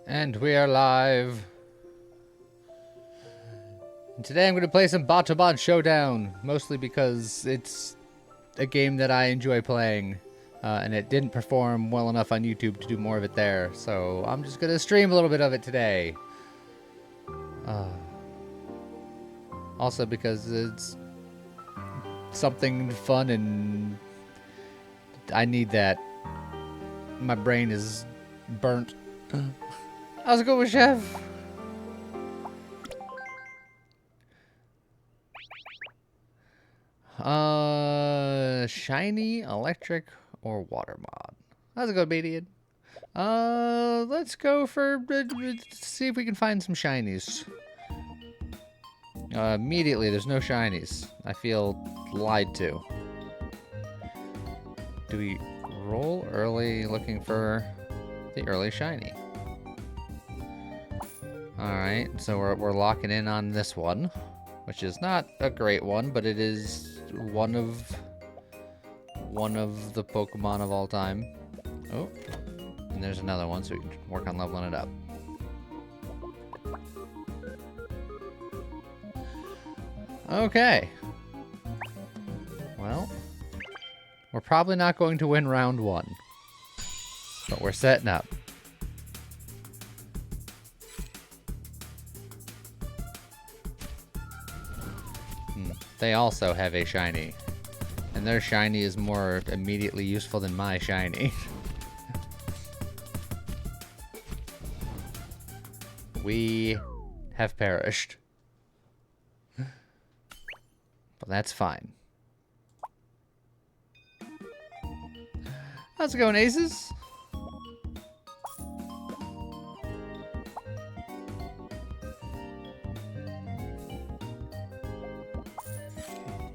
And we are live. And today I'm going to play some Batomon Showdown, mostly because it's a game that I enjoy playing, and it didn't perform well enough on YouTube to do more of it there, so I'm just going to stream a little bit of it today. Also because it's something fun and I need that. My brain is burnt. How's it going, Chef? Shiny, electric, or water mod? How's it going, Badian? Let's go for, see if we can find some shinies. Immediately, there's no shinies. I feel lied to. Do we roll early looking for the early shiny? Alright, so we're locking in on this one, which is not a great one, but it is one of the Pokemon of all time. Oh, and there's another one, so we can work on leveling it up. Okay. Well, we're probably not going to win round one, but we're setting up. They also have a shiny, and their shiny is more immediately useful than my shiny. We have perished. But that's fine. How's it going, Aces?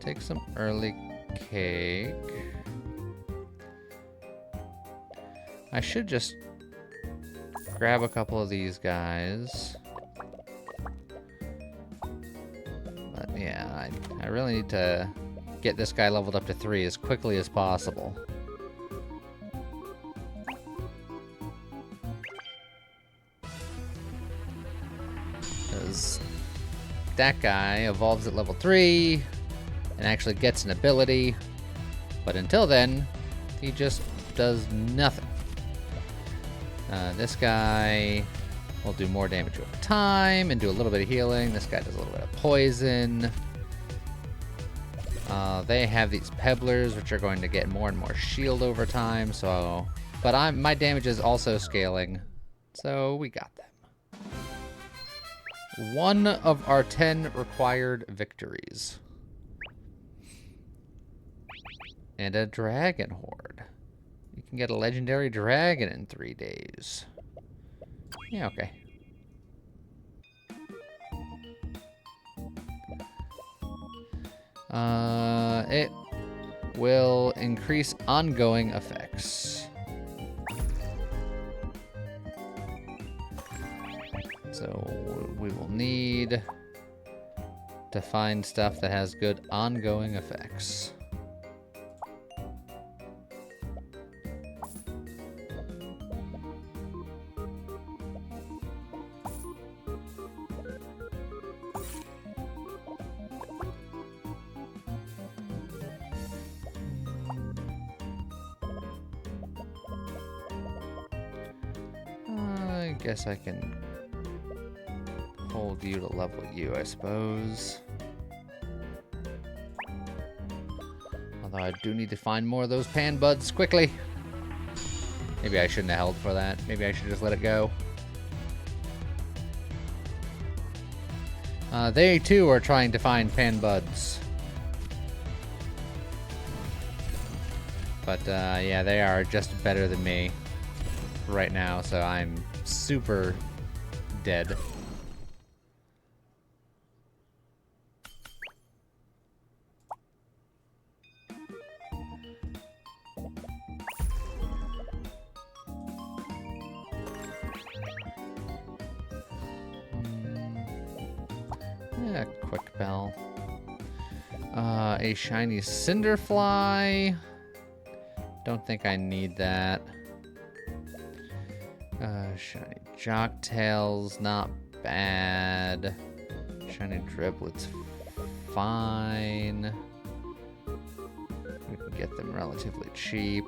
Take some early cake. I should just grab a couple of these guys. But yeah, I really need to get this guy leveled up to 3 as quickly as possible. Because that guy evolves at level 3 and actually gets an ability, but until then, he just does nothing. This guy will do more damage over time and do a little bit of healing. This guy does a little bit of poison. They have these pebblers, which are going to get more and more shield over time. So, but my damage is also scaling, so we got them. One of our 10 required victories. And a dragon horde. You can get a legendary dragon in 3 days. Yeah, okay. It will increase ongoing effects. So we will need to find stuff that has good ongoing effects. I guess I can hold you to level you, I suppose. Although I do need to find more of those pan buds quickly. Maybe I shouldn't have held for that. Maybe I should just let it go. They too are trying to find pan buds. But yeah, they are just better than me right now, so I'm super dead. Yeah, quick bell. A shiny Cinderfly. Don't think I need that. Shiny Jocktails, not bad. Shiny Driblets, fine. We can get them relatively cheap.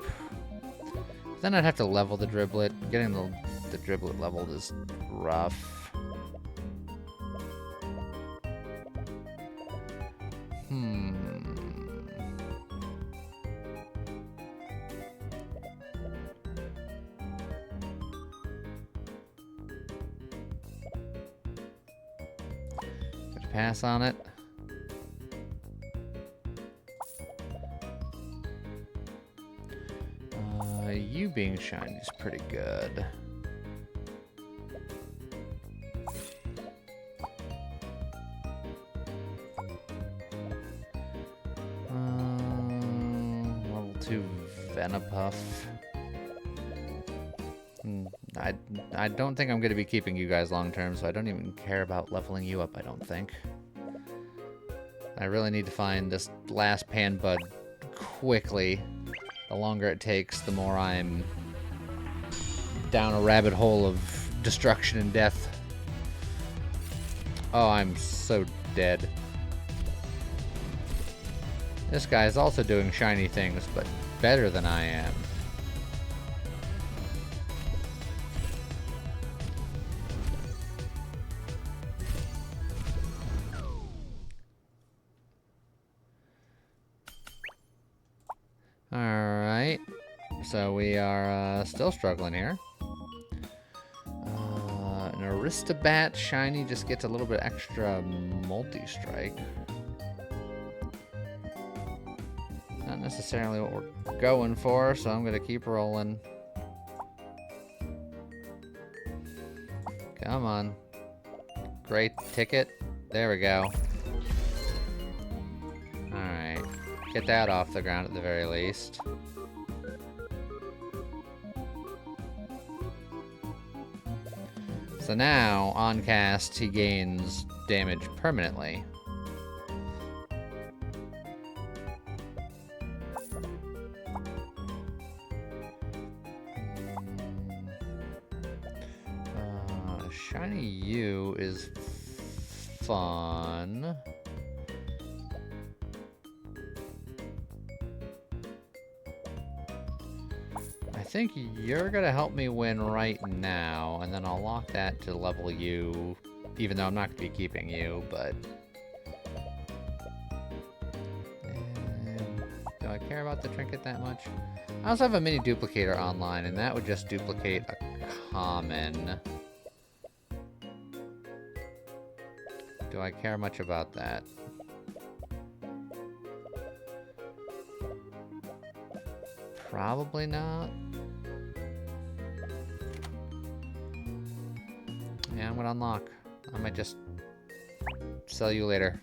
Then I'd have to level the Driblet. Getting the Driblet leveled is rough. Pass on it. You being shiny is pretty good. Level 2 Venepuff. I don't think I'm going to be keeping you guys long term, so I don't even care about leveling you up, I don't think. I really need to find this last Pan Bud quickly. The longer it takes, the more I'm down a rabbit hole of destruction and death. Oh, I'm so dead. This guy is also doing shiny things, but better than I am. Alright, so we are still struggling here. An Aristobat shiny just gets a little bit extra multi-strike. Not necessarily what we're going for, so I'm going to keep rolling. Come on. Great ticket. There we go. Alright. Get that off the ground at the very least. So now, on cast, he gains damage permanently. Shiny U is fun. I think you're gonna help me win right now, and then I'll lock that to level you, even though I'm not gonna be keeping you, but... do I care about the trinket that much? I also have a mini duplicator online, and that would just duplicate a common. Do I care much about that? Probably not. Yeah, I'm gonna unlock. I might just sell you later.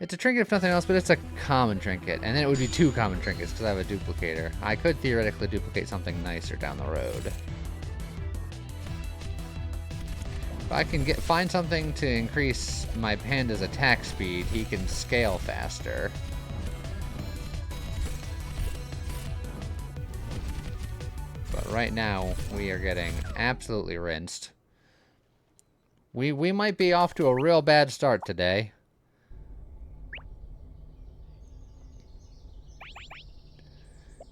It's a trinket if nothing else, but it's a common trinket. And then it would be 2 common trinkets because I have a duplicator. I could theoretically duplicate something nicer down the road. If I can find something to increase my panda's attack speed, he can scale faster. But right now, we are getting absolutely rinsed. We might be off to a real bad start today.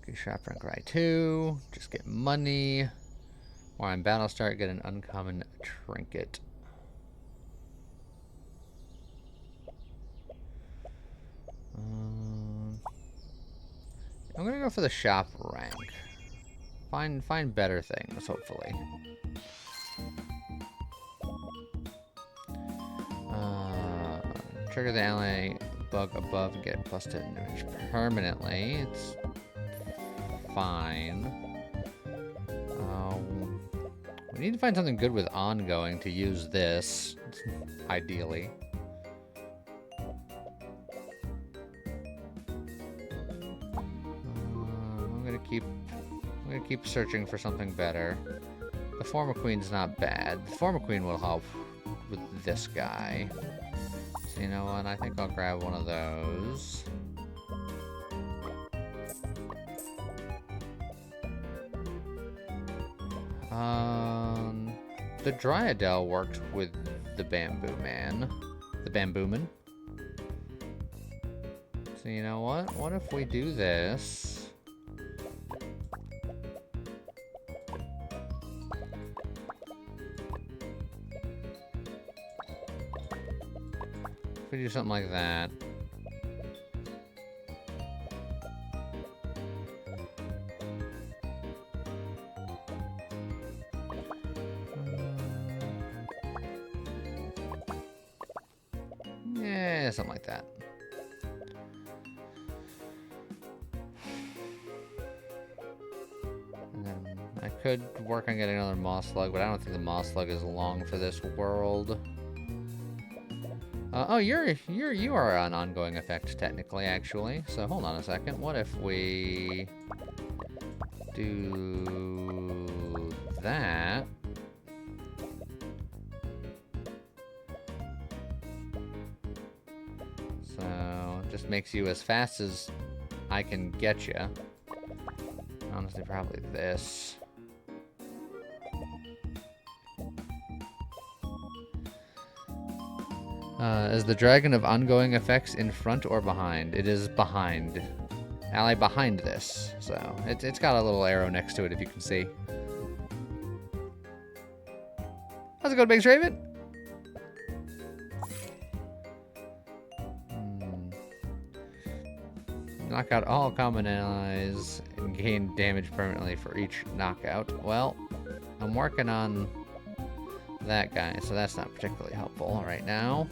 Okay, Sharp Rank Rye 2. Just get money. Or on battle start, get an uncommon trinket. I'm gonna go for the shop rank. Find better things, hopefully. Trigger the ally bug above and get plus 10 damage permanently. It's fine. We need to find something good with ongoing to use this, ideally. I'm gonna keep searching for something better. The Forma Queen's not bad. The Forma Queen will help with this guy. So you know what? I think I'll grab one of those. The Dryadel worked with the Bamboo Man. The Bambooman. So you know what? What if we do this? If we do something like that. Yeah, something like that. And then I could work on getting another Moss Slug, but I don't think the Moss Slug is long for this world. Oh, you are an ongoing effect technically, actually. So hold on a second. What if we do that? So just makes you as fast as I can get you. Honestly, probably this. Is the Dragon of ongoing effects in front or behind? It is behind. Ally behind this. So it's got a little arrow next to it if you can see. How's it going, Big Raven? Knock out all common allies and gain damage permanently for each knockout. Well, I'm working on that guy, so that's not particularly helpful right now.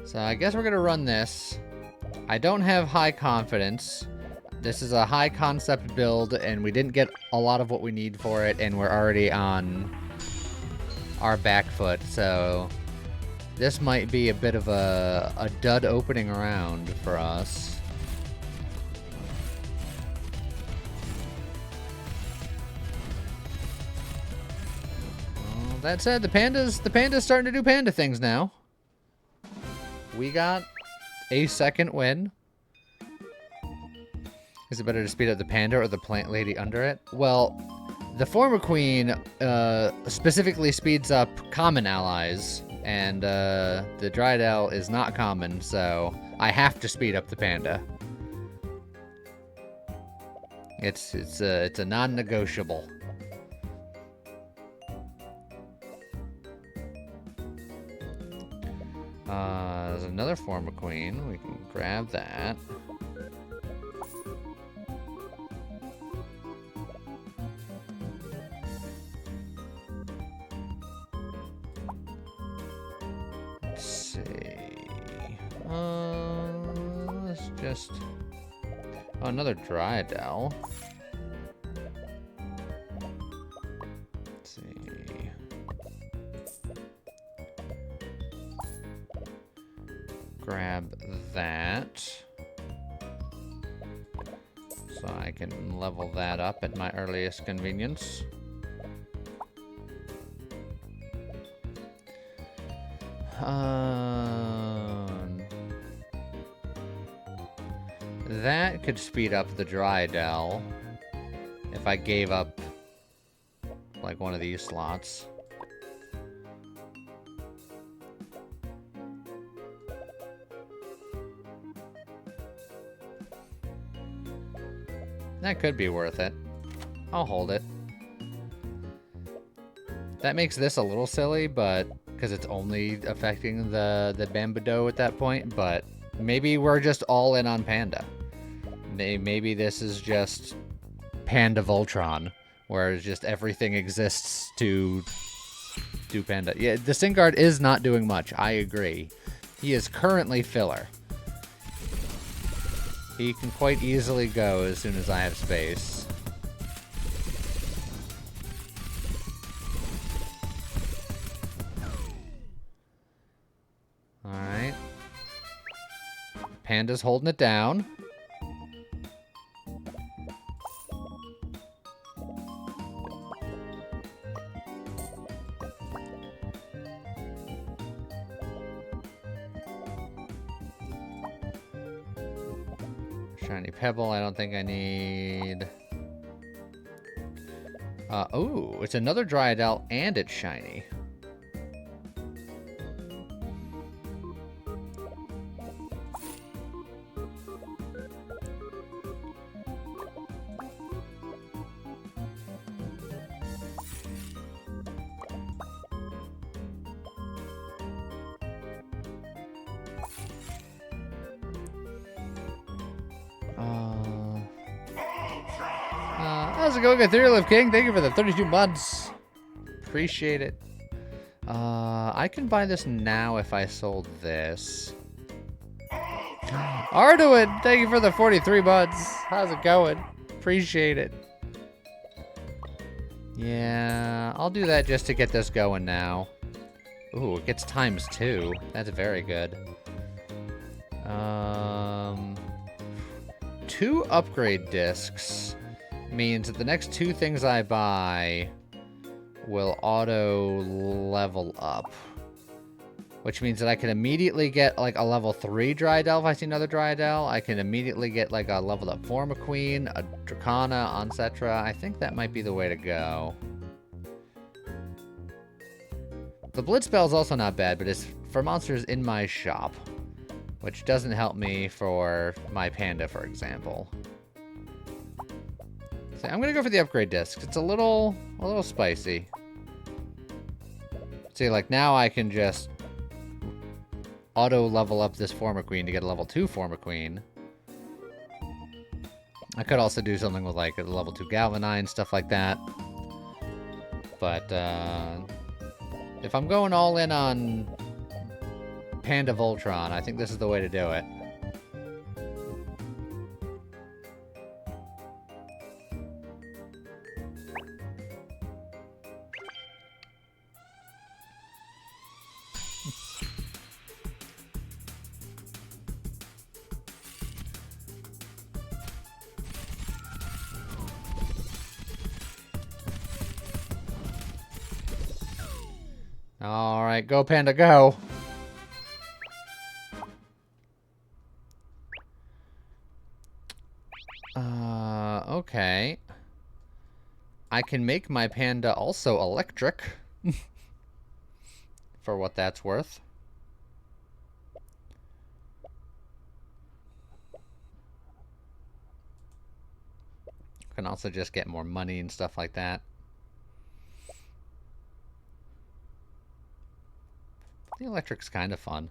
So I guess we're gonna run this. I don't have high confidence. This is a high concept build, and we didn't get a lot of what we need for it, and we're already on our back foot, so this might be a bit of a dud opening round for us. Well, that said, the panda's starting to do panda things now. We got a second win. Is it better to speed up the panda or the plant lady under it? Well, the former queen specifically speeds up common allies, and the Dryadel is not common, so I have to speed up the panda. It's a non-negotiable. There's another former queen. We can grab that. Let's see. Let's just... Oh, another Dryadel. Let's see. Grab that. So I can level that up at my earliest convenience. That could speed up the Dryadel if I gave up like one of these slots. That could be worth it. I'll hold it. That makes this a little silly, but because it's only affecting the Bambudo at that point, but maybe we're just all in on Panda. Maybe this is just Panda Voltron, where just everything exists to do Panda. Yeah, the Singard is not doing much, I agree. He is currently filler. He can quite easily go as soon as I have space. Alright. Panda's holding it down. Shiny Pebble, I don't think I need. Oh, it's another Dryadel and it's shiny. How's it going, Ethereal King? Thank you for the 32 months. Appreciate it. I can buy this now if I sold this. Arduin, thank you for the 43 months. How's it going? Appreciate it. Yeah, I'll do that just to get this going now. Ooh, it gets ×2. That's very good. 2 upgrade discs means that the next 2 things I buy will auto level up. Which means that I can immediately get like a level 3 Dryadel if I see another Dryadel. I can immediately get like a leveled up Formaqueen, a Dracana, Oncetra. I think that might be the way to go. The Blitzbell is also not bad, but it's for monsters in my shop. Which doesn't help me for my panda, for example. So I'm gonna go for the upgrade disc. It's a little spicy. See, like now I can just auto level up this Formaqueen to get a level 2 Formaqueen. I could also do something with like a level 2 Galvanine, stuff like that. But if I'm going all in on Panda Voltron, I think this is the way to do it. All right, go Panda, go. Okay. I can make my panda also electric. For what that's worth. Can also just get more money and stuff like that. The electric's kind of fun.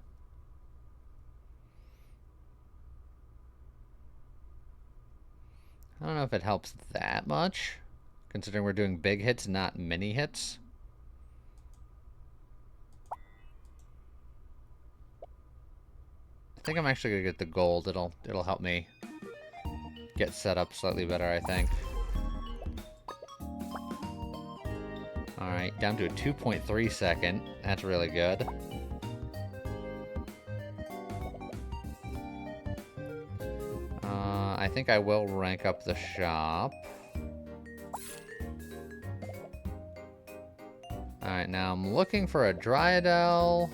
I don't know if it helps that much, considering we're doing big hits, not mini hits. I think I'm actually gonna get the gold. It'll help me get set up slightly better, I think. Alright, down to a 2.3 second. That's really good. I think I will rank up the shop. Alright, now I'm looking for a Dryadel.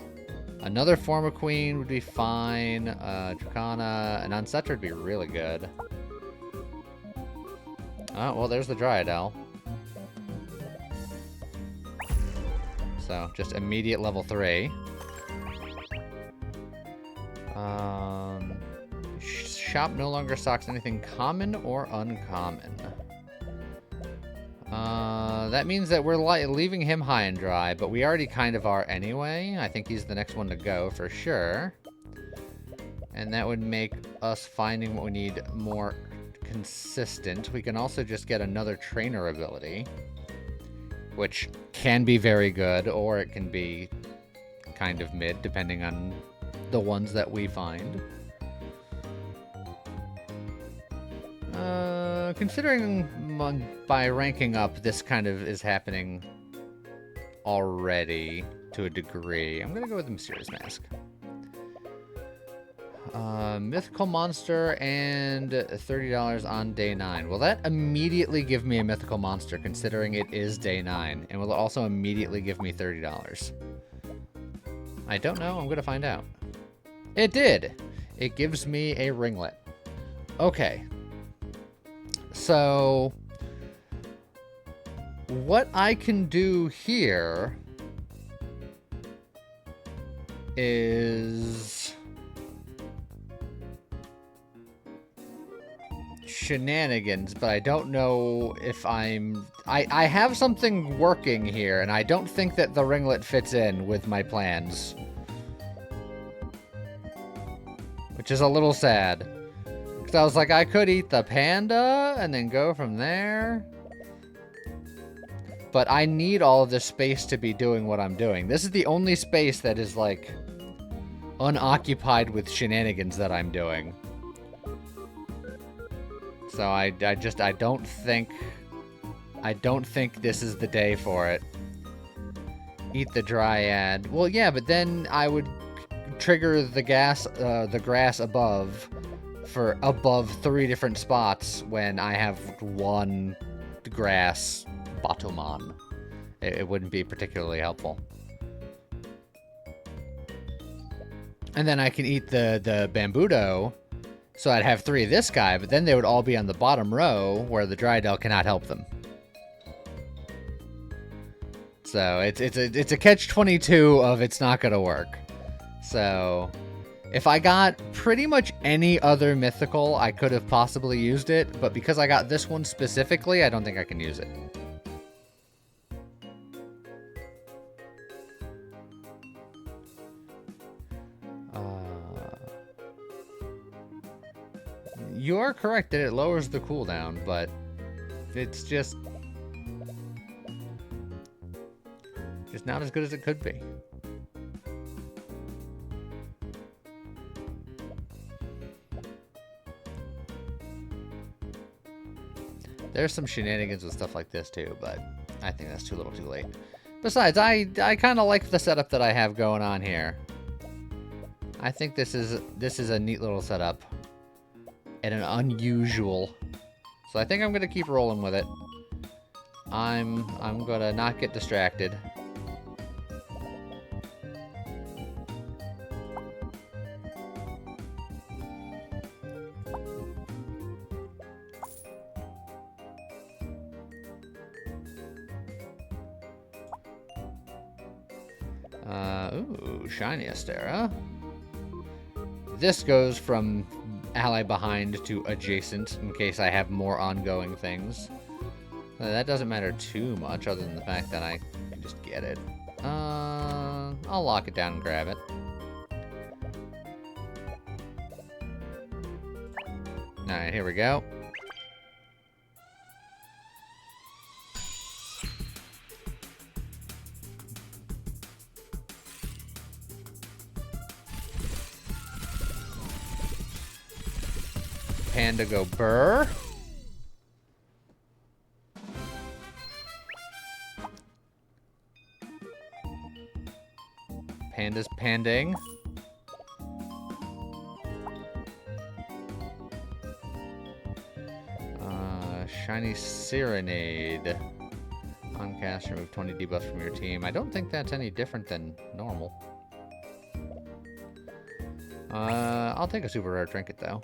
Another Formaqueen would be fine. Dracana, an Oncetra would be really good. Oh, well, there's the Dryadel. So, just immediate level 3. Shop no longer stocks anything common or uncommon. That means that we're leaving him high and dry, but we already kind of are anyway. I think he's the next one to go for sure. And that would make us finding what we need more consistent. We can also just get another trainer ability, which can be very good, or it can be kind of mid, depending on the ones that we find. Considering by ranking up, this kind of is happening already to a degree. I'm gonna go with the Mysterious Mask. Mythical Monster and $30 on day 9. Will that immediately give me a Mythical Monster, considering it is day 9? And will it also immediately give me $30? I don't know. I'm gonna find out. It did! It gives me a ringlet. Okay. So, what I can do here is shenanigans, but I don't know if I have something working here, and I don't think that the ringlet fits in with my plans. Which is a little sad. Because I was like, I could eat the panda and then go from there. But I need all of this space to be doing what I'm doing. This is the only space that is, like, unoccupied with shenanigans that I'm doing. So I don't think this is the day for it. Eat the dryad. Well, yeah, but then I would trigger the grass above for above 3 different spots when I have 1 grass Batomon. It wouldn't be particularly helpful. And then I can eat the Bambudo, so I'd have 3 of this guy, but then they would all be on the bottom row where the Drydell cannot help them. So it's a catch-22 of it's not gonna work. So if I got pretty much any other mythical, I could have possibly used it, but because I got this one specifically, I don't think I can use it. You are correct that it lowers the cooldown, but it's just not as good as it could be. There's some shenanigans with stuff like this too, but I think that's too little too late. Besides, I kind of like the setup that I have going on here. I think this is a neat little setup. And an unusual. So I think I'm gonna keep rolling with it. I'm gonna not get distracted. Ooh, shiny Astera. This goes from ally behind to adjacent in case I have more ongoing things. That doesn't matter too much other than the fact that I can just get it. I'll lock it down and grab it. Alright, here we go. Panda go burr. Panda's panding. Shiny Serenade. On cast, remove 20 debuffs from your team. I don't think that's any different than normal. I'll take a super rare trinket though.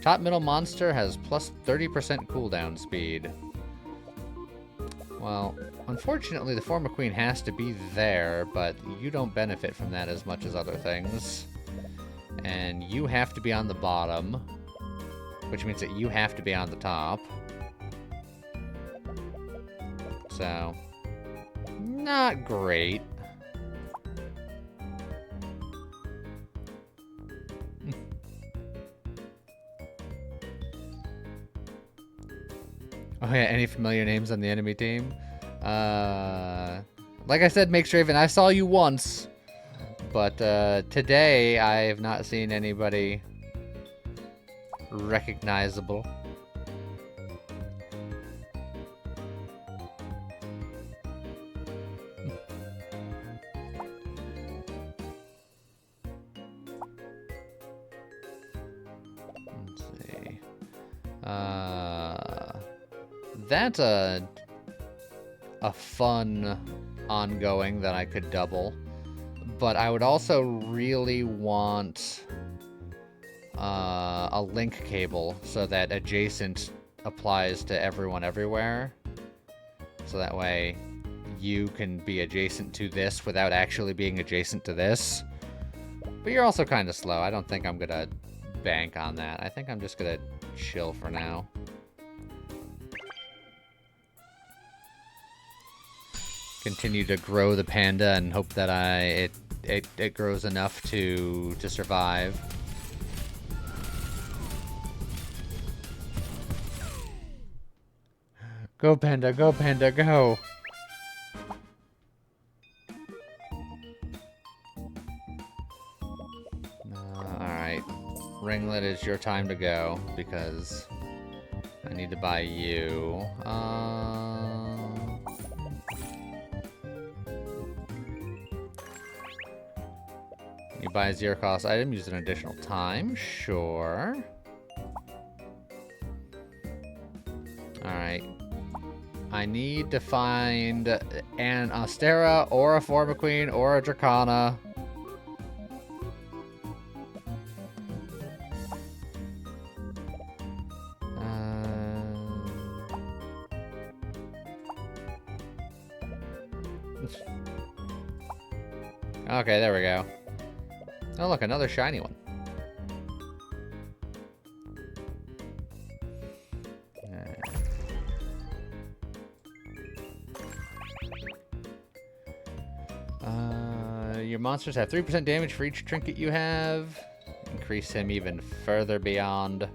Top middle monster has plus 30% cooldown speed. Well, unfortunately the Forma Queen has to be there, but you don't benefit from that as much as other things. And you have to be on the bottom, which means that you have to be on the top. So, not great. Oh yeah, any familiar names on the enemy team? Like I said, Makestraven, I saw you once, but today I have not seen anybody recognizable. Let's see. That's a fun ongoing that I could double, but I would also really want a link cable so that adjacent applies to everyone everywhere. So that way you can be adjacent to this without actually being adjacent to this. But you're also kind of slow. I don't think I'm going to bank on that. I think I'm just going to chill for now. Continue to grow the panda and hope that it grows enough to survive. Go panda, go panda, go! Alright. Ringlet, it's your time to go, because I need to buy you. You buy a zero-cost item, use an additional time. Sure. Alright. I need to find an Astera, or a Formaqueen, or a Dracana. Okay, there we go. Oh, look, another shiny one. Your monsters have 3% damage for each trinket you have. Increase him even further beyond.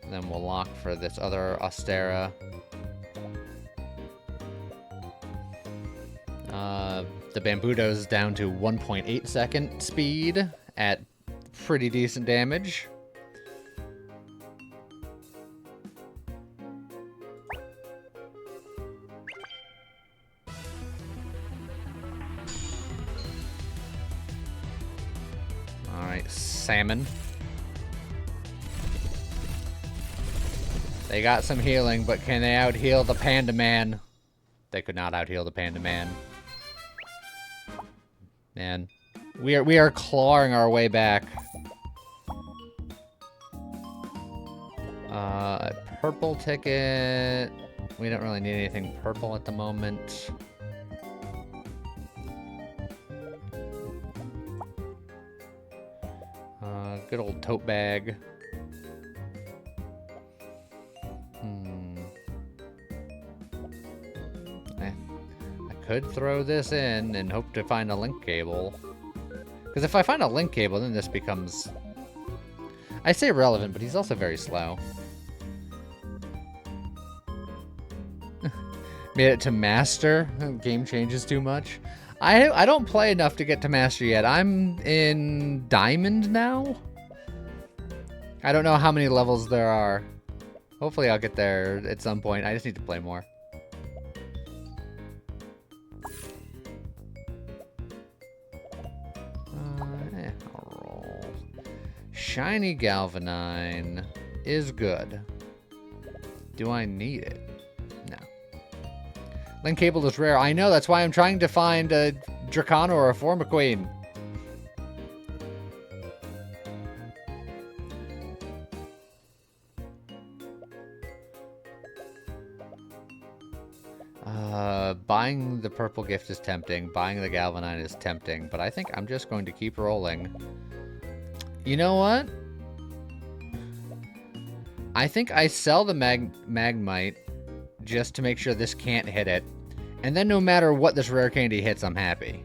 And then we'll lock for this other Astera. The Bambudo's down to 1.8 second speed at pretty decent damage. Alright, Salmon. They got some healing, but can they out-heal the Panda Man? They could not out-heal the Panda Man. Man, we are clawing our way back. A purple ticket. We don't really need anything purple at the moment. Good old tote bag. Could throw this in and hope to find a link cable. Because if I find a link cable, then this becomes... I say relevant, but he's also very slow. Made it to Master. Game changes too much. I don't play enough to get to Master yet. I'm in Diamond now? I don't know how many levels there are. Hopefully I'll get there at some point. I just need to play more. Shiny Galvanine is good. Do I need it? No. Link cable is rare. I know, that's why I'm trying to find a Dracana or a Formaqueen. Buying the purple gift is tempting. Buying the Galvanine is tempting. But I think I'm just going to keep rolling. You know what? I think I sell the Magmite just to make sure this can't hit it. And then no matter what this rare candy hits, I'm happy.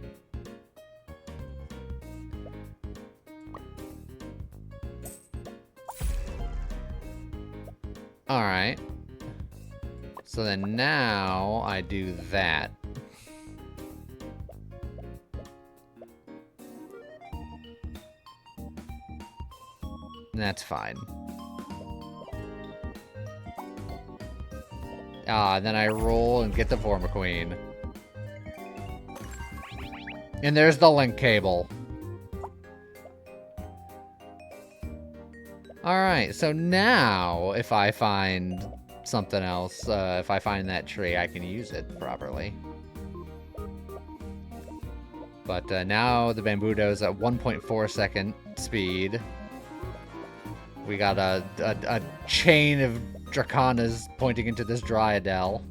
Alright. So then now I do that. That's fine. Then I roll and get the Formaqueen. And there's the link cable. Alright, so now if I find something else, if I find that tree, I can use it properly. But now the Bambudo is at 1.4 second speed. We got a chain of Dracanas pointing into this Dryadel.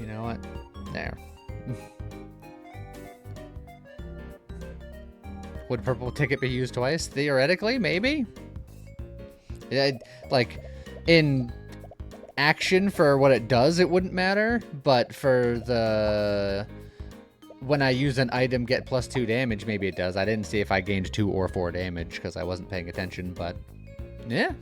You know what? There. Would purple ticket be used twice? Theoretically, maybe? Yeah, like, in action for what it does, it wouldn't matter. But for the... when I use an item get +2 damage, maybe it does. I didn't see if I gained 2 or 4 damage because I wasn't paying attention, but... yeah.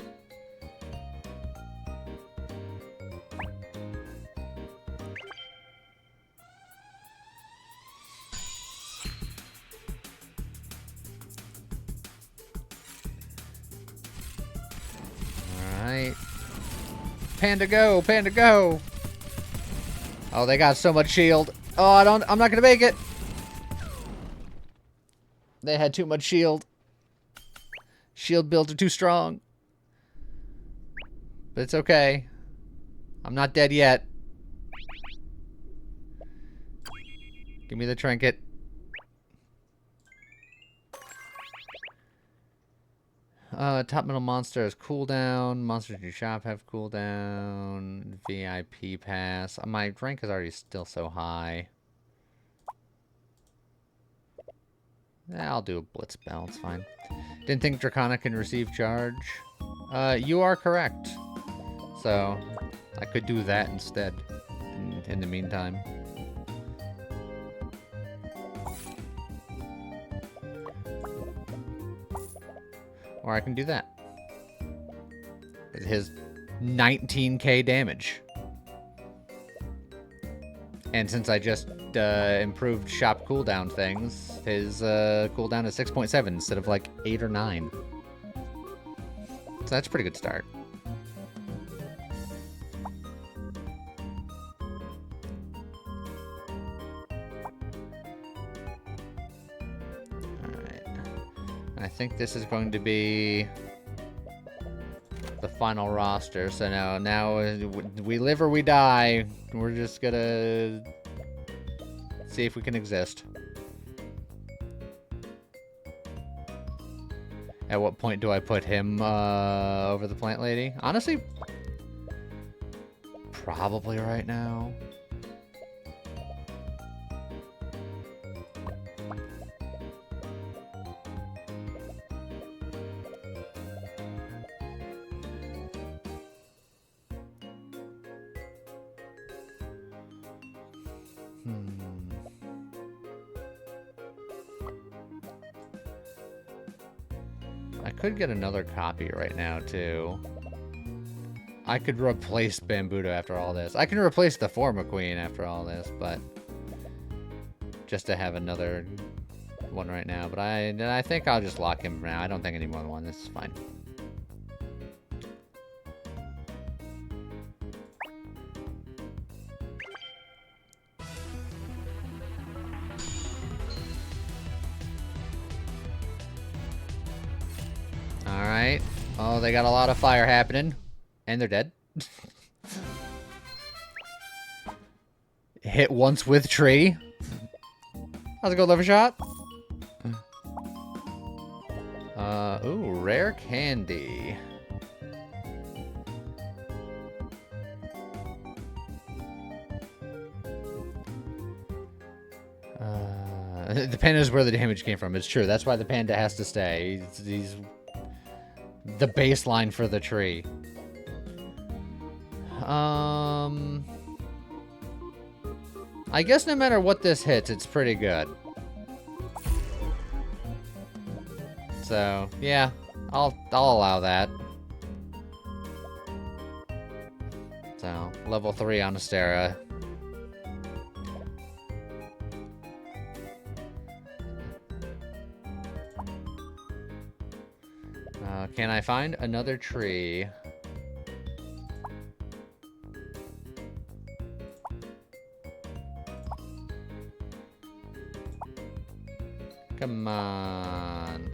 Alright. Panda go! Panda go! Oh, they got so much shield. Oh, I'm not gonna make it! They had too much shield. Shield builds are too strong. But it's okay. I'm not dead yet. Give me the trinket. Top middle monsters cooldown. Monsters in your shop have cooldown. VIP pass. My rank is already still so high. I'll do a blitz spell. It's fine. Didn't think Dracana can receive charge. You are correct. So I could do that instead. In the meantime. Or I can do that. With his 19k damage. And since I just improved shop cooldown things, his cooldown is 6.7 instead of like 8 or 9. So that's a pretty good start. I think this is going to be the final roster. So now we live or we die. We're just gonna see if we can exist. At what point do I put him over the plant lady? Honestly, probably right now. I could get another copy right now, too. I could replace Bambudo after all this. I can replace the Forma Queen after all this, but... just to have another one right now. But I think I'll just lock him now. I don't think any more than one. This is fine. Alright. Oh, they got a lot of fire happening. And they're dead. Hit once with tree. How's it go, Liver Shot? Ooh, rare candy. The panda is where the damage came from. It's true. That's why the panda has to stay. He's the baseline for the tree. I guess no matter what this hits, it's pretty good. So, yeah, I'll allow that. So, level 3 on Astera. Can I find another tree? Come on.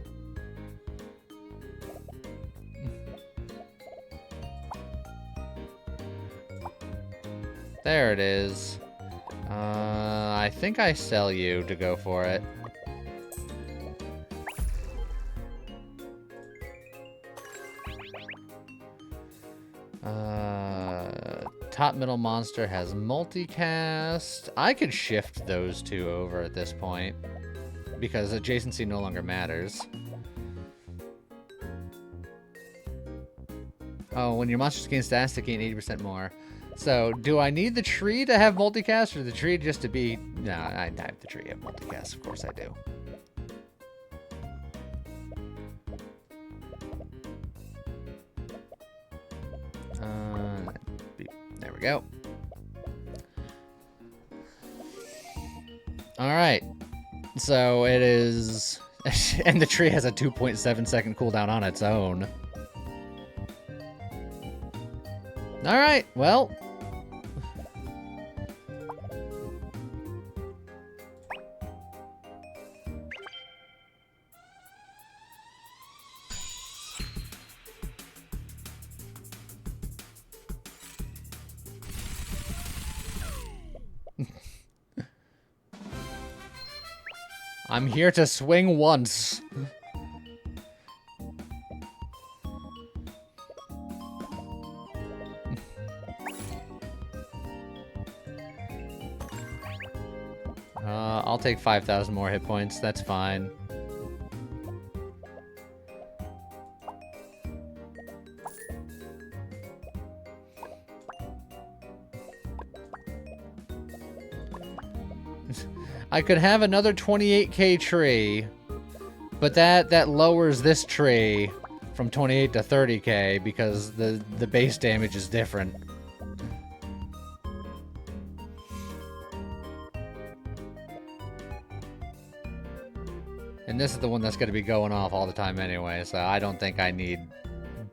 There it is. I think I sell you to go for it. Top middle monster has multicast. I could shift those two over at this point because adjacency no longer matters. Oh, when your monsters gain stats, they gain 80% more. So, do I need the tree to have multicast, or the tree just to be... No, I have the tree have multicast. Of course I do. There we go. Alright. So, it is... and the tree has a 2.7 second cooldown on its own. Alright, well... I'm here to swing once. I'll take 5,000 more hit points. That's fine. I could have another 28k tree, but that lowers this tree from 28 to 30k because the base damage is different. And this is the one that's going to be going off all the time anyway, so I don't think I need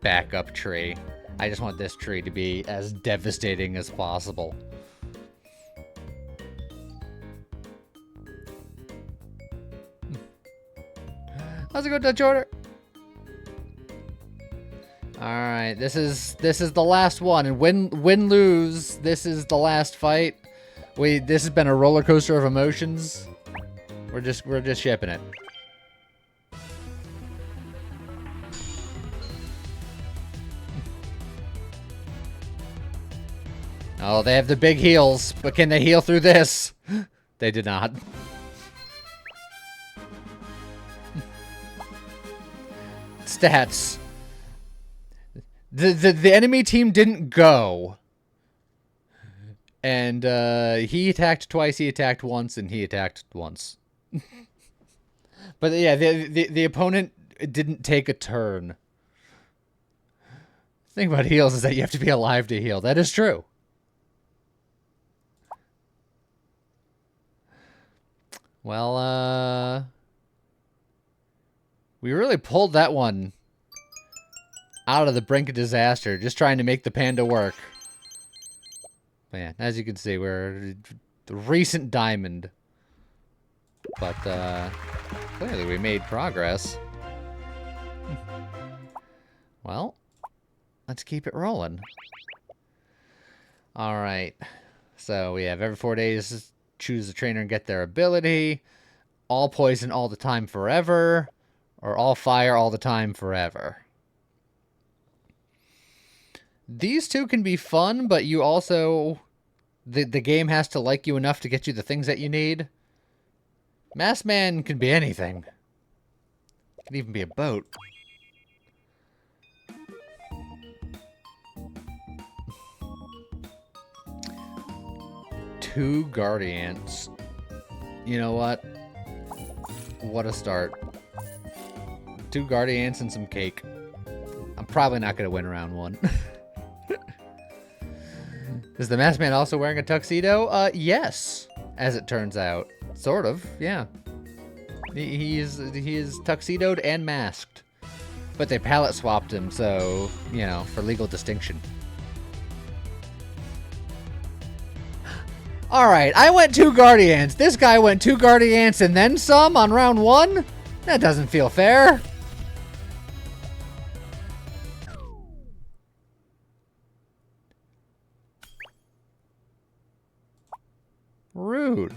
backup tree. I just want this tree to be as devastating as possible. How's it go, Dutch Order? Alright, this is the last one, and win lose, this is the last fight. This has been a roller coaster of emotions. We're just shipping it. Oh, they have the big heals, but can they heal through this? They did not. Stats. The enemy team didn't go. And he attacked twice, he attacked once, and he attacked once. But yeah, the opponent didn't take a turn. The thing about heals is that you have to be alive to heal. That is true. Well, we really pulled that one out of the brink of disaster, just trying to make the panda work. But yeah, as you can see, we're the recent diamond. But clearly we made progress. Well, let's keep it rolling. Alright, so we have every 4 days... choose the trainer and get their ability. All poison all the time forever. Or all fire all the time forever. These two can be fun, but you also... The game has to like you enough to get you the things that you need. Masked Man can be anything. It can even be a boat. Two Guardians. You know what? What a start. Two Guardians and some cake. I'm probably not going to win round one. Is the Masked Man also wearing a tuxedo? Yes, as it turns out. Sort of, yeah. He is tuxedoed and masked. But they palette swapped him, so, you know, for legal distinction. Alright, I went two Guardians. This guy went two Guardians and then some on round one? That doesn't feel fair. Rude.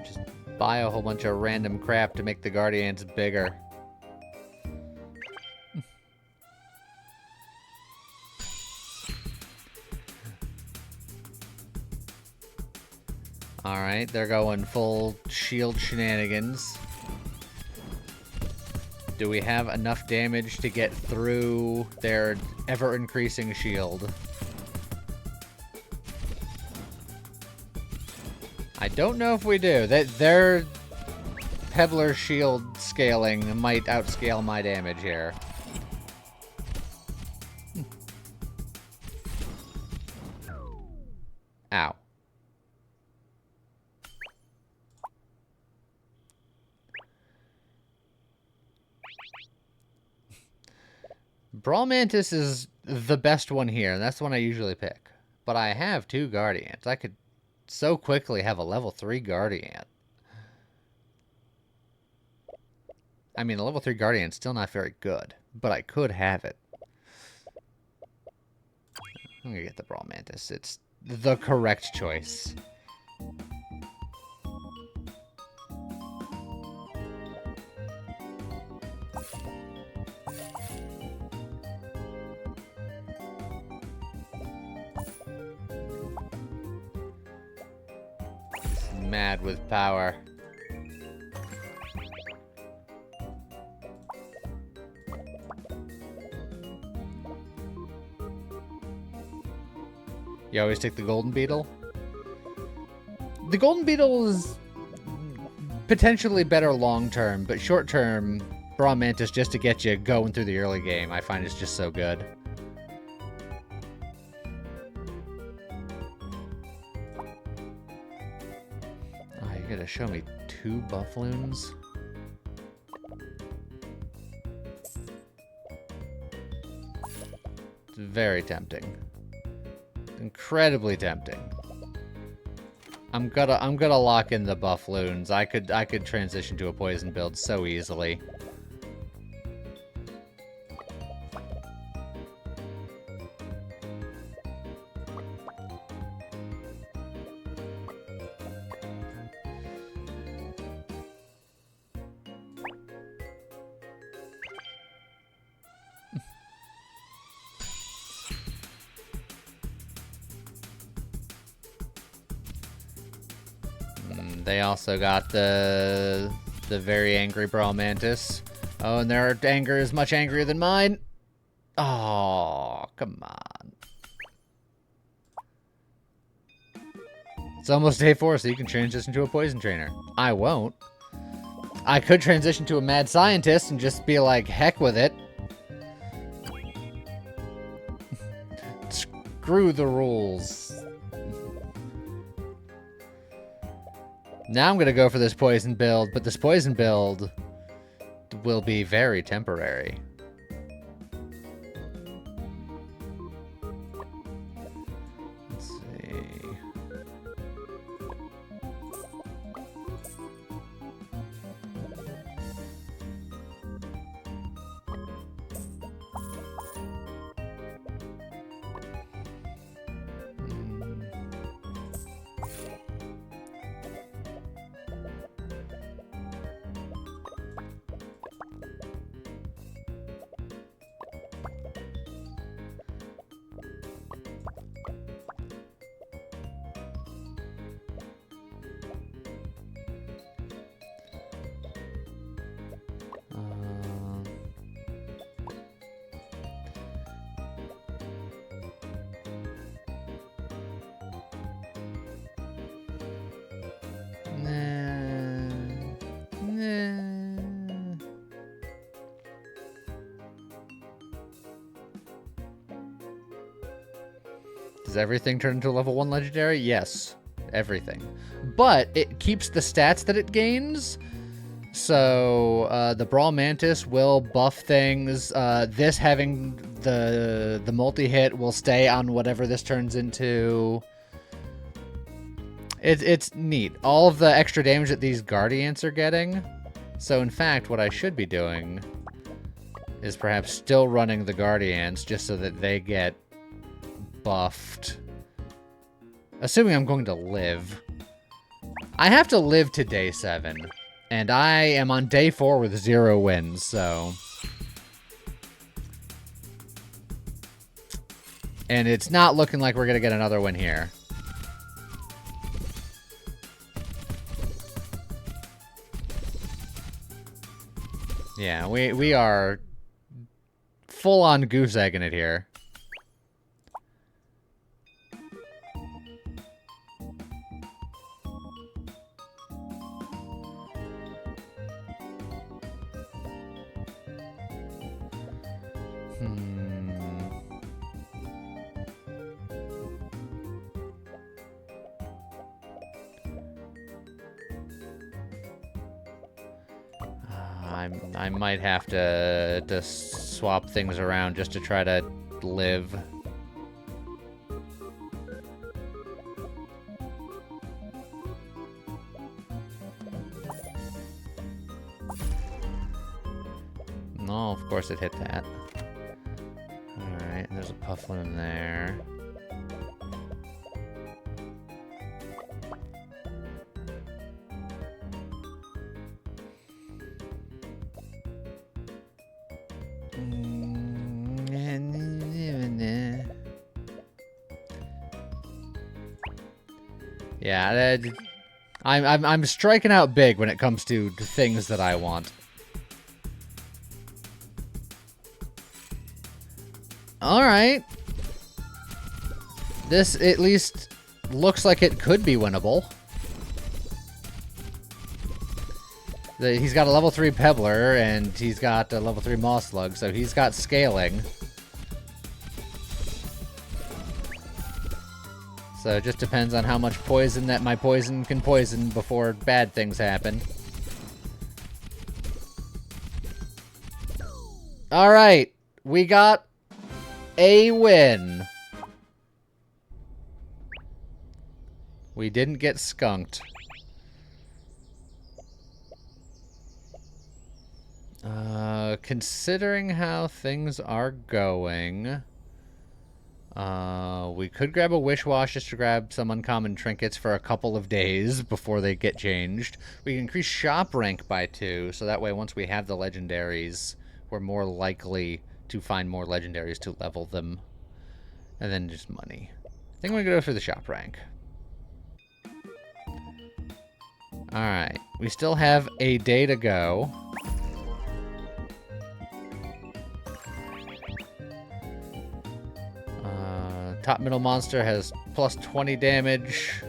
Just buy a whole bunch of random crap to make the Guardians bigger. Alright, they're going full shield shenanigans. Do we have enough damage to get through their ever-increasing shield? I don't know if we do. Their Pebbler shield scaling might outscale my damage here. Ow. Brawl Mantis is the best one here, and that's the one I usually pick. But I have 2 Guardians. I could so quickly have a level 3 Guardian. I mean, a level 3 Guardian's still not very good, but I could have it. I'm gonna get the Brawl Mantis. It's the correct choice. Mad with power. You always take the Golden Beetle? The Golden Beetle is potentially better long-term, but short-term, Brawl Mantis just to get you going through the early game, I find is just so good. You gotta show me 2 Buffloons. It's very tempting. Incredibly tempting. I'm gonna lock in the Buffloons. I could transition to a poison build so easily. They also got the very angry Brawl Mantis. Oh, and their anger is much angrier than mine. Oh, come on. It's almost day 4, so you can transition to a poison trainer. I won't. I could transition to a mad scientist and just be like, heck with it. Screw the rules. Now I'm going to go for this poison build, but this poison build will be very temporary. Let's see. Does everything turn into a level 1 legendary? Yes, everything. But it keeps the stats that it gains. So the Brawl Mantis will buff things. This having the multi-hit will stay on whatever this turns into. It's neat. All of the extra damage that these Guardians are getting. So in fact, what I should be doing is perhaps still running the Guardians just so that they get buffed. Assuming I'm going to live. I have to live to day 7. And I am on day 4 with 0 wins, so... And it's not looking like we're going to get another win here. Yeah, we are full-on goose-egging it here. I might have to swap things around just to try to live. No, of course it hit that. Alright, there's a Pufflin in there. Yeah, I'm striking out big when it comes to things that I want. All right. This at least looks like it could be winnable. He's got a level 3 Pebbler, and he's got a level 3 Moss Slug, so he's got scaling. So it just depends on how much poison that my poison can poison before bad things happen. Alright, we got a win. We didn't get skunked. Considering how things are going... we could grab a Wish Wash just to grab some uncommon trinkets for a couple of days before they get changed. We can increase shop rank by 2, so that way once we have the legendaries, we're more likely to find more legendaries to level them. And then just money. I think we're going to go for the shop rank. Alright, we still have a day to go. Top middle monster has plus 20 damage.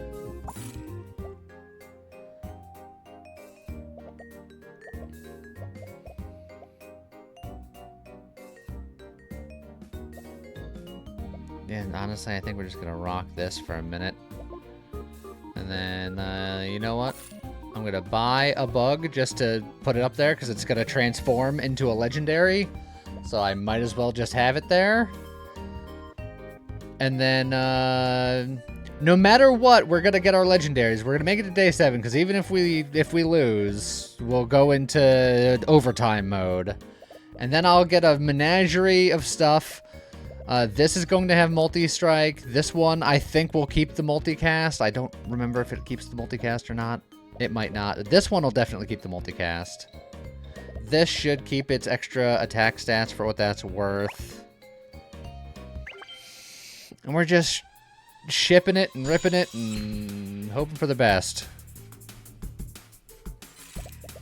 And honestly, I think we're just going to rock this for a minute. And then, you know what? I'm going to buy a bug just to put it up there because it's going to transform into a legendary. So I might as well just have it there. And then, no matter what, we're gonna get our legendaries. We're gonna make it to day 7, because even if we lose, we'll go into overtime mode. And then I'll get a menagerie of stuff. This is going to have multi-strike. This one, I think, will keep the multicast. I don't remember if it keeps the multicast or not. It might not. This one will definitely keep the multicast. This should keep its extra attack stats for what that's worth. And we're just shipping it and ripping it and hoping for the best.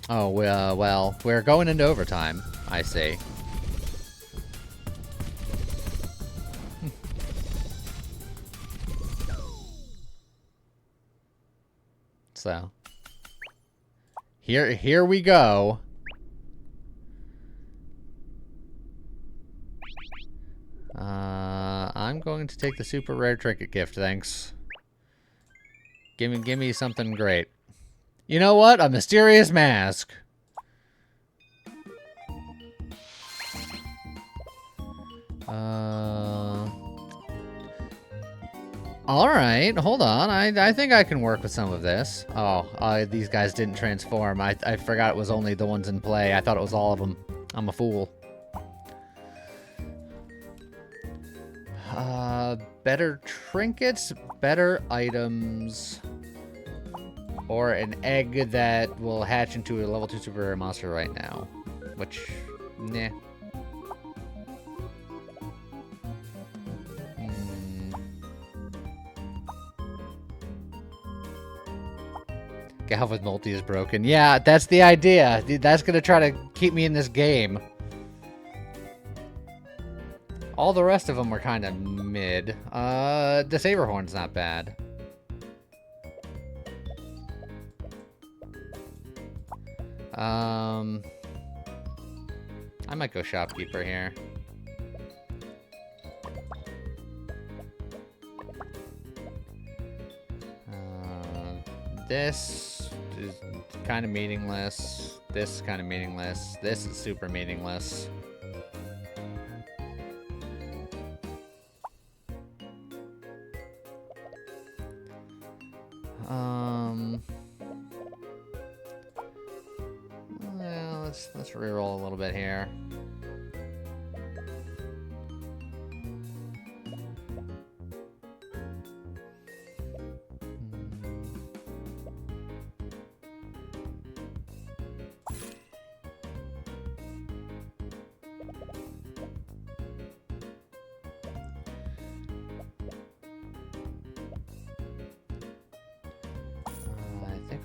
Oh, well, we're going into overtime, I see. So, here we go. I'm going to take the super rare trinket gift, thanks. Gimme something great. You know what? A mysterious mask. Alright, hold on. I think I can work with some of this. Oh, these guys didn't transform. I forgot it was only the ones in play. I thought it was all of them. I'm a fool. Better trinkets, better items, or an egg that will hatch into a level 2 super rare monster right now. Which, nah. Galv with multi is broken. Yeah, that's the idea. That's gonna try to keep me in this game. All the rest of them were kind of mid. The Saberhorn's not bad. I might go shopkeeper here. This is kind of meaningless. This is kind of meaningless. This is super meaningless. Well, let's reroll a little bit here.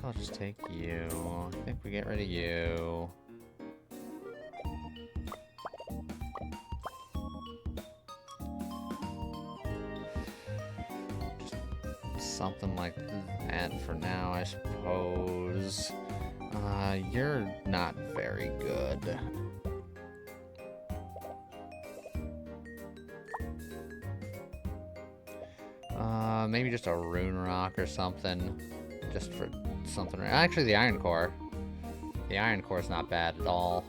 I'll just take you. I think we get rid of you. Just something like that for now, I suppose. You're not very good. Maybe just a rune rock or something. Just for something. Actually, the iron core. The iron core is not bad at all.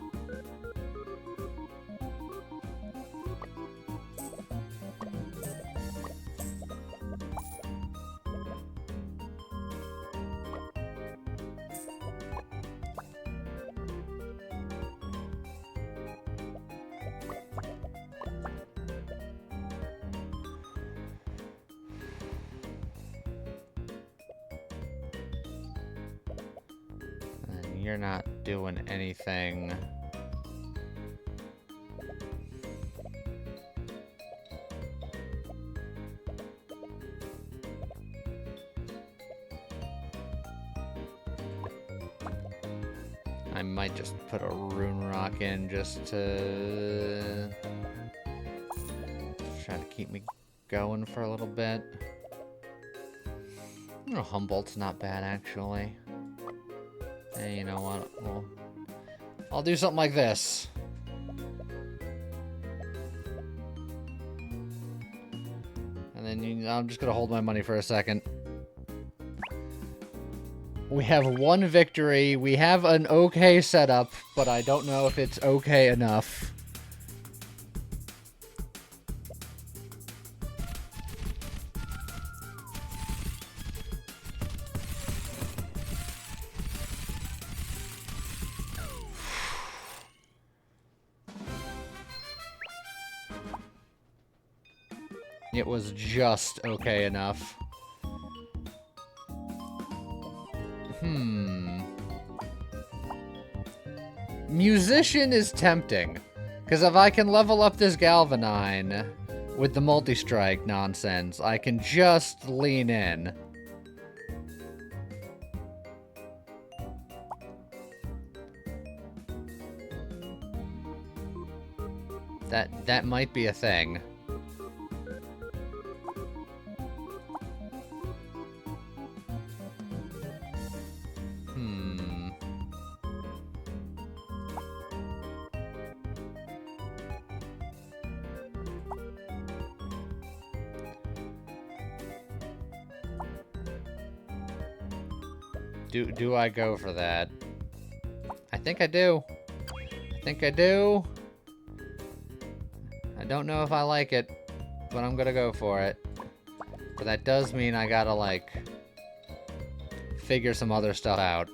You're not doing anything. I might just put a rune rock in just to try to keep me going for a little bit. Humboldt's not bad, actually. Hey, you know what? Well, I'll do something like this. And then I'm just gonna hold my money for a second. We have one victory. We have an okay setup, but I don't know if it's okay enough. It was just okay enough. Musician is tempting. Because if I can level up this Galvanine with the multi-strike nonsense, I can just lean in. That might be a thing. Do I go for that? I think I do. I think I do. I don't know if I like it, but I'm gonna go for it. But that does mean I gotta, like, figure some other stuff out.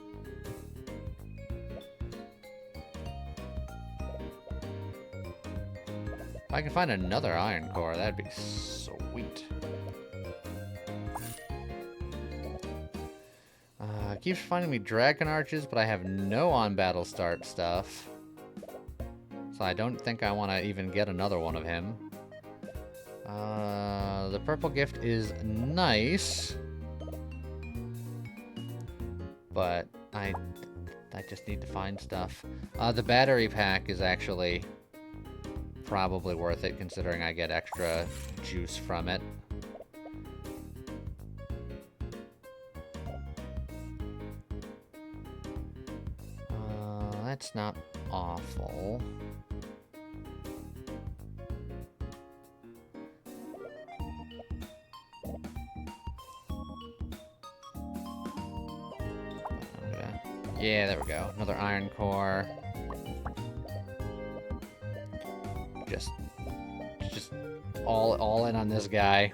If I can find another iron core, that'd be sweet. It keeps finding me dragon arches, but I have no on battle start stuff. So I don't think I want to even get another one of him. The purple gift is nice, but I just need to find stuff. The battery pack is actually probably worth it, considering I get extra juice from it. That's not awful. Okay. Yeah, there we go. Another iron core. Just all in on this guy.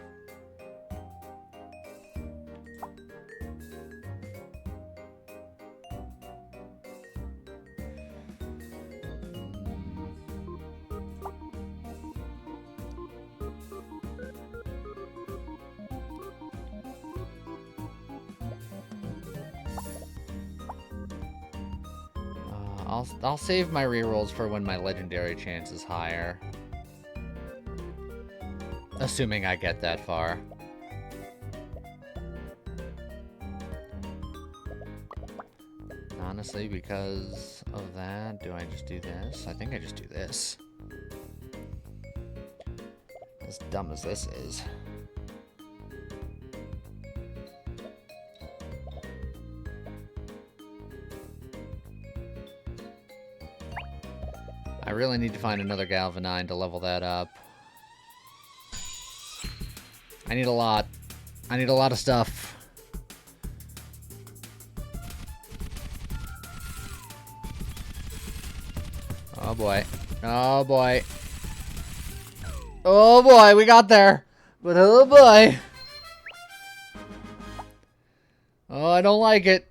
I'll save my rerolls for when my legendary chance is higher. Assuming I get that far. Honestly, because of that, do I just do this? I think I just do this. As dumb as this is. I really need to find another Galvanine to level that up. I need a lot. I need a lot of stuff. Oh boy. Oh boy. Oh boy, we got there. But oh boy. Oh, I don't like it.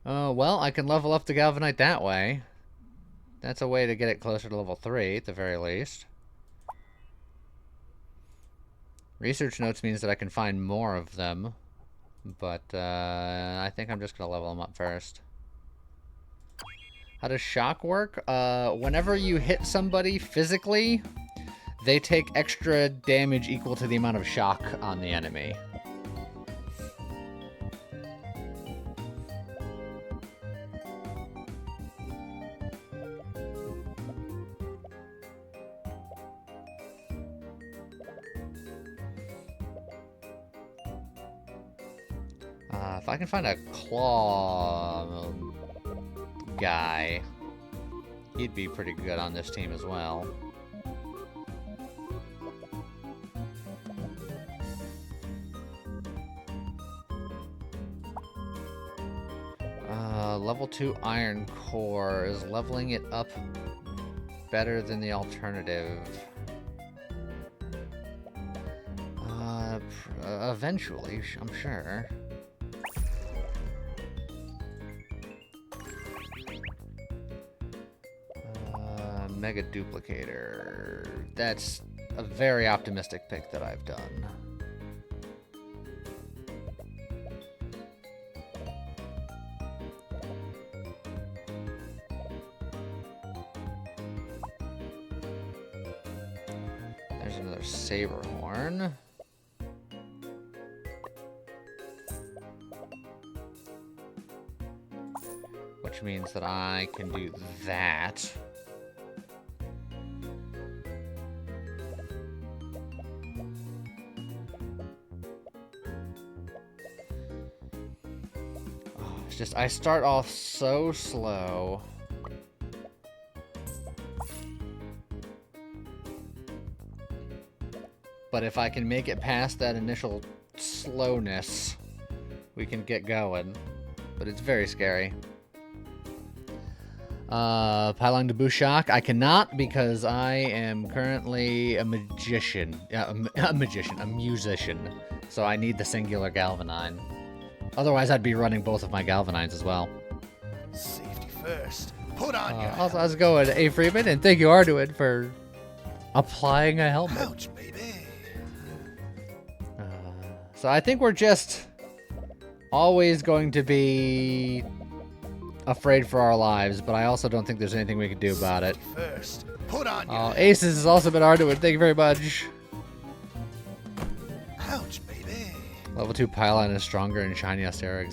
Oh, well, I can level up the Galvanite that way. That's a way to get it closer to level 3, at the very least. Research notes means that I can find more of them. But, I think I'm just going to level them up first. How does shock work? Whenever you hit somebody physically, they take extra damage equal to the amount of shock on the enemy. If I can find a claw guy, he'd be pretty good on this team as well. Level 2 iron core is leveling it up better than the alternative. Eventually, I'm sure. Mega duplicator. That's a very optimistic pick that I've done. There's another saber horn. Which means that I can do that. Just, I start off so slow. But if I can make it past that initial slowness, we can get going. But it's very scary. Pylon de Bouchak. I cannot because I am currently a magician. A musician. So I need the singular Galvanine. Otherwise, I'd be running both of my Galvanines as well. Safety first. Put on your Also, how's it going, A. Freeman? And thank you, Arduin, for applying a helmet. Ouch, baby. So I think we're just always going to be afraid for our lives, but I also don't think there's anything we can do about it. First, put on your Aces has also been Arduin. Thank you very much. Ouch, baby. Level 2 Pylon is stronger and Shiny Ostera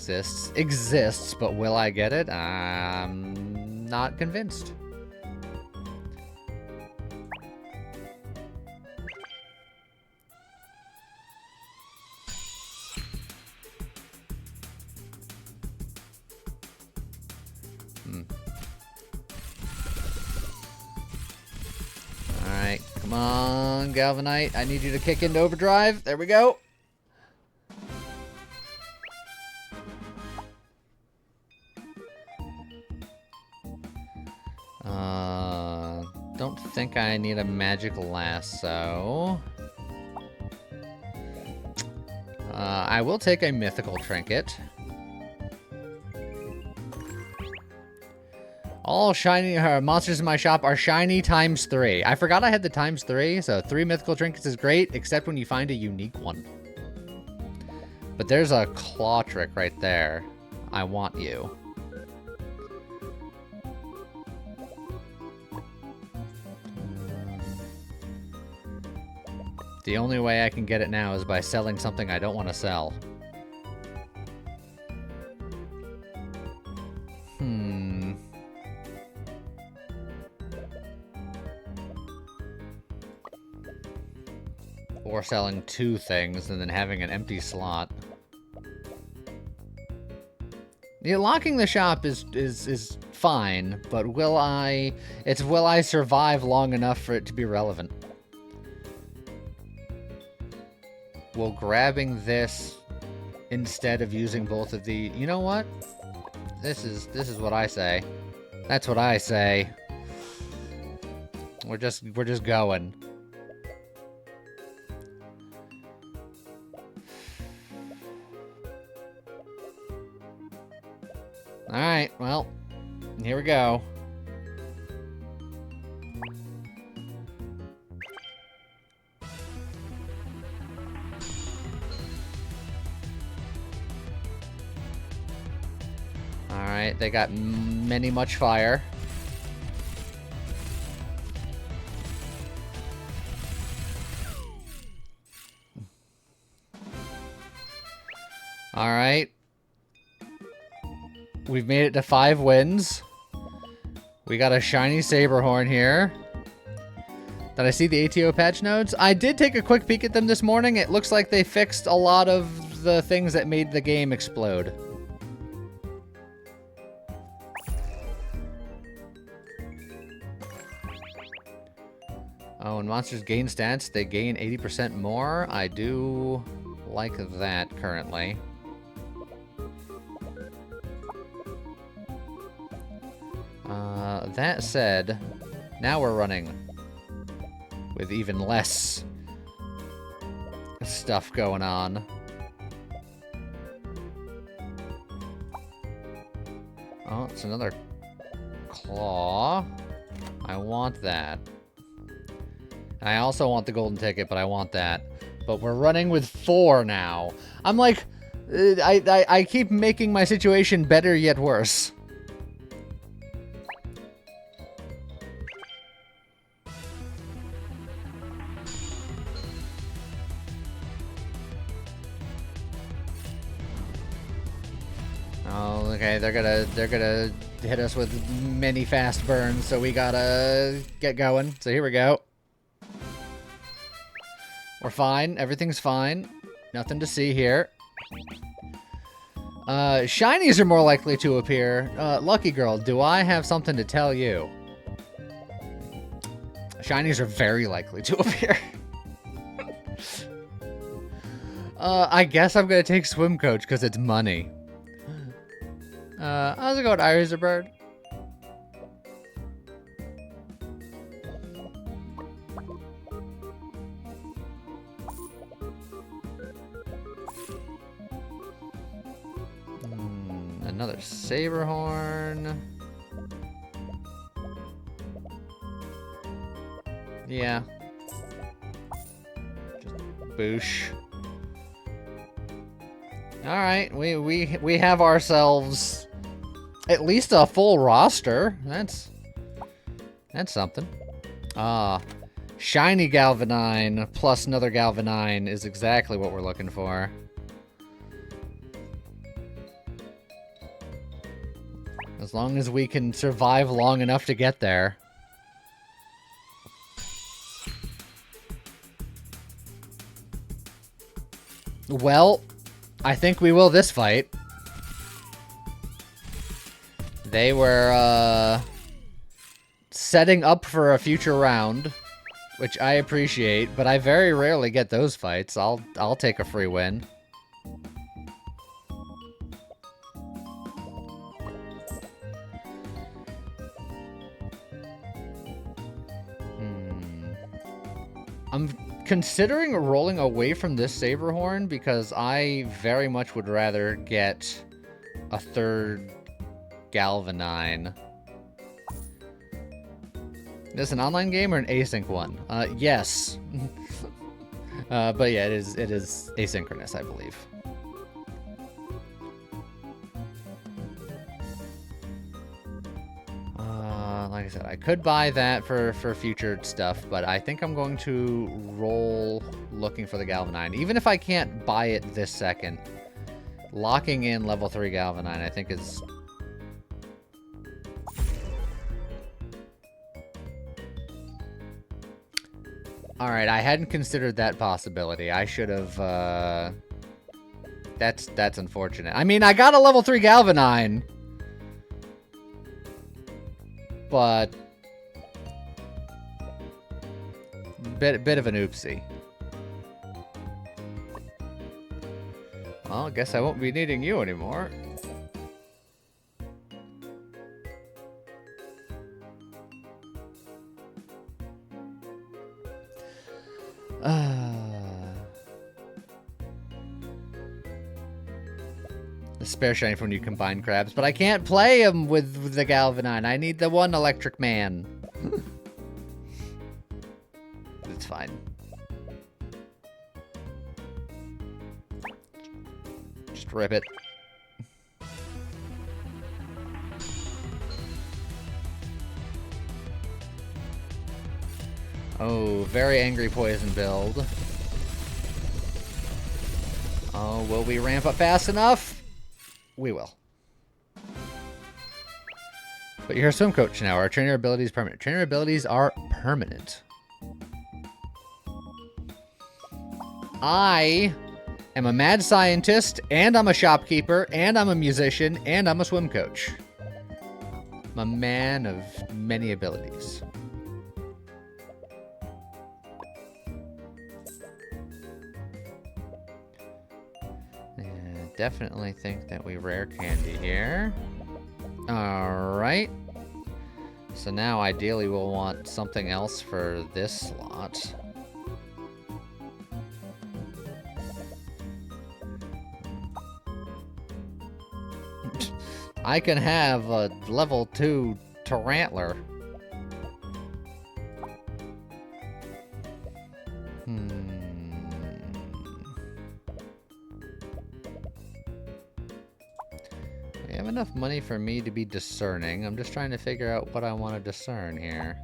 exists, but will I get it? I'm not convinced. Alright, come on, Galvanite. I need you to kick into overdrive. There we go. Don't think I need a magic lasso. I will take a mythical trinket. All shiny monsters in my shop are shiny times 3. I forgot I had the times 3, so 3 mythical trinkets is great, except when you find a unique one. But there's a claw trick right there. I want you. The only way I can get it now is by selling something I don't want to sell. Or selling 2 things and then having an empty slot. Yeah, locking the shop is fine, but will I survive long enough for it to be relevant? Will grabbing this instead of using both of the... You know what? This is what I say. That's what I say. We're just going. Alright, well, here we go. Alright, they got much fire. Alright. We've made it to 5 wins. We got a shiny Saberhorn here. Did I see the ATO patch notes? I did take a quick peek at them this morning. It looks like they fixed a lot of the things that made the game explode. Oh, when monsters gain stats, they gain 80% more. I do like that currently. That said, now we're running with even less stuff going on. Oh, it's another claw. I want that. I also want the golden ticket, but I want that. But we're running with 4 now. I'm like, I keep making my situation better yet worse. Oh, okay, they're gonna hit us with many fast burns, so we gotta get going. So here we go. We're fine. Everything's fine. Nothing to see here. Shinies are more likely to appear. Lucky Girl, do I have something to tell you? Shinies are very likely to appear. I guess I'm gonna take Swim Coach because it's money. How's it going, Iris or Bird? another saber horn. Yeah. Just boosh. All right, we have ourselves at least a full roster. That's something. Shiny Galvanine plus another Galvanine is exactly what we're looking for. As long as we can survive long enough to get there. Well, I think we will this fight. They were, setting up for a future round, which I appreciate, but I very rarely get those fights. I'll take a free win. I'm considering rolling away from this saber horn because I very much would rather get a third Galvanine. Is this an online game or an async one? Yes. But yeah, it is asynchronous, I believe. Like I said, I could buy that for future stuff, but I think I'm going to roll looking for the Galvanine. Even if I can't buy it this second, locking in level 3 Galvanine, I think is... Alright, I hadn't considered that possibility. I should have, That's unfortunate. I mean, I got a level 3 Galvanine, but bit of an oopsie. Well, I guess I won't be needing you anymore. The spare shiny from you combine crabs, but I can't play them with the Galvanine. I need the one electric man. It's fine. Just rip it. Oh, very angry poison build. Oh, will we ramp up fast enough? We will. But you're a swim coach now. Our trainer abilities permanent. Trainer abilities are permanent. I am a mad scientist, and I'm a shopkeeper, and I'm a musician, and I'm a swim coach. I'm a man of many abilities. Definitely think that we rare candy here. Alright. So now ideally we'll want something else for this slot. I can have a level 2 Tarantler. I have enough money for me to be discerning. I'm just trying to figure out what I want to discern here.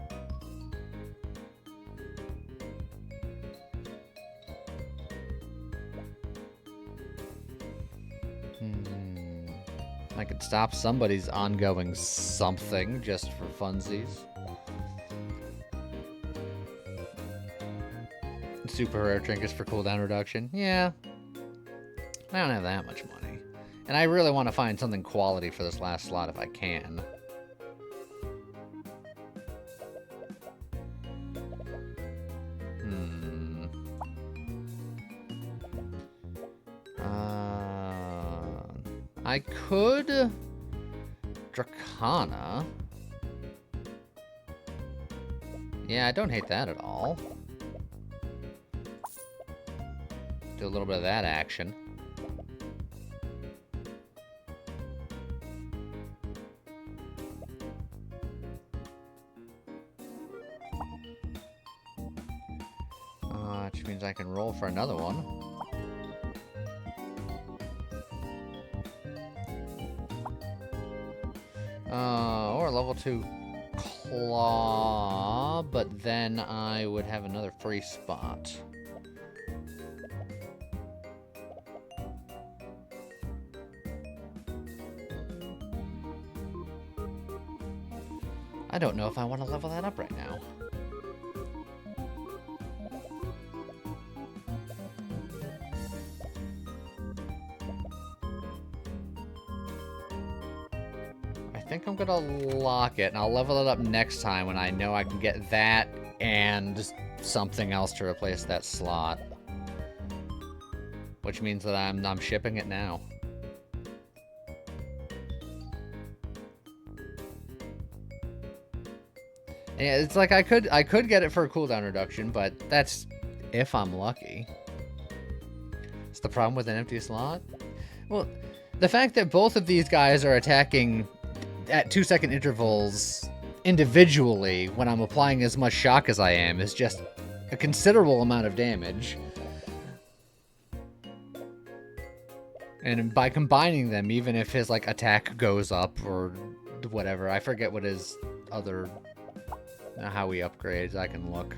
I could stop somebody's ongoing something just for funsies. Super rare trinkets for cooldown reduction. Yeah. I don't have that much money. And I really want to find something quality for this last slot if I can. I could... Dracana. Yeah, I don't hate that at all. Do a little bit of that action. Which means I can roll for another one. Or level 2 claw, but then I would have another free spot. I don't know if I want to level that up right now. I think I'm gonna lock it, and I'll level it up next time when I know I can get that and something else to replace that slot. Which means that I'm shipping it now. Yeah, it's like I could get it for a cooldown reduction, but that's if I'm lucky. It's the problem with an empty slot. Well, the fact that both of these guys are attacking at 2-second intervals individually when I'm applying as much shock as I am is just a considerable amount of damage. And by combining them, even if his like attack goes up or whatever, I forget what his other how he upgrades. I can look.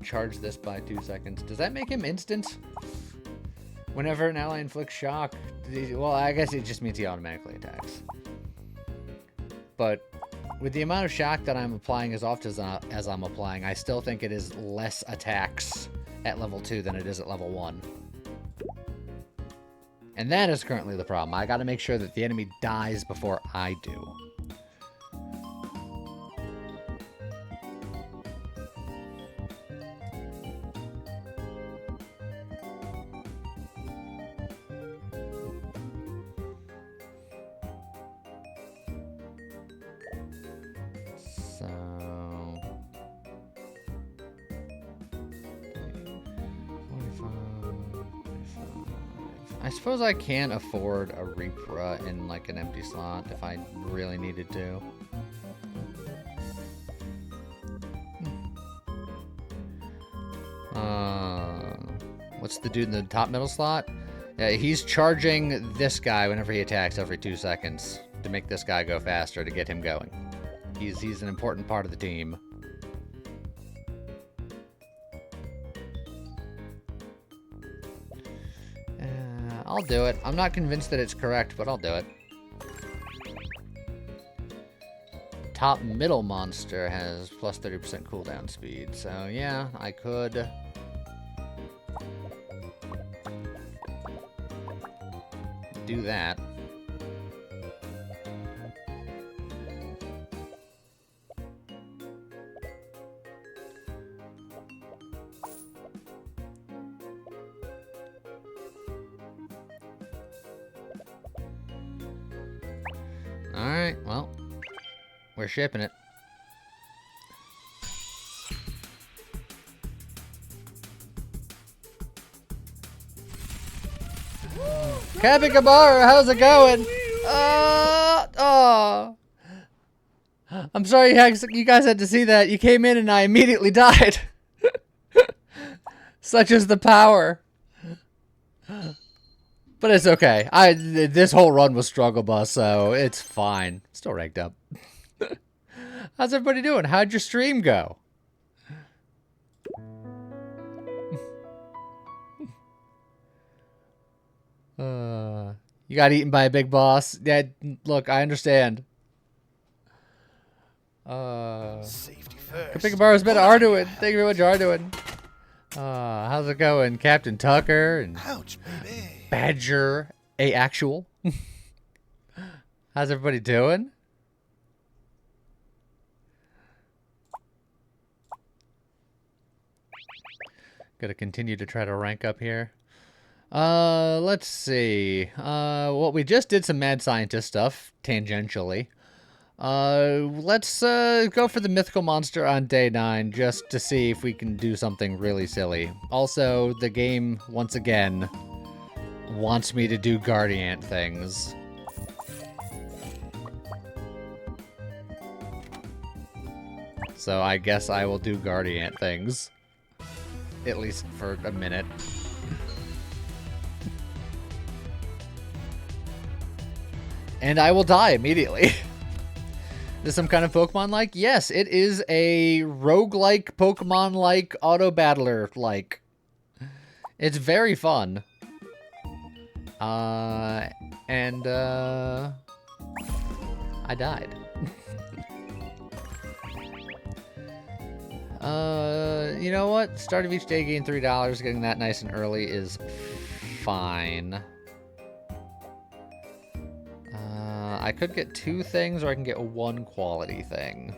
Charge this by 2 seconds. Does that make him instant? Whenever an ally inflicts shock, well, I guess it just means he automatically attacks. But with the amount of shock that I'm applying as often as I'm applying, I still think it is less attacks at level 2 than it is at level 1. And that is currently the problem. I gotta make sure that the enemy dies before I do. I suppose I can afford a Reaper in like an empty slot if I really needed to. What's the dude in the top middle slot? Yeah, he's charging this guy whenever he attacks every 2 seconds to make this guy go faster to get him going. He's an important part of the team. I'll do it. I'm not convinced that it's correct, but I'll do it. Top middle monster has plus 30% cooldown speed, so yeah, I could do that. Alright, well, we're shipping it. Capicabara, how's it going? Oh. I'm sorry you guys had to see that. You came in and I immediately died. Such is the power. But it's okay. This whole run was struggle bus, so it's fine. Still ranked up. How's everybody doing? How'd your stream go? You got eaten by a big boss. Yeah, look, I understand. Safety first. Capicabara's been Arduin. Thank you very much, Arduin. How's it going, Captain Tucker and Ouch, baby. Badger A Actual? How's everybody doing? Gotta continue to try to rank up here. Let's see. Well, we just did some mad scientist stuff, tangentially. Let's go for the mythical monster on day 9, just to see if we can do something really silly. Also, the game, once again, wants me to do Guardian things. So I guess I will do Guardian things. At least for a minute. And I will die immediately. Is some kind of Pokemon-like? Yes, it is a roguelike, Pokemon-like, auto-battler-like. It's very fun. I died. You know what? Start of each day, gain $3. Getting that nice and early is fine. I could get 2 things, or I can get 1 quality thing.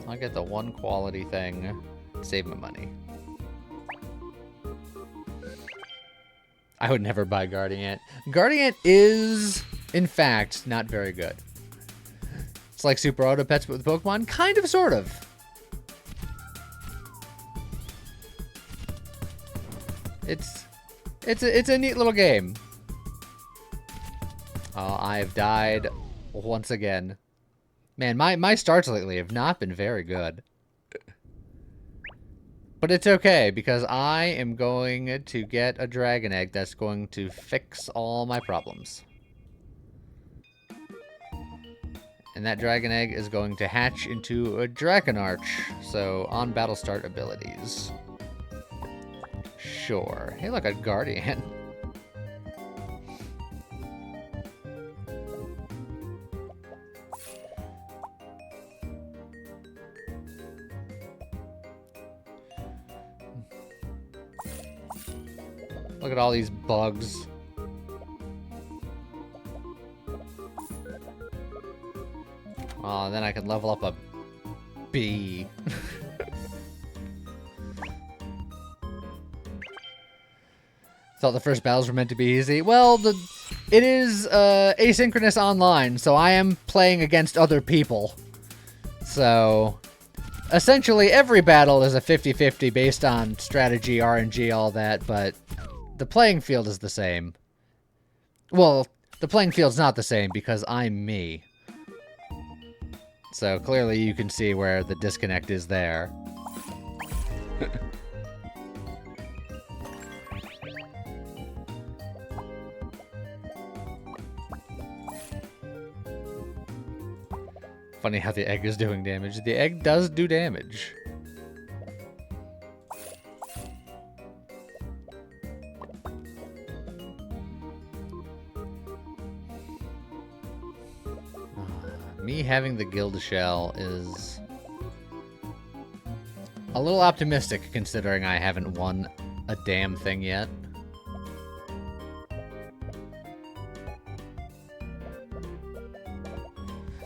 I'll get the 1 quality thing. Save my money. I would never buy Guardian. Guardian is, in fact, not very good. It's like Super Auto Pets, but with Pokemon? Kind of, sort of. It's a neat little game. Oh, I've died once again. Man, my starts lately have not been very good. But it's okay, because I am going to get a Dragon Egg that's going to fix all my problems. And that Dragon Egg is going to hatch into a Dragon Arch. So, on battle start abilities. Sure. Hey, look, a Guardian. Look at all these bugs. Oh, then I can level up a bee. Thought the first battles were meant to be easy. Well, it is asynchronous online, so I am playing against other people. So, essentially every battle is a 50-50 based on strategy, RNG, all that, but the playing field is the same. Well, the playing field's not the same because I'm me. So clearly you can see where the disconnect is there. Funny how the egg is doing damage. The egg does do damage. Me having the guild shell is a little optimistic considering I haven't won a damn thing yet.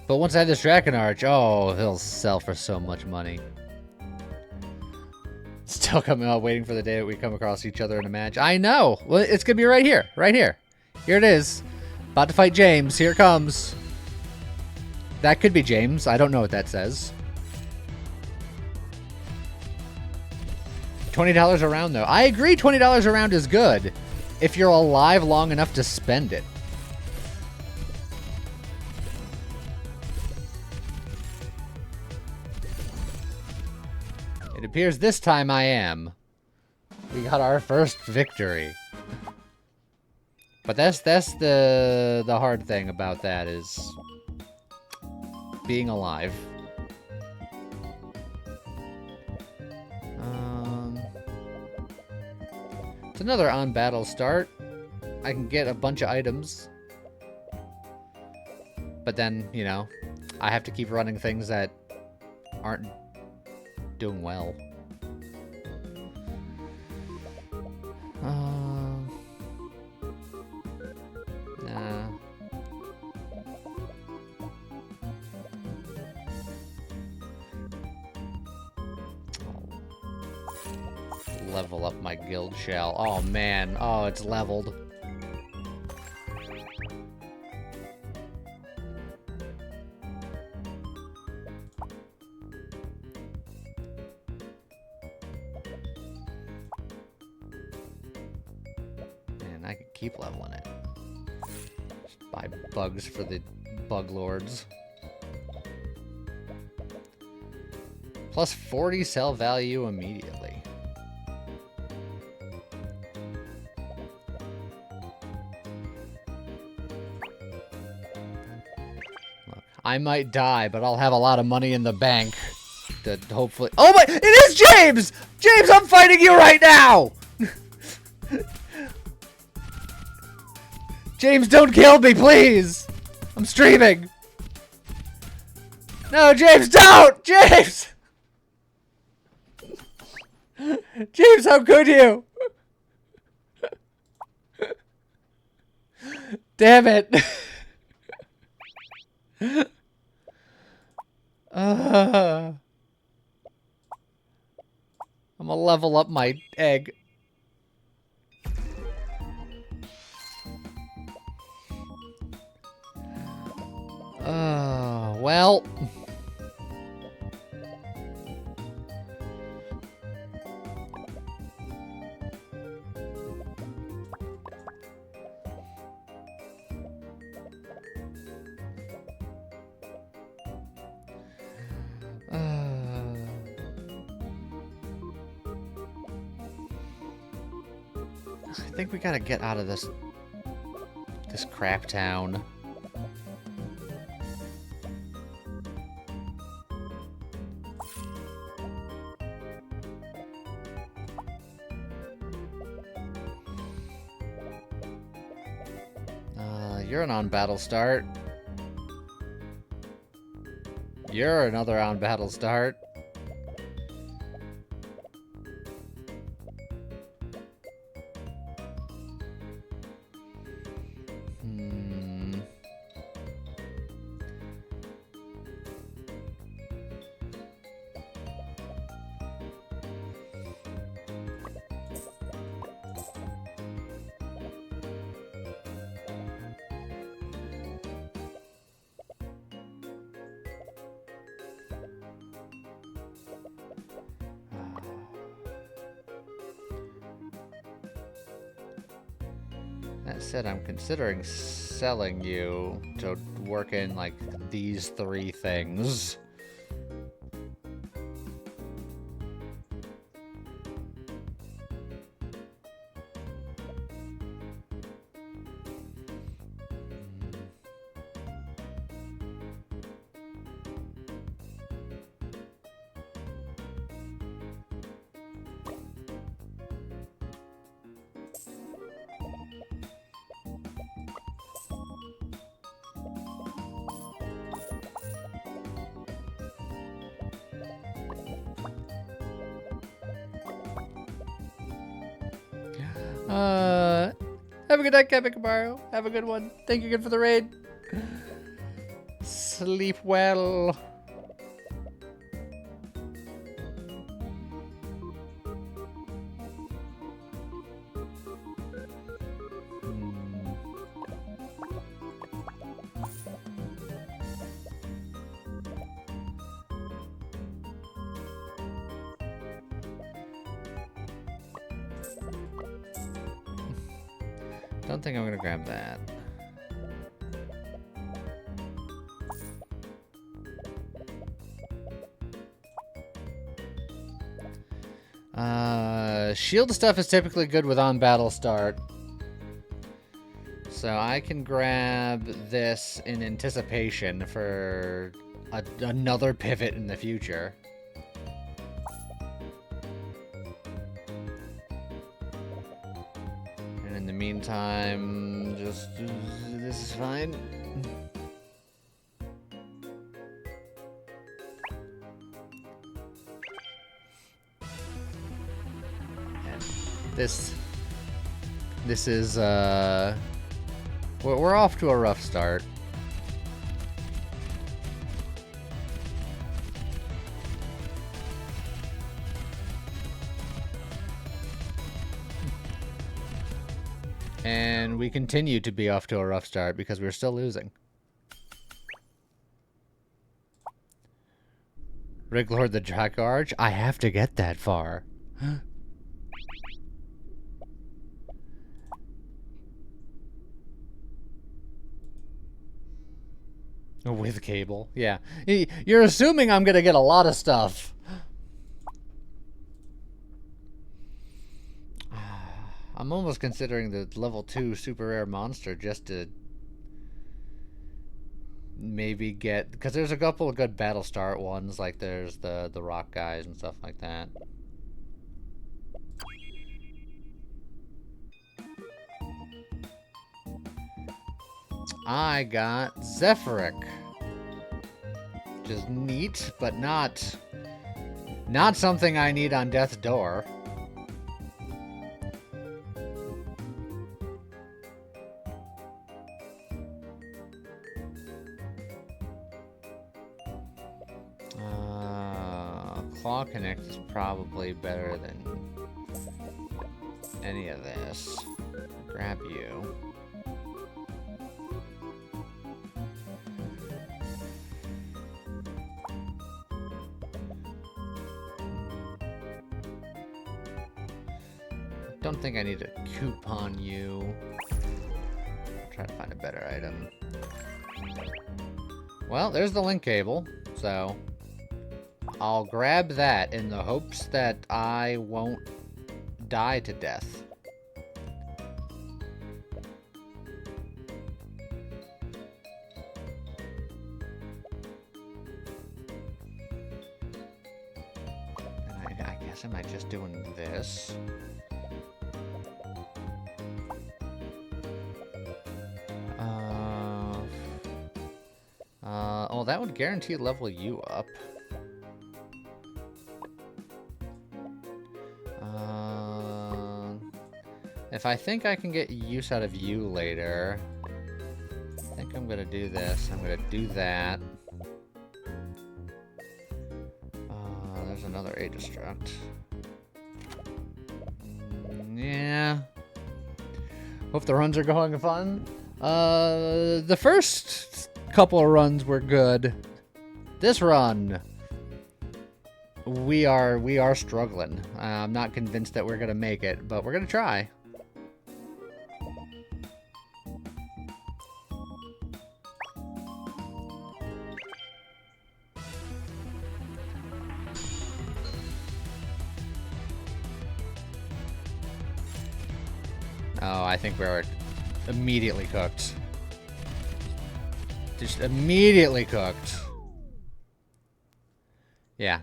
But once I have this Dragon Arch, oh, he'll sell for so much money. Still coming out, waiting for the day that we come across each other in a match. I know! Well, it's gonna be right here. Right here. Here it is. About to fight James. Here it comes. That could be James. I don't know what that says. $20 a round, though. I agree $20 a round is good if you're alive long enough to spend it. It appears this time I am. We got our first victory. But that's the hard thing about that is being alive. It's another on battle start. I can get a bunch of items. But then, you know, I have to keep running things that aren't doing well. Nah. Level up my guild shell. Oh man, oh, it's leveled. Man, I could keep leveling it. Just buy bugs for the bug lords. Plus 40 sell value immediately. Look, I might die, but I'll have a lot of money in the bank to hopefully... Oh my... It is James! James, I'm fighting you right now! James, don't kill me, please! I'm streaming! No, James, don't! James! James, how could you? Damn it. I'm gonna level up my egg. Well. I think we gotta get out of this crap town. You're an on battle start. You're another on battle start. That said, I'm considering selling you to work in, like, these 3 things. Have a good night, Kevin Camaro. Have a good one. Thank you again for the raid. Sleep well. Don't think I'm gonna grab that. Shield stuff is typically good with on battle start. So I can grab this in anticipation for another pivot in the future. And in the meantime, just this is fine. This is we're off to a rough start. And we continue to be off to a rough start because we're still losing. Riglord the Dracarge? I have to get that far. With cable, yeah. You're assuming I'm gonna get a lot of stuff. I'm almost considering the level 2 super rare monster just to maybe get, because there's a couple of good battle start ones, like there's the rock guys and stuff like that. I got Zephyric, which is neat, but not something I need on death's door. Claw Connect is probably better than any of this. Grab you. Don't think I need to coupon you. Try to find a better item. Well, there's the link cable, so I'll grab that in the hopes that I won't die to death. And I guess am I just doing this? Oh, that would guarantee level you up. If I think I can get use out of you later, I think I'm gonna do this. I'm gonna do that. There's another A-Destruct. Yeah. Hope the runs are going fun. The first couple of runs were good. This run, we are struggling. I'm not convinced that we're gonna make it, but we're gonna try. Oh, I think we're immediately cooked. Just immediately cooked. Yeah.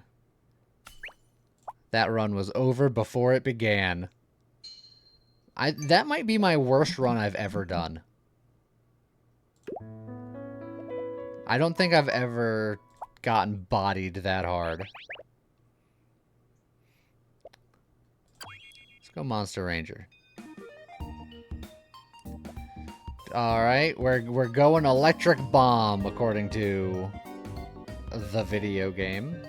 That run was over before it began. That might be my worst run I've ever done. I don't think I've ever gotten bodied that hard. Let's go Monster Ranger. Alright, we're going Electric Bomb, according to the video game.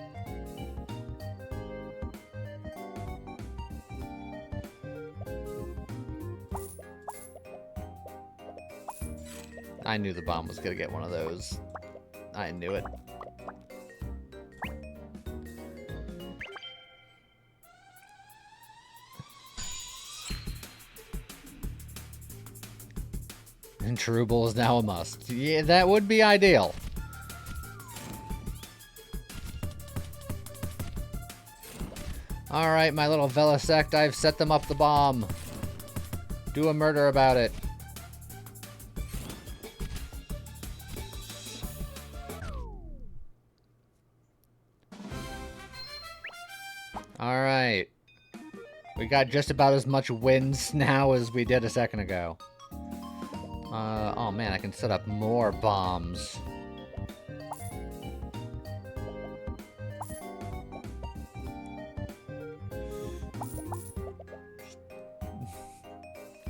I knew the bomb was gonna get one of those. I knew it. And Truble is now a must. Yeah, that would be ideal. Alright, my little Velisect, I've set them up the bomb. Do a murder about it. Alright. We got just about as much wins now as we did a second ago. Oh man, I can set up more bombs.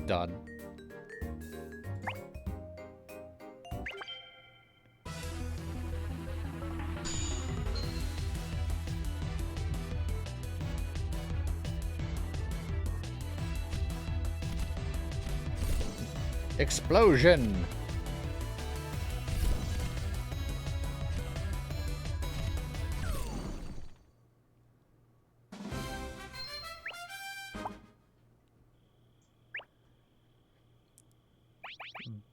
Done. Explosion!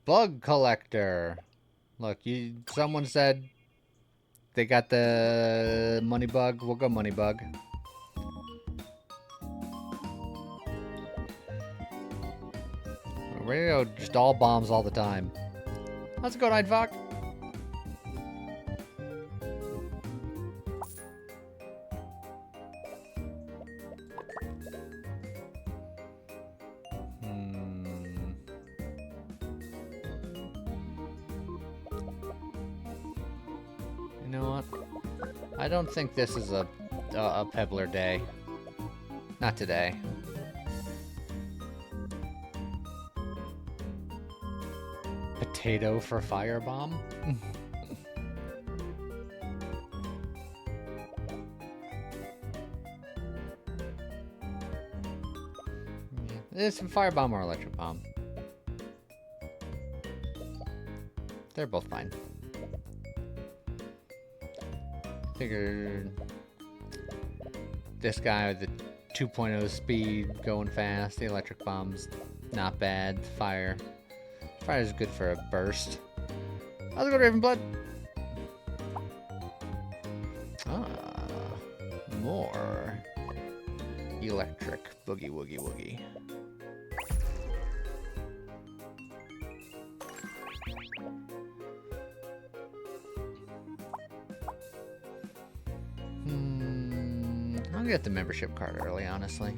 Bug collector. Look, someone said they got the money bug. We'll go money bug. Ready to go, just all bombs all the time. How's it go, Nightfox? You know what? I don't think this is a pebbler day. Not today. Potato for firebomb? Yeah, it's a firebomb or electric bomb. They're both fine. Figured this guy with the 2.0 speed going fast, the electric bomb's not bad. Fire is good for a burst. How's it go, Ravenblood? More electric boogie woogie woogie. I'll get the membership card early, honestly.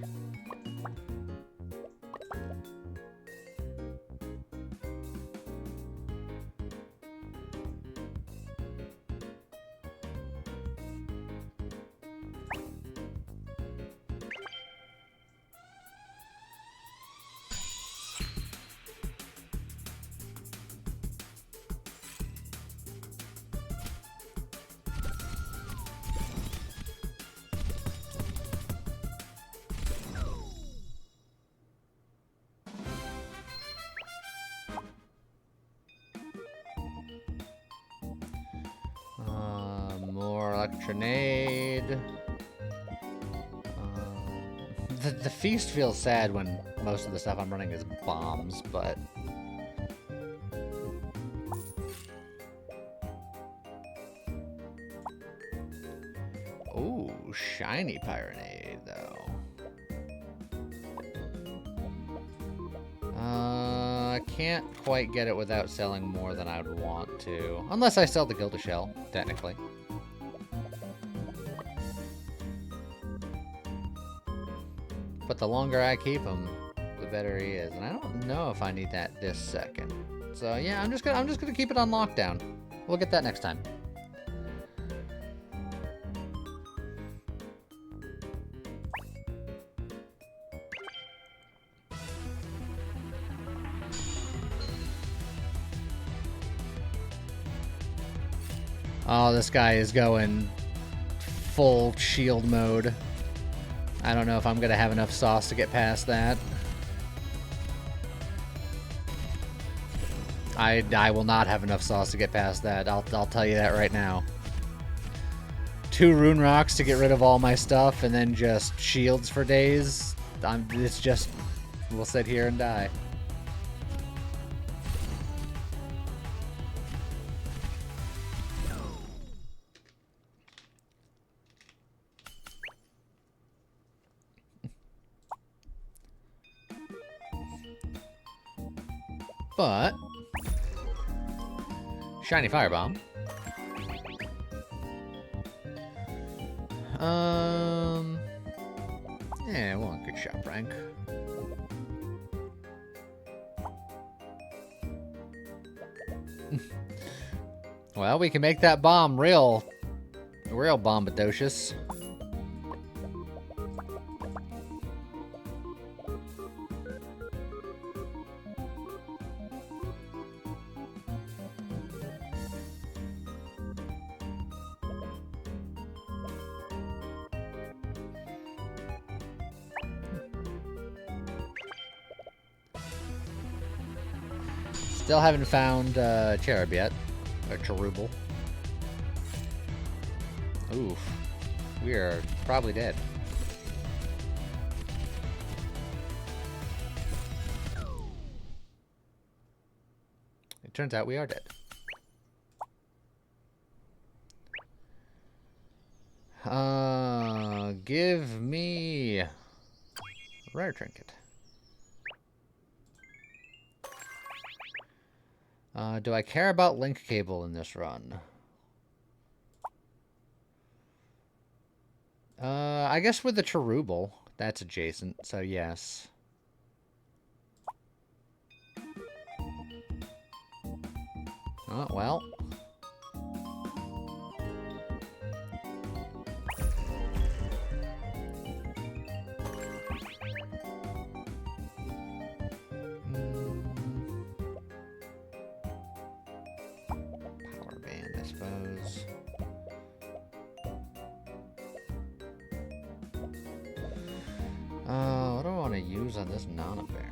More electronade. The feast feels sad when most of the stuff I'm running is bombs, but... Ooh, shiny pyronade, though. I can't quite get it without selling more than I would want to. Unless I sell the Gilded Shell, technically. But the longer I keep him, the better he is. And I don't know if I need that this second. So yeah, I'm just gonna keep it on lockdown. We'll get that next time. Oh, this guy is going full shield mode. I don't know if I'm going to have enough sauce to get past that. I will not have enough sauce to get past that. I'll tell you that right now. 2 rune rocks to get rid of all my stuff, and then just shields for days. It's just... We'll sit here and die. But shiny firebomb. Yeah, well, good shot, rank. Well, we can make that bomb real bombadocious. Still haven't found Cherub yet. Or Cherubil. Oof. We are probably dead. It turns out we are dead. Give me rare trinket. Do I care about link cable in this run? I guess with the Cherubil, that's adjacent, so yes. Oh, well. Power band, I suppose. What do I want to use on this Nanaberry?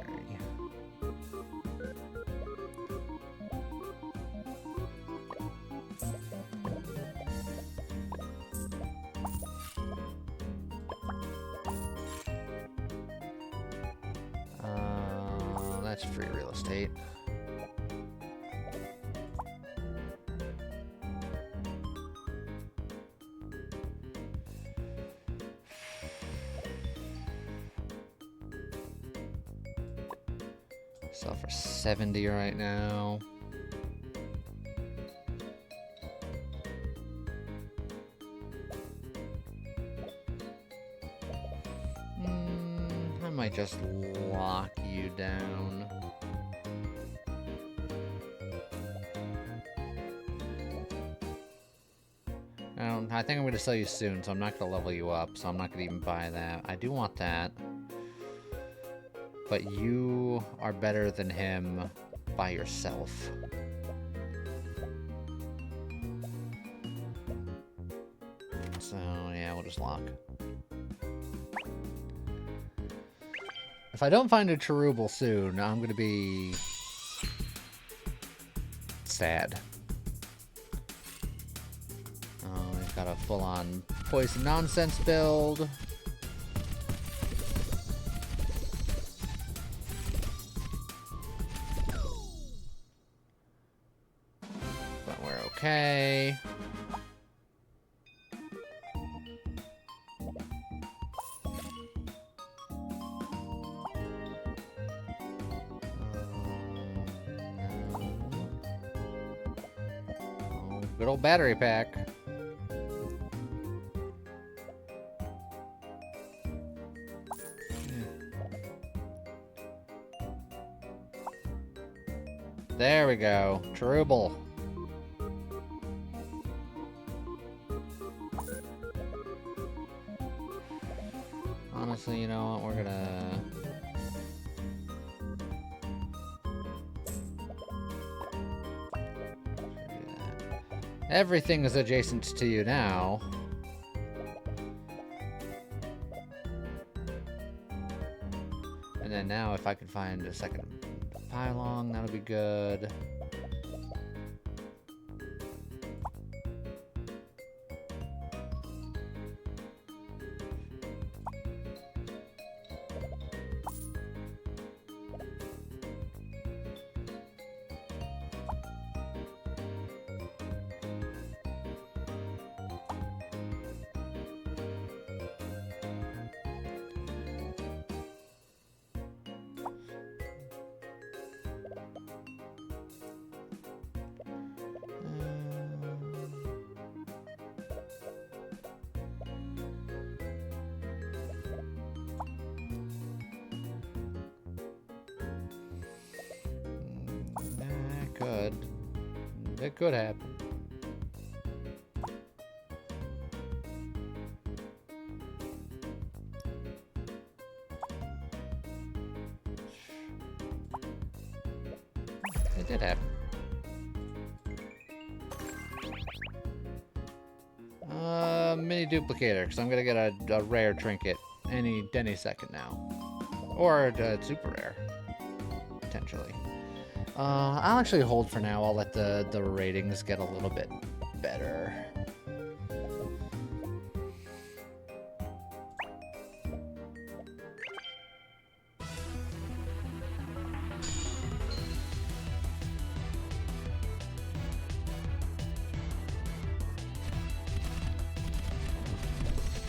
That's free real estate. Sell for 70 right now. I might just lock you down. I think I'm going to sell you soon, so I'm not going to level you up, so I'm not going to even buy that. I do want that. But you are better than him by yourself. So, yeah, we'll just lock. If I don't find a Cherubil soon, I'm going to be sad. Oh, he's got a full-on poison nonsense build. But we're okay. Good old battery pack. There we go. Cherubil. Honestly, you know what? We're gonna... Everything is adjacent to you now. And then now if I could find a second pylon, that'll be good. It could happen. It did happen. Mini duplicator, because I'm gonna get a rare trinket any second now, or a super rare potentially. I'll actually hold for now. I'll let the ratings get a little bit better.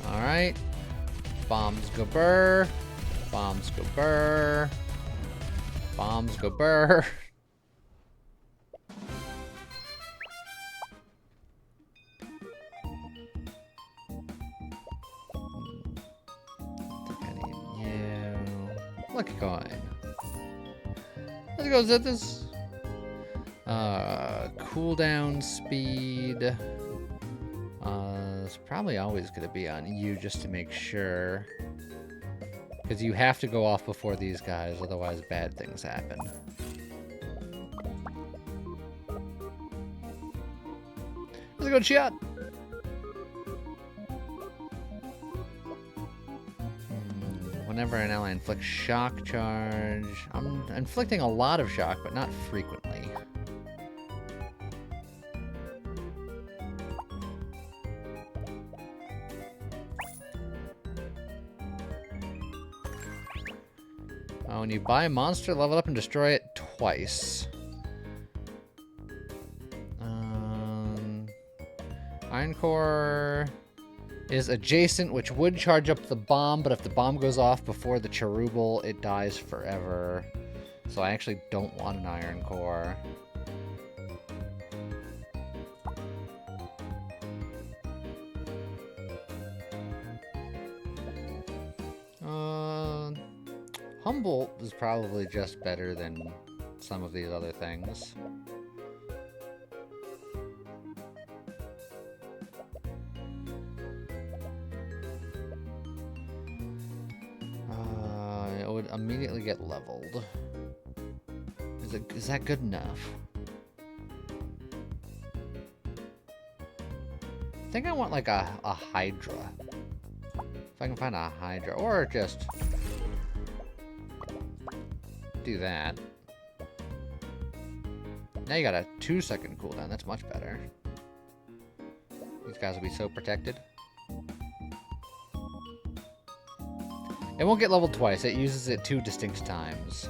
All right. Bombs go burr. Bombs go burr. Bombs go burr. coin. Let's go zip this. Cooldown speed. It's probably always going to be on you just to make sure. Because you have to go off before these guys, otherwise bad things happen. Let's go shot. Whenever an ally inflicts shock charge, I'm inflicting a lot of shock, but not frequently. When you buy a monster, level up and destroy it twice. Iron Core is adjacent, which would charge up the bomb, but if the bomb goes off before the Cherubil, it dies forever. So I actually don't want an Iron Core. Humboldt is probably just better than some of these other things. It would immediately get leveled. Is that good enough? I think I want like a Hydra. If I can find a Hydra, or just do that. Now you got a 2-second cooldown. That's much better. These guys will be so protected. It won't get leveled twice. It uses it 2 distinct times.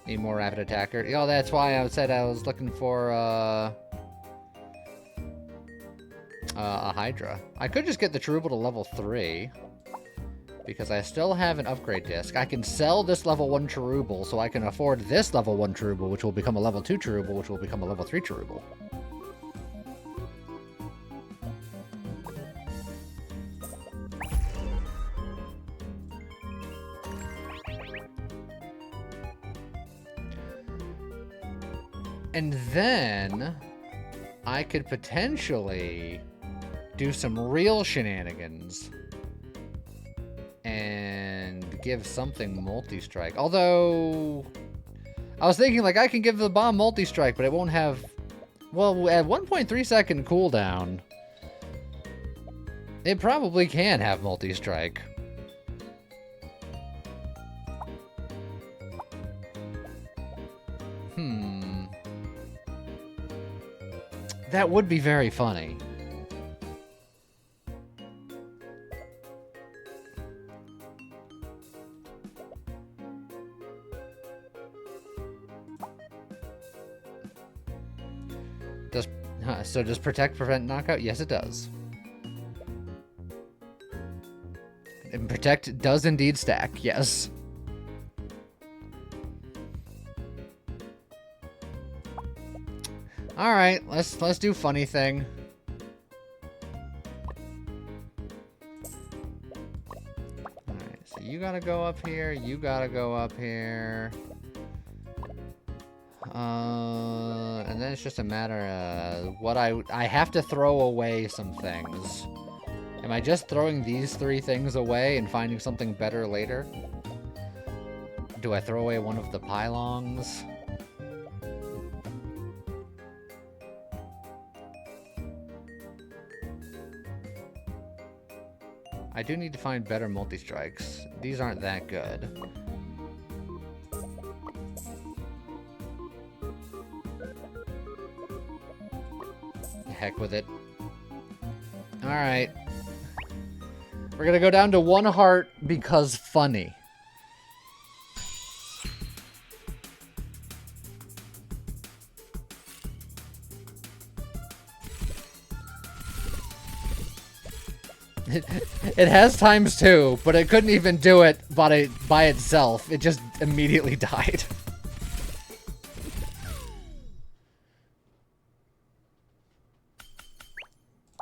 Need more rapid attacker. Oh, that's why I said I was looking for a Hydra. I could just get the Cherubil to level 3. Because I still have an upgrade disc. I can sell this level 1 Cherubil, so I can afford this level 1 Cherubil, which will become a level 2 Cherubil, which will become a level 3 Cherubil. And then I could potentially do some real shenanigans and give something multi-strike. Although, I was thinking, like, I can give the bomb multi-strike, but it won't have... Well, at 1.3 second cooldown, it probably can have multi-strike. That would be very funny. So does protect prevent knockout? Yes, it does. And protect does indeed stack. Yes. All right, let's do funny thing. All right, so you gotta go up here. You gotta go up here. And then it's just a matter of what I have to throw away some things. Am I just throwing these 3 things away and finding something better later? Do I throw away one of the pylons? I do need to find better multi-strikes. These aren't that good. Heck with it. Alright. We're gonna go down to 1 heart because funny. It has ×2, but it couldn't even do it by itself. It just immediately died.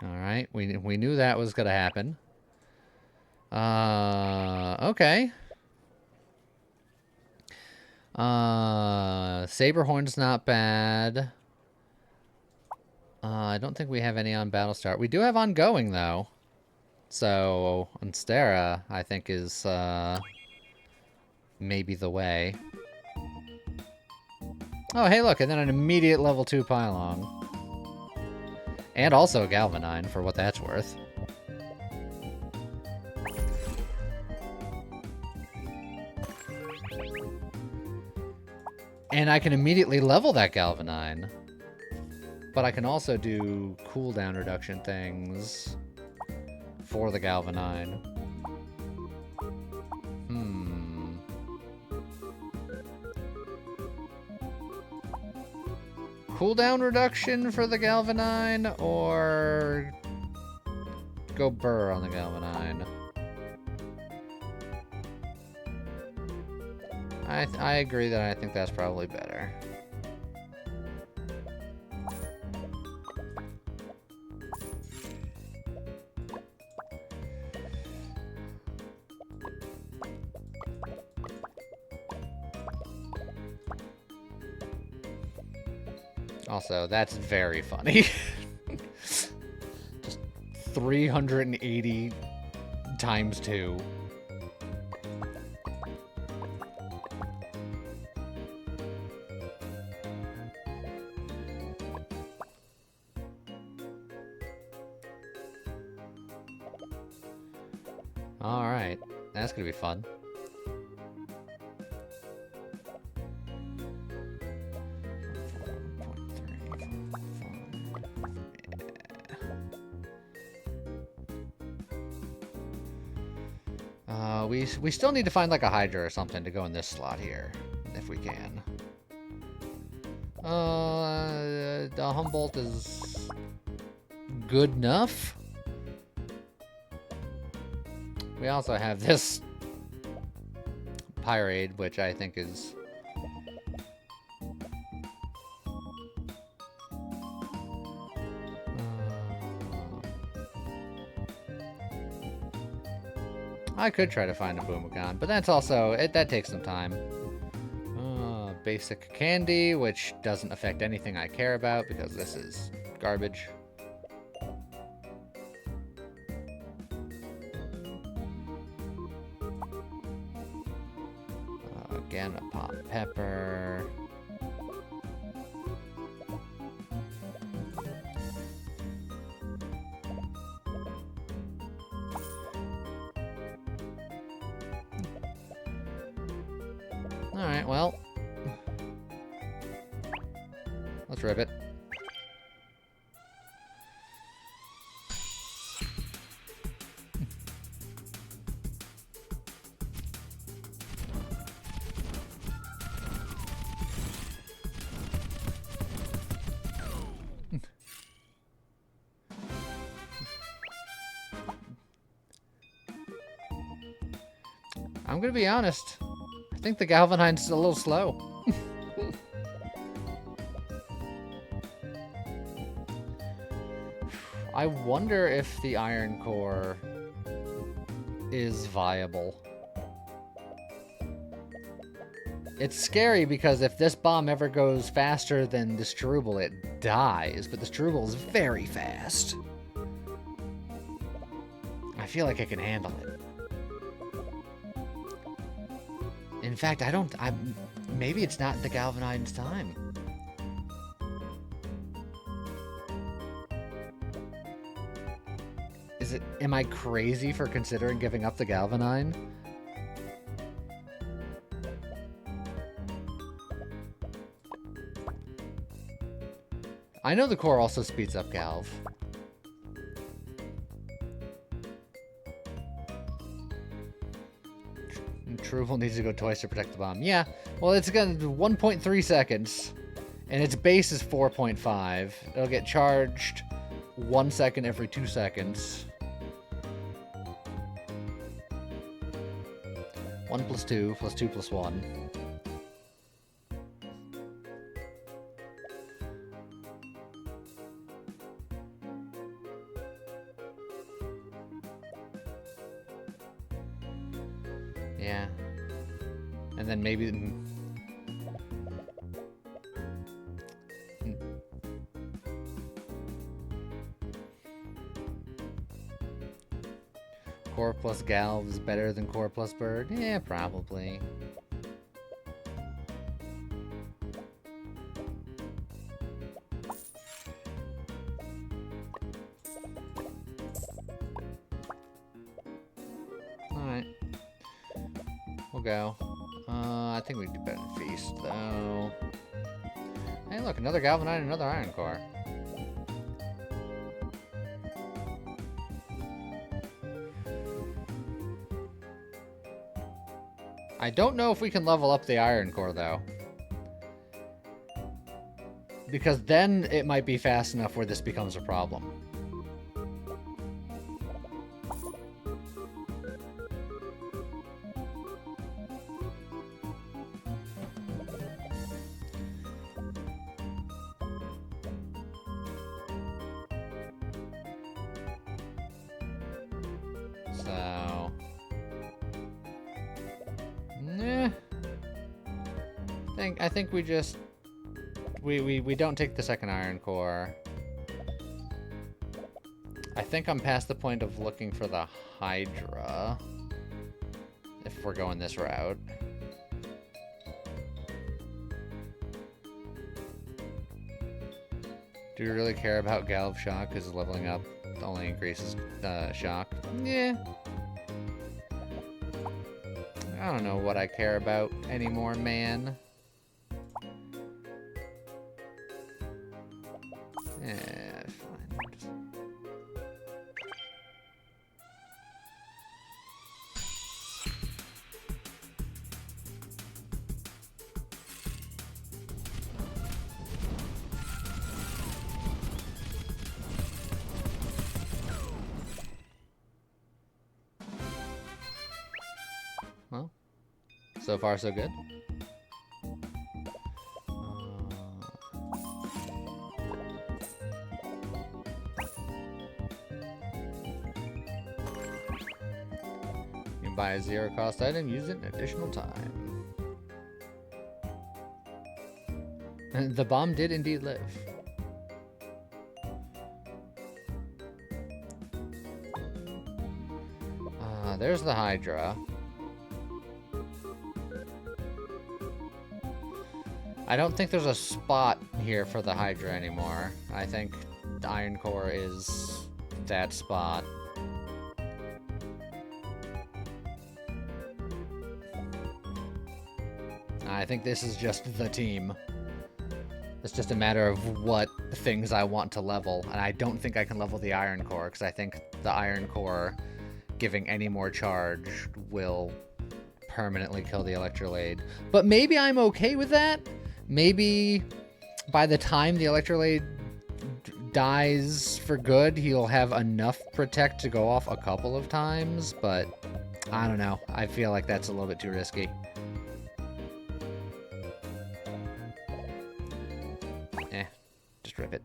Alright, we knew that was gonna happen. Okay. Saberhorn's not bad. I don't think we have any on Battlestar. We do have ongoing, though. So, Onstera, I think, is, maybe the way. Oh, hey, look, and then an immediate level 2 Pylon. And also a Galvanine, for what that's worth. And I can immediately level that Galvanine. But I can also do cooldown reduction things for the Galvanine. Cooldown reduction for the Galvanine, or go Burr on the Galvanine? I agree that I think that's probably better. Also, that's very funny. Just 380 times 2. Alright, that's gonna be fun. We still need to find like a Hydra or something to go in this slot here, if we can. The Humboldt is good enough. We also have this Pyrade, which I think is... I could try to find a Boomagon, but that's also... that takes some time. Basic candy, which doesn't affect anything I care about, because this is garbage. Again, a pot pepper. Alright, well. Let's rip it. I'm gonna be honest. I think the Galvanine's a little slow. I wonder if the Iron Core is viable. It's scary because if this bomb ever goes faster than this Struble, it dies, but the Struble is very fast. I feel like I can handle it. In fact, maybe it's not the Galvanine's time. Am I crazy for considering giving up the Galvanine? I know the core also speeds up Galv. Truval needs to go twice to protect the bomb. Yeah, well, it's gonna do 1.3 seconds, and its base is 4.5. It'll get charged 1 second every 2 seconds. 1 plus 2 plus 2 plus 1. Yeah. And then maybe... Core plus Galv is better than Core plus Bird? Yeah, probably. Alright. We'll go. I think we do better than Feast, though. Hey, look, another Galvanite and another Iron Core. I don't know if we can level up the Iron Core, though. Because then it might be fast enough where this becomes a problem. So... Nah. I think we just... We don't take the second Iron Core. I think I'm past the point of looking for the Hydra. If we're going this route. Do you really care about Galv Shock? Because leveling up only increases shock. Yeah. I don't know what I care about anymore, man. Yeah, fine. Well, so far so good. You can buy a zero-cost item, use it an additional time. And the bomb did indeed live. There's the Hydra. I don't think there's a spot here for the Hydra anymore. I think the Iron Core is that spot. I think this is just the team. It's just a matter of what things I want to level. And I don't think I can level the Iron Core, because I think the Iron Core giving any more charge will permanently kill the Electrolade. But maybe I'm okay with that. Maybe by the time the Electrolade dies for good, he'll have enough Protect to go off a couple of times. But I don't know. I feel like that's a little bit too risky. Just rip it.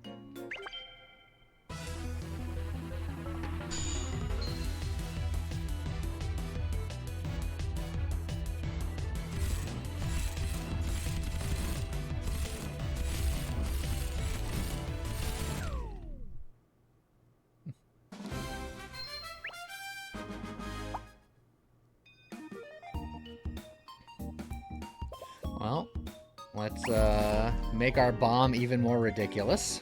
Well, let's make our bomb even more ridiculous.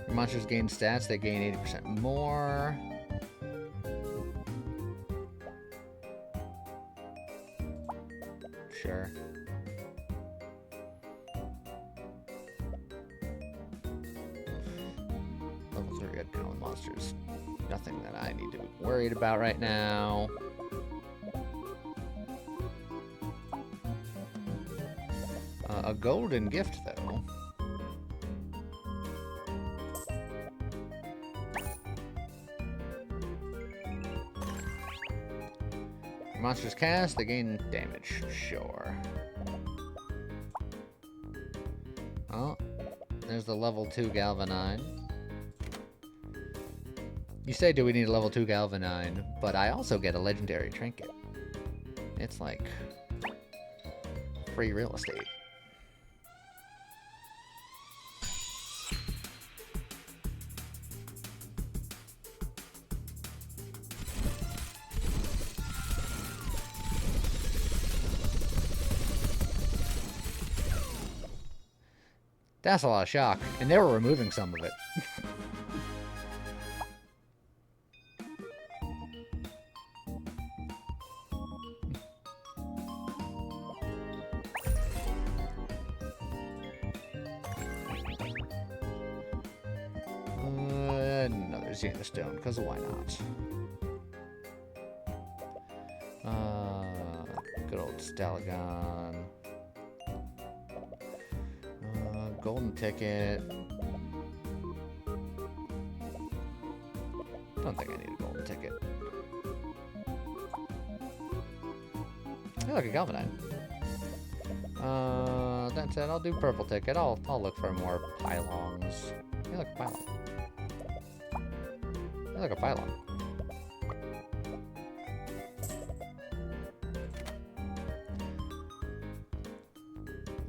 Your monsters gain stats, they gain 80% more. Sure. Level 3 red common monsters. Nothing that I need to be worried about right now. A golden gift, though. Monsters cast, they gain damage. Sure. Oh, there's the level 2 Galvanine. You say, do we need a level 2 Galvanine? But I also get a legendary trinket. It's like free real estate. That's a lot of shock. And they were removing some of it. Another Xena Stone, because why not? Good old Stalagon. Golden ticket. Don't think I need a golden ticket. I like a Galvanine. That said, I'll do purple ticket. I'll look for more pylons. I like a pylon. I like a pylon.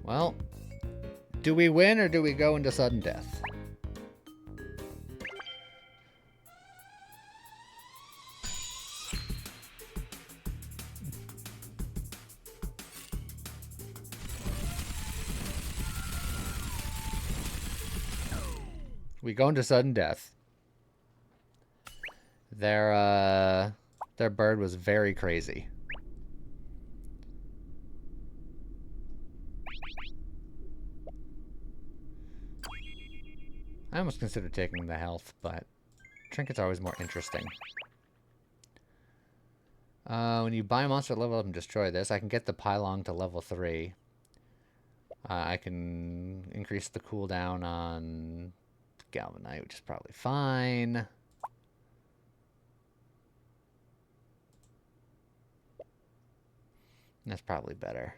Well, do we win or do we go into sudden death? We go into sudden death. Their bird was very crazy. I almost considered taking the health, but trinkets are always more interesting. When you buy a monster, level up and destroy this, I can get the pylon to level 3. I can increase the cooldown on Galvanite, which is probably fine. That's probably better.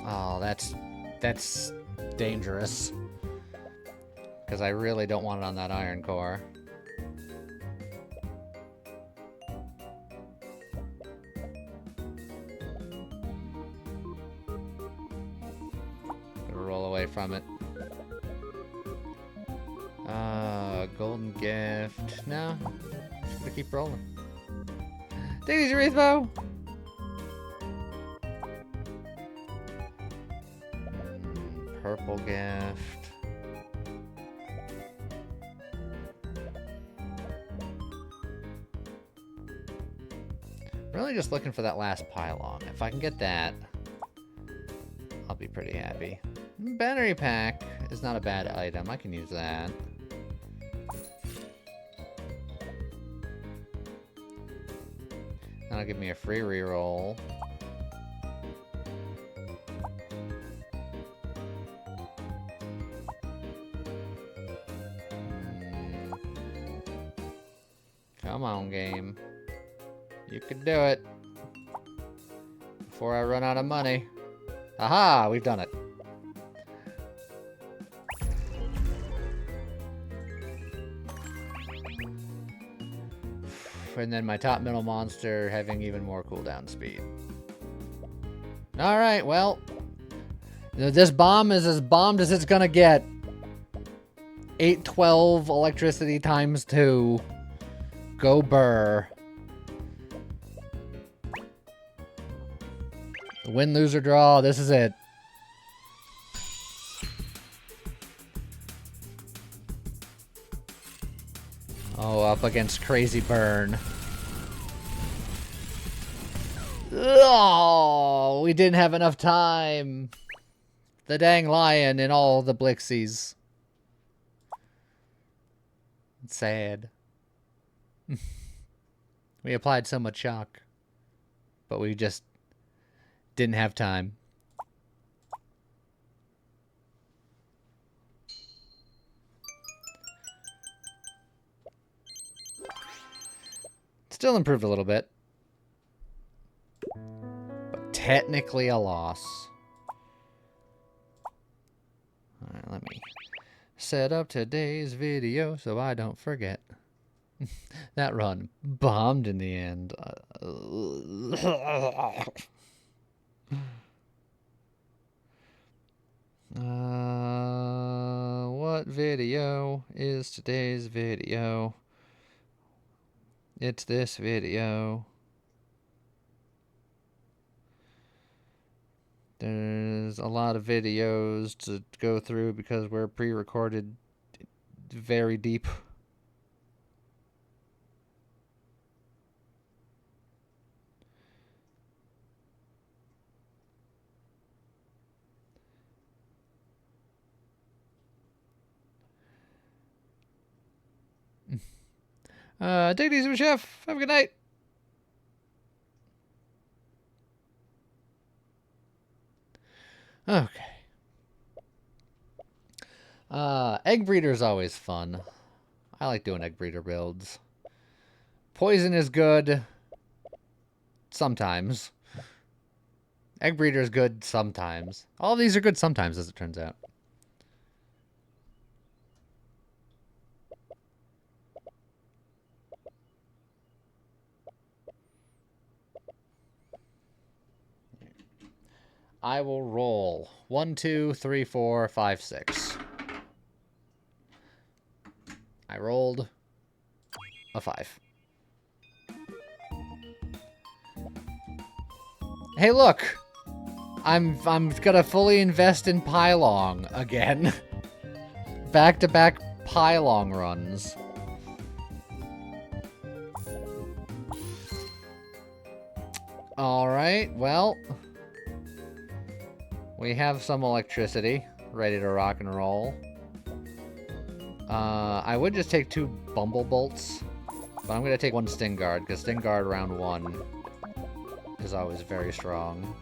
Oh, that's dangerous. Because I really don't want it on that iron core. Gonna roll away from it. Golden gift. No. Just gonna keep rolling. Take these Wreathbow! Purple gift. Really just looking for that last pylon. If I can get that, I'll be pretty happy. Battery pack is not a bad item. I can use that. That'll give me a free reroll. Come on, game. You can do it. Before I run out of money. Aha! We've done it. And then my top middle monster having even more cooldown speed. Alright, well. This bomb is as bombed as it's gonna get. 812 electricity times 2. Go Burr. Win, lose, or draw. This is it. Oh, up against Crazy Burn. Oh, we didn't have enough time. The dang lion and all the Blixies. It's sad. We applied so much shock, but we just didn't have time. Still improved a little bit. But technically a loss. Alright, let me set up today's video so I don't forget. That run bombed in the end. What video is today's video? It's this video. There's a lot of videos to go through because we're pre-recorded very deep. Take it easy, chef. Have a good night. Okay. Egg breeder is always fun. I like doing egg breeder builds. Poison is good. Sometimes. Egg breeder is good sometimes. All of these are good sometimes, as it turns out. I will roll 1, 2, 3, 4, 5, 6. I rolled a 5. Hey, look! I'm gonna fully invest in Pylong again. Back-to-back Pylong runs. Alright, well... we have some electricity ready to rock and roll. I would just take 2 Bumble Bolts, but I'm going to take 1 Sting Guard, because Sting Guard round 1 is always very strong.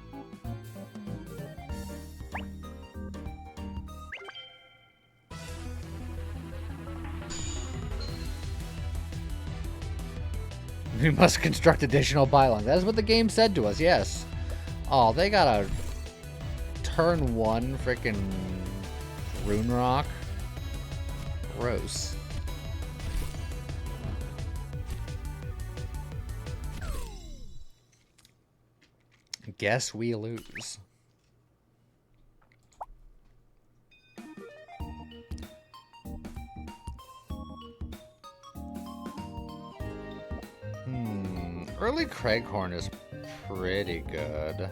We must construct additional pylons. That is what the game said to us, yes. Oh, they got a turn 1 freaking Rune Rock. Gross. Guess we lose. Early Craighorn is pretty good.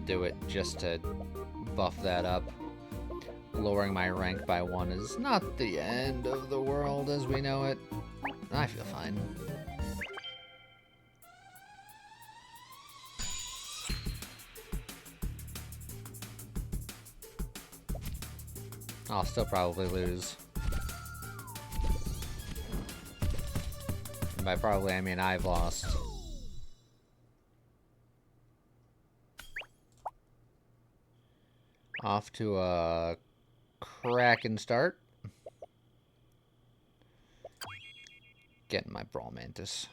Do it just to buff that up. Lowering my rank by 1 is not the end of the world as we know it. I feel fine. I'll still probably lose. And by probably, I mean I've lost. Off to a cracking start. Getting my Brawl Mantis.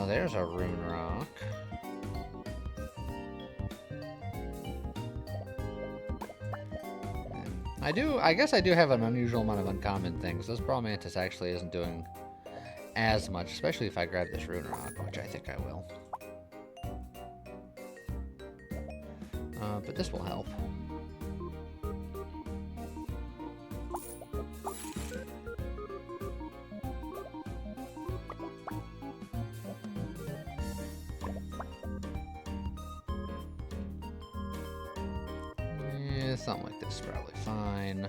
There's a Rune Rock. I guess I do have an unusual amount of uncommon things. This Brawl Mantis actually isn't doing as much, especially if I grab this Rune Rock, which I think I will. But this will help. Yeah, something like this is probably fine.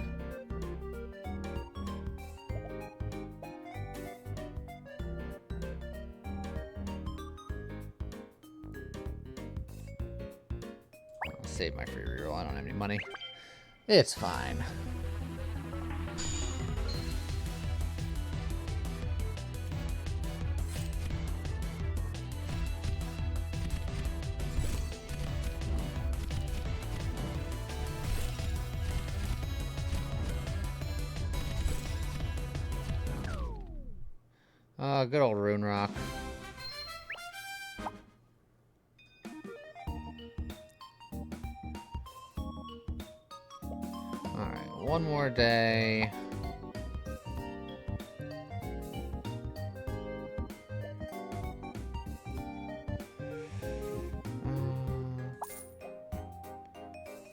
Save my free reroll. I don't have any money. It's fine. Good old Rune Rock. Alright, one more day.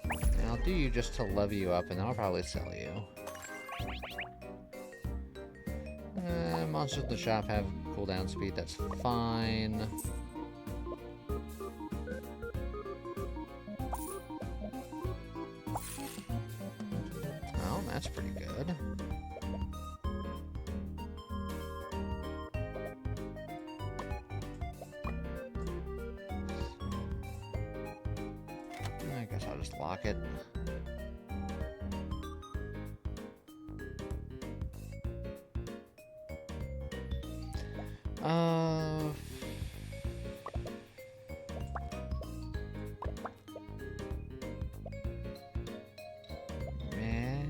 And I'll do you just to level you up, and then I'll probably sell you. Monsters in the shop have cooldown speed, that's fine. Oh, that's pretty good. I guess I'll just lock it. Meh.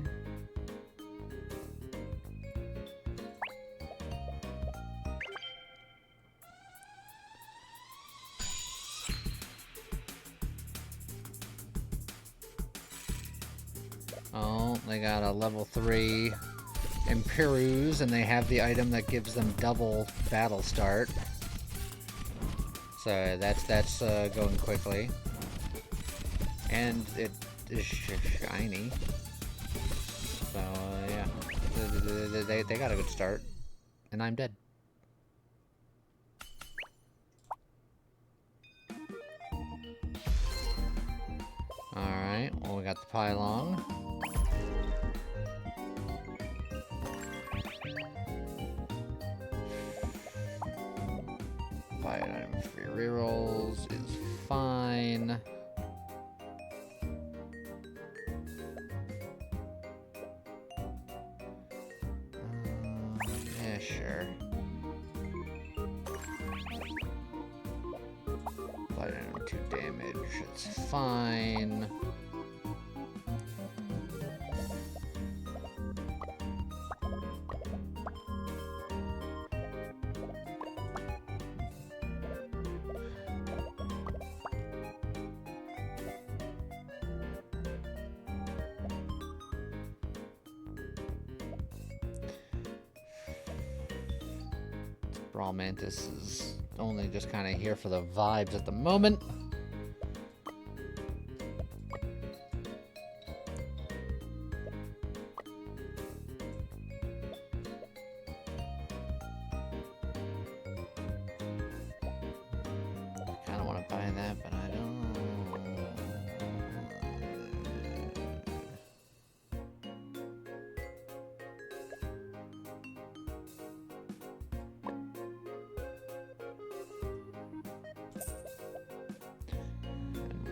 Oh, they got a level 3 Imperius, and they have the item that gives them double battle start. So that's going quickly. And it is shiny. So, yeah. They got a good start. And I'm dead. Alright, well, we got the pylon. Buy an item for your rerolls is fine. Yeah, sure. Buy an item 2 damage, it's fine. Brawl Mantis is only just kind of here for the vibes at the moment. I kind of want to buy that, but I don't.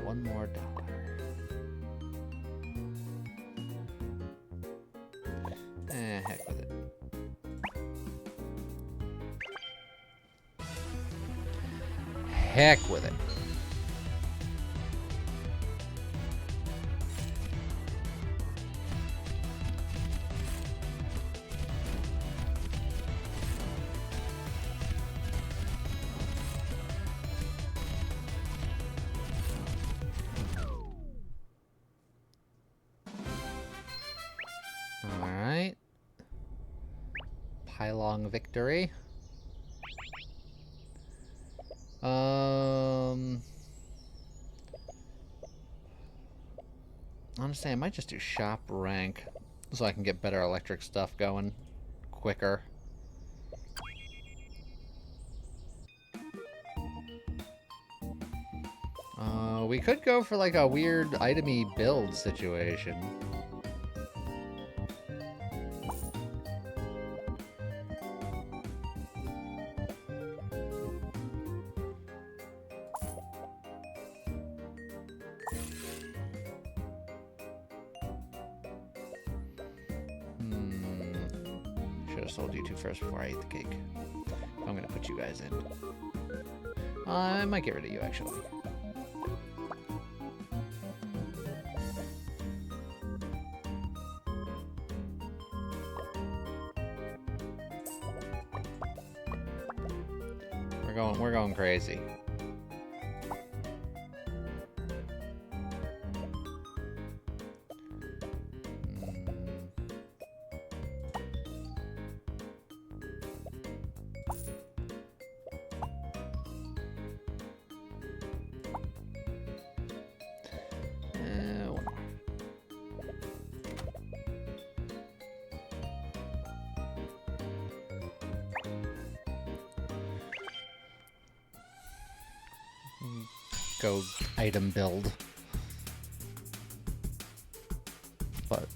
One more dollar. Heck with it. Heck with it. Alright. Pylon victory. Honestly, I might just do shop rank so I can get better electric stuff going quicker. We could go for like a weird itemy build situation. Should have sold you two first before I ate the cake. I'm gonna put you guys in. I might get rid of you actually. We're going crazy. One more. Go item build. But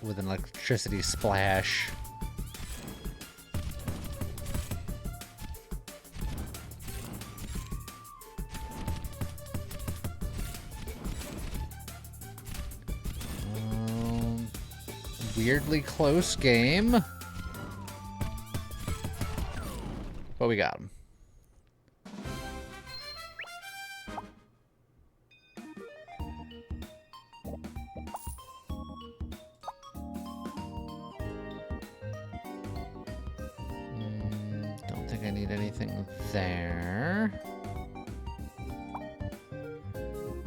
with an electricity splash. Weirdly close game. But we got him. Don't think I need anything there.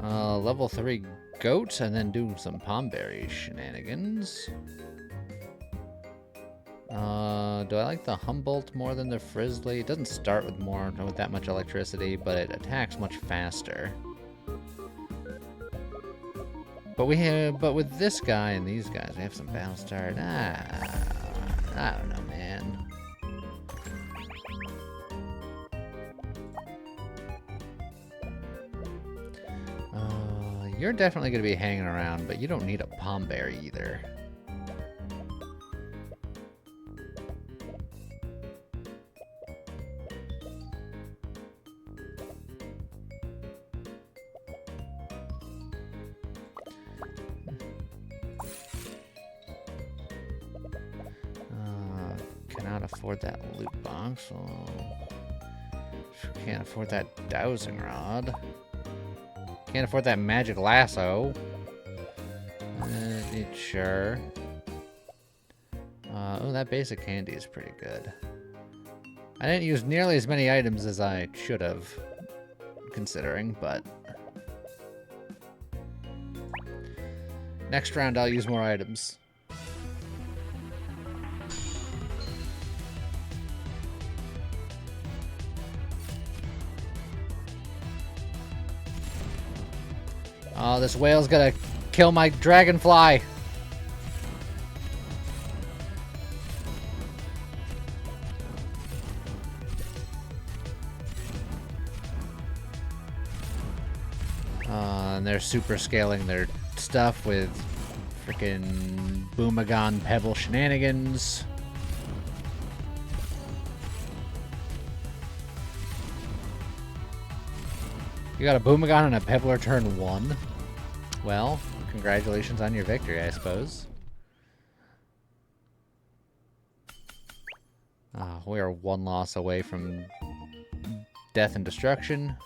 Level 3 goat, and then do some Palmberry shenanigans. Do I like the Humboldt more than the Frizzly? It doesn't start with that much electricity, but it attacks much faster. But with this guy and these guys, we have some battle start. I don't know, man. You're definitely going to be hanging around, but you don't need a Palmberry either. Cannot afford that loot box. Can't afford that dowsing rod. Can't afford that magic lasso. Sure. Oh, that basic candy is pretty good. I didn't use nearly as many items as I should have, considering, but... next round I'll use more items. Oh, this whale's gonna kill my dragonfly. And they're super scaling their stuff with freaking Boomagon Pebble shenanigans. You got a Boomagon and a Pebbler turn 1? Well, congratulations on your victory, I suppose. We are one loss away from death and destruction.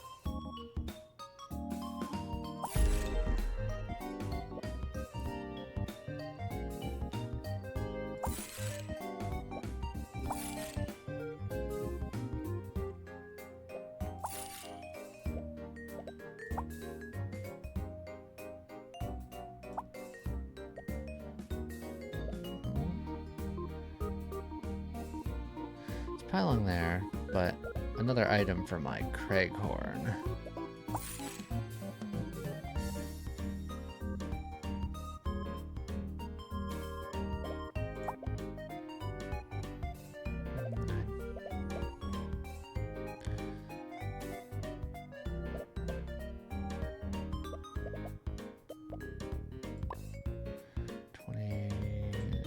Piling there, but another item for my Craighorn.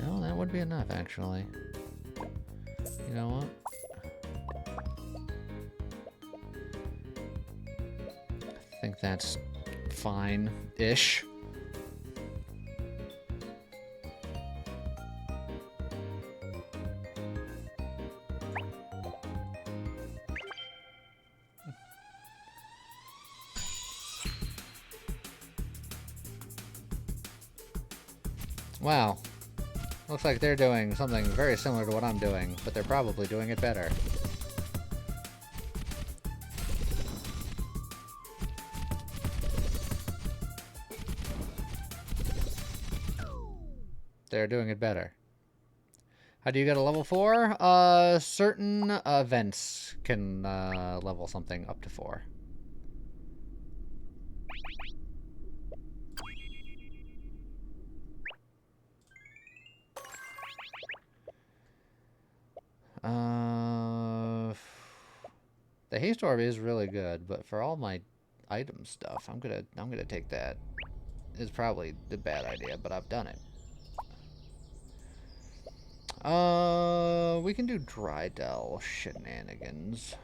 Oh, that would be enough, actually. You know what? I think that's fine-ish. Wow. Looks like they're doing something very similar to what I'm doing, but they're probably doing it better. They're doing it better. How do you get a level 4? Certain events can level something up to 4. The haste orb is really good, but for all my item stuff, I'm gonna take that. It's probably the bad idea, but I've done it. We can do Drydell shenanigans.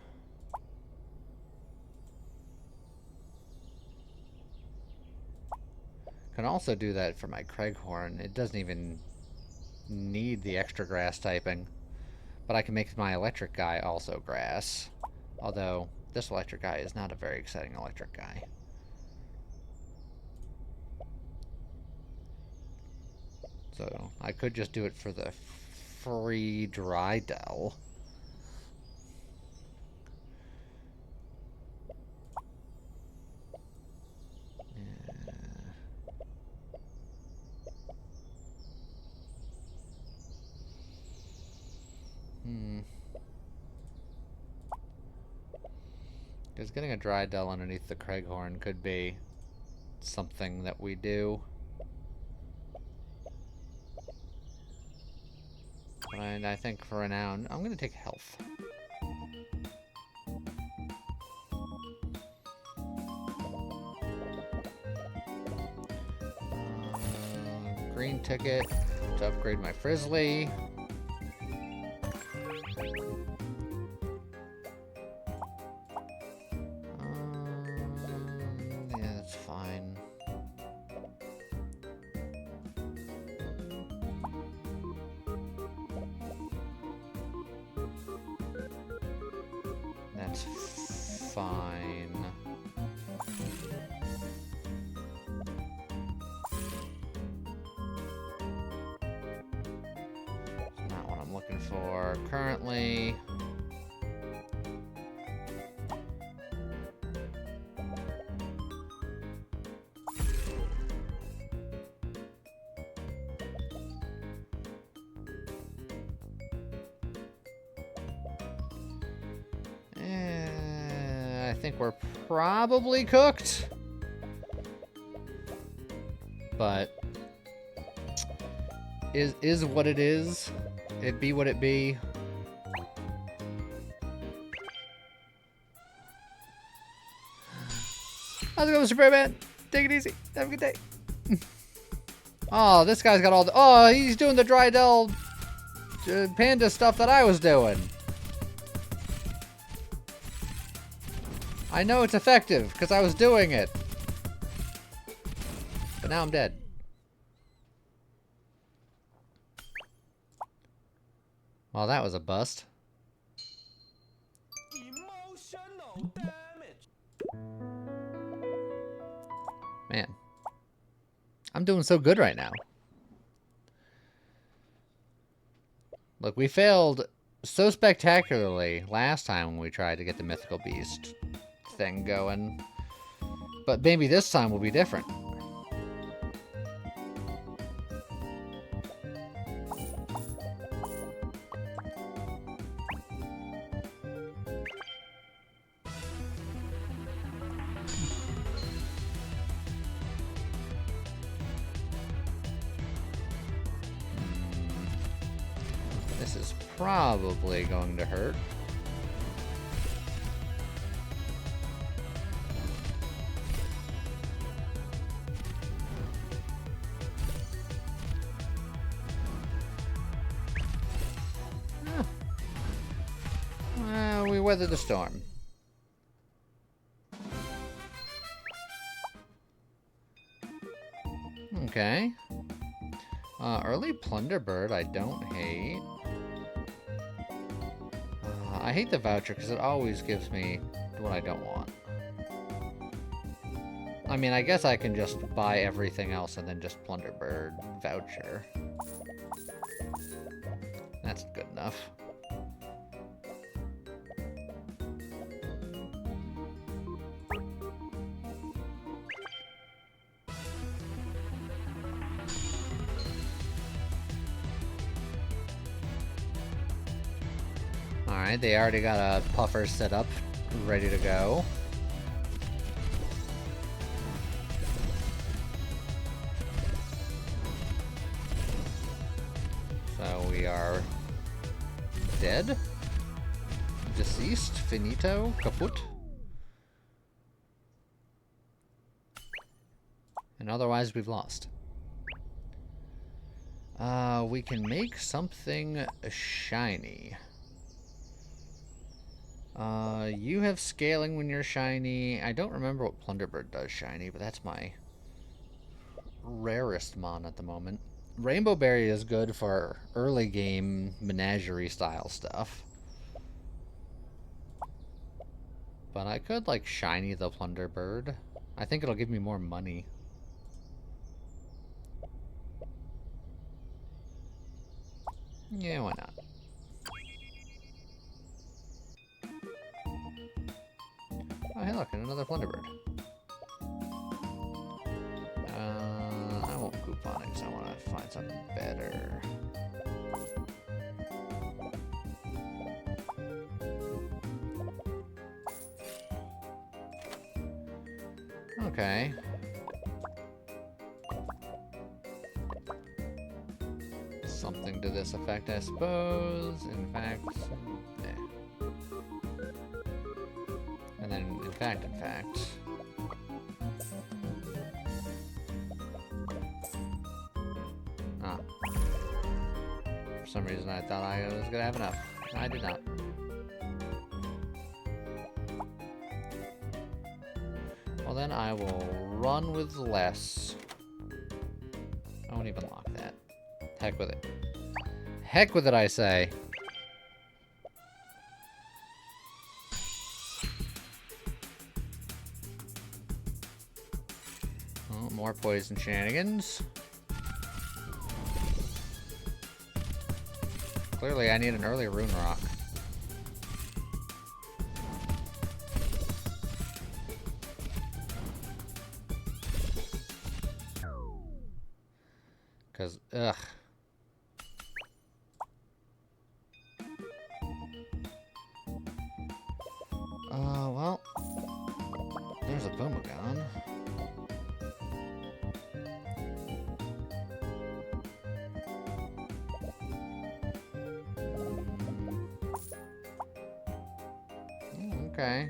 Can also do that for my Craighorn. It doesn't even need the extra grass typing. But I can make my electric guy also grass. Although, this electric guy is not a very exciting electric guy. So, I could just do it for the free Drydell. Because getting a Drydell underneath the Craighorn could be something that we do. But I think for now, I'm going to take health. Green ticket to upgrade my Frizzly. Yeah, that's fine. That's fine. It's not what I'm looking for currently. I think we're probably cooked. But is what it is. It be what it be. How's it going, Mr. Birdman? Take it easy. Have a good day. Oh, this guy's got all the... Oh, he's doing the Drydell panda stuff that I was doing. I know it's effective, because I was doing it. But now I'm dead. Well, that was a bust. Emotional damage. Man. I'm doing so good right now. Look, we failed so spectacularly last time when we tried to get the mythical beast thing going. But maybe this time will be different. This is probably going to hurt. We weathered the storm. Okay. Early Plunderbird, I don't hate. I hate the voucher because it always gives me what I don't want. I mean, I guess I can just buy everything else and then just Plunderbird voucher. That's good enough. Alright, they already got a puffer set up, ready to go. So we are dead, deceased, finito, kaput. And otherwise we've lost. We can make something shiny. You have scaling when you're shiny. I don't remember what Plunderbird does shiny, but that's my rarest mon at the moment. Rainbow Berry is good for early game menagerie style stuff. But I could like shiny the Plunderbird. I think it'll give me more money. Yeah, why not? Oh, hey, look, and another Plunderbird. I won't coupon it because I want to find something better. Okay. Something to this effect, I suppose. In fact, eh. And then, in fact. Ah. For some reason, I thought I was gonna have enough. I did not. Well, then I will run with less. I won't even lock that. Heck with it. Heck with it, I say. Oh, more poison shenanigans. Clearly, I need an early rune rock. Because, ugh. Well, there's a Boomagon. Okay.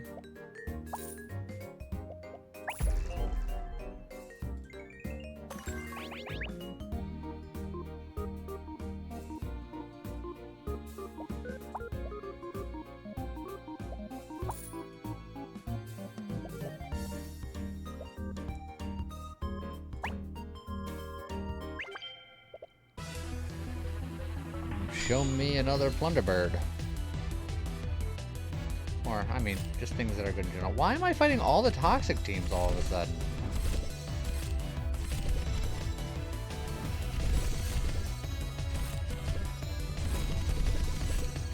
Show me another Plunderbird. Or, I mean, just things that are good in general. Why am I fighting all the toxic teams all of a sudden?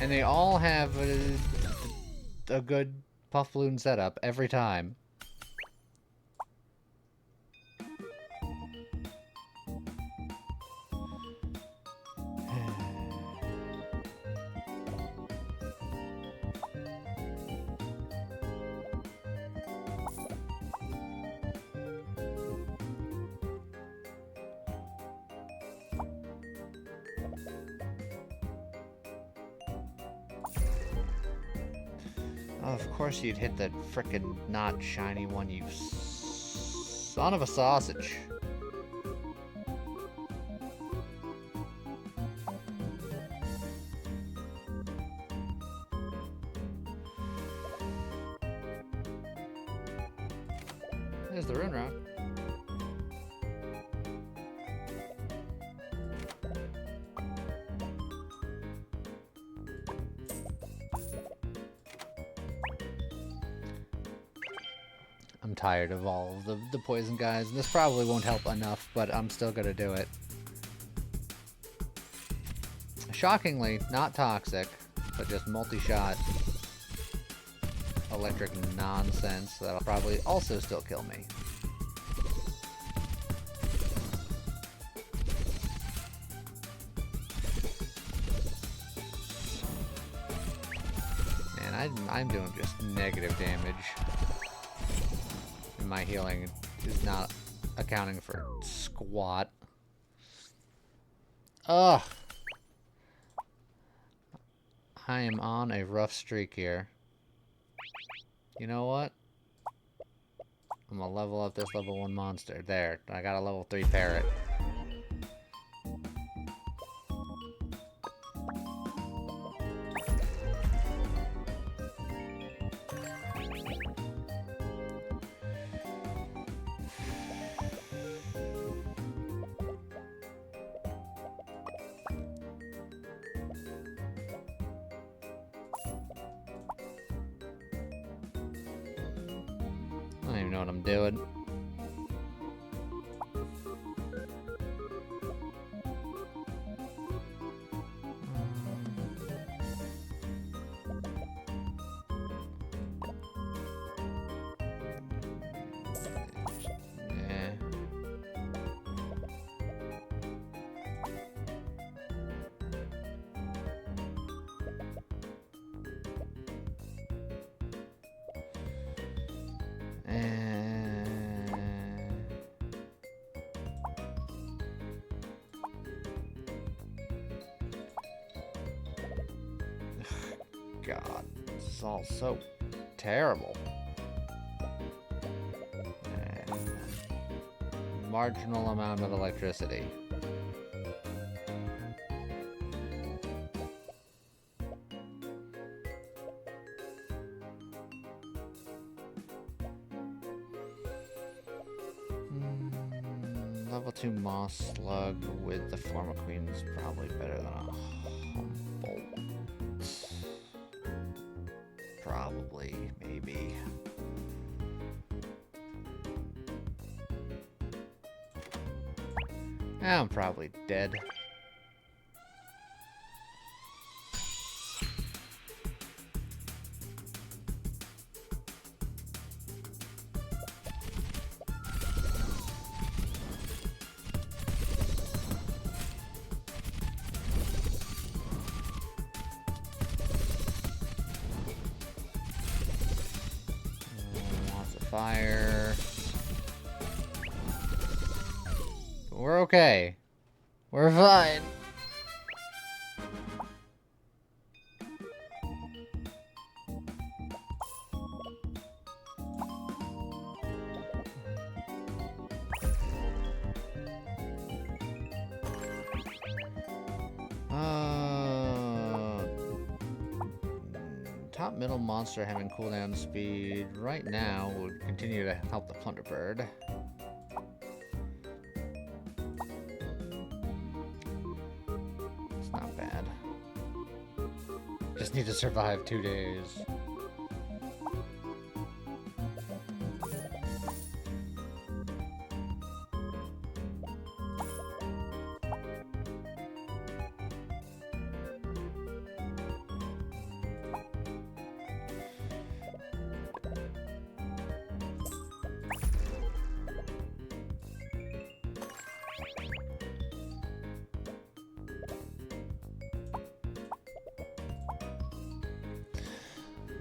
And they all have a good Puffloon setup every time. Of course you'd hit that frickin' not shiny one, you son of a sausage. There's the rune rock. I'm tired of all of the poison guys, and this probably won't help enough, but I'm still gonna do it. Shockingly, not toxic, but just multi-shot electric nonsense that'll probably also still kill me. I'm doing just negative damage. And my healing is not accounting for squat. Ugh. I am on a rough streak here. You know what? I'm gonna level up this level 1 monster. There, I got a level 3 parrot. I don't even know what I'm doing. God, this is all so terrible. Marginal amount of electricity. Level 2 Moss Slug with the Forma Queen is probably better than a Humboldt. Probably, maybe. I'm probably dead. Lots of fire. We're okay. We're fine. Top middle monster having cooldown speed right now would continue to help the Plunderbird. It's not bad. Just need to survive 2 days.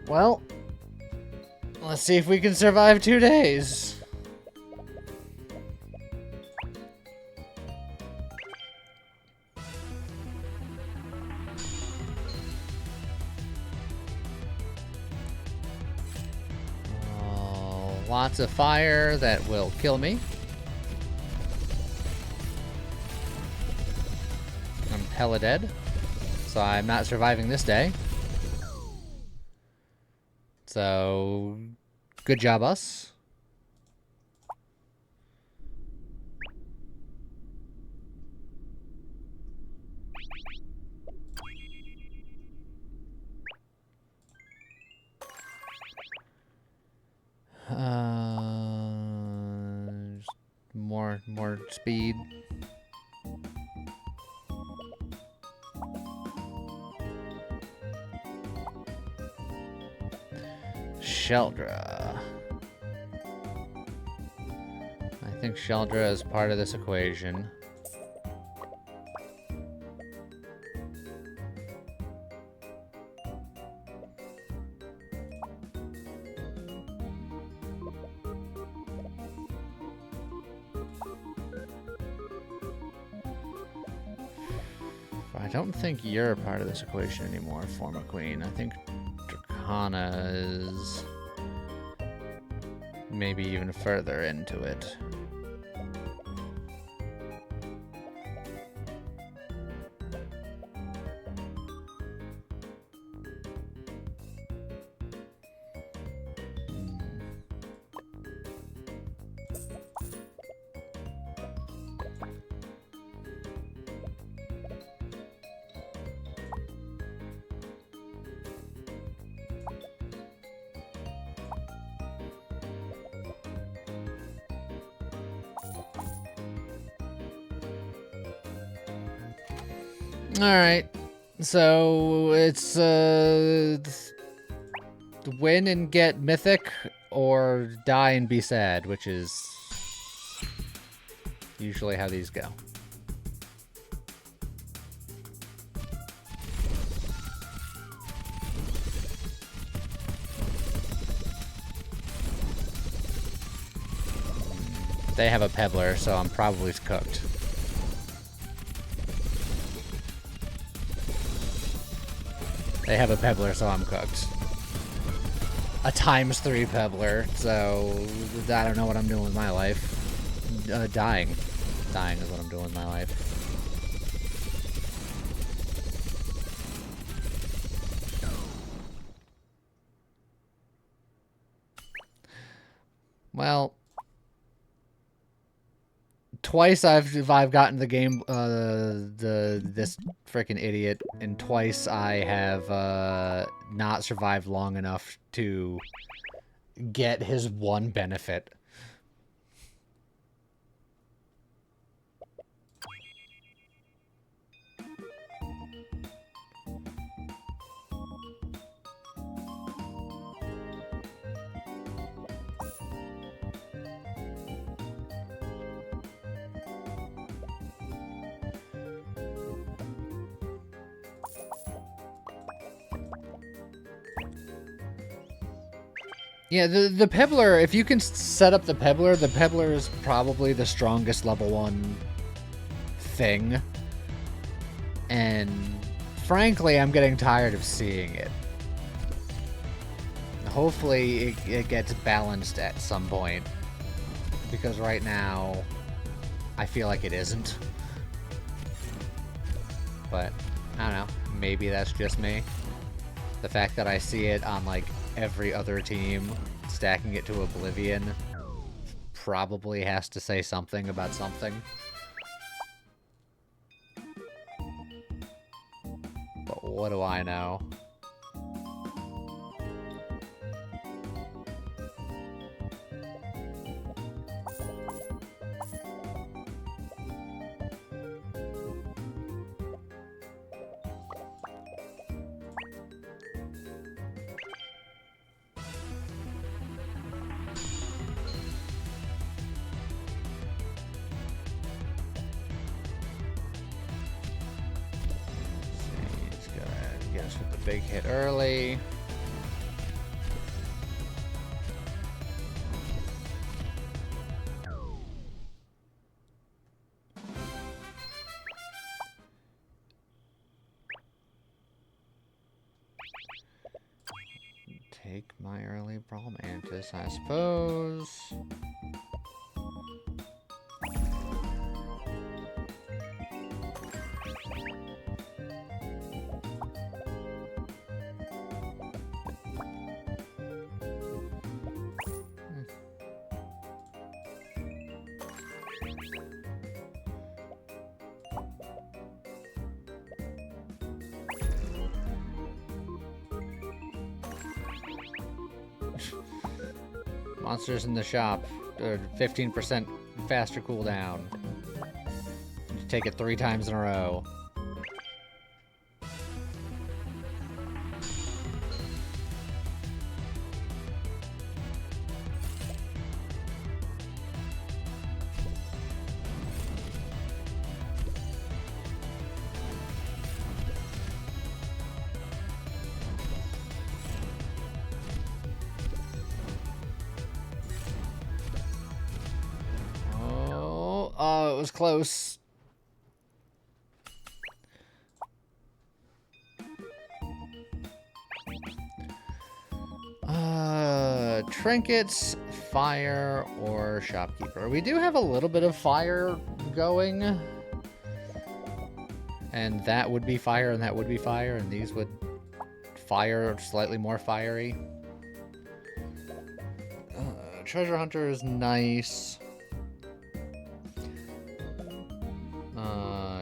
Well, let's see if we can survive 2 days. Lots of fire that will kill me. I'm hella dead, so I'm not surviving this day. So, good job, us. More speed. Sheldra. I think Sheldra is part of this equation. I don't think you're a part of this equation anymore, former queen. I think Dracana is maybe even further into it. Alright, so it's win and get mythic, or die and be sad, which is usually how these go. They have a pebbler, so I'm probably cooked. They have a pebbler, so I'm cooked. A ×3 pebbler, so I don't know what I'm doing with my life. Dying. Dying is what I'm doing with my life. Well, twice I've gotten the game this freaking idiot, and twice I have not survived long enough to get his one benefit. Yeah, the pebbler, if you can set up the pebbler is probably the strongest level 1 thing. And frankly, I'm getting tired of seeing it. Hopefully it gets balanced at some point, because right now I feel like it isn't. But I don't know, maybe that's just me. The fact that I see it on like every other team stacking it to oblivion probably has to say something about something. But what do I know? Big hit early. Take my early Brawl Mantis, I suppose. Monsters in the shop, 15% faster cooldown. You take it 3 times in a row. Oh, it was close. Trinkets, fire, or shopkeeper. We do have a little bit of fire going. And that would be fire, and that would be fire, and these would fire slightly more fiery. Treasure hunter is nice.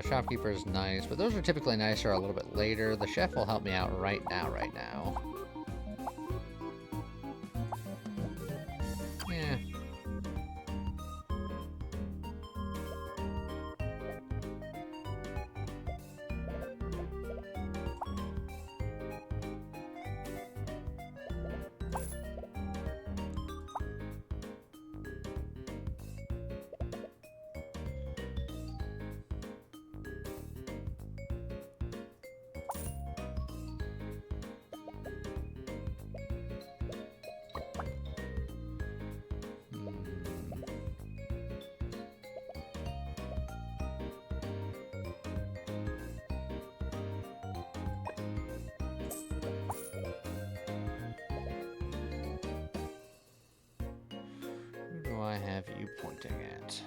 Shopkeeper is nice, but those are typically nicer a little bit later. The chef will help me out right now. Yeah. Who do I have you pointing at?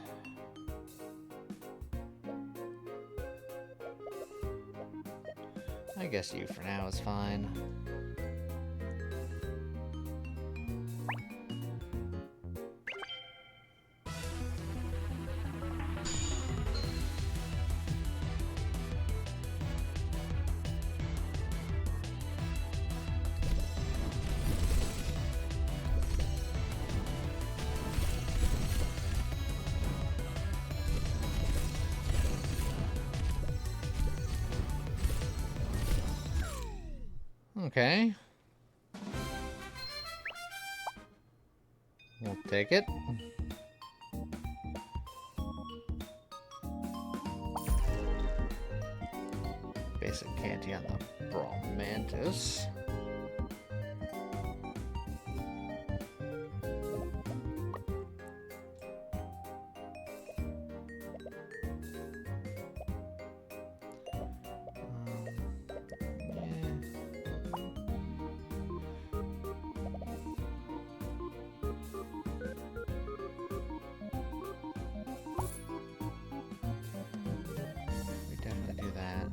I guess you for now is fine. Okay. We'll take it. Basic candy on the Brawl Mantis.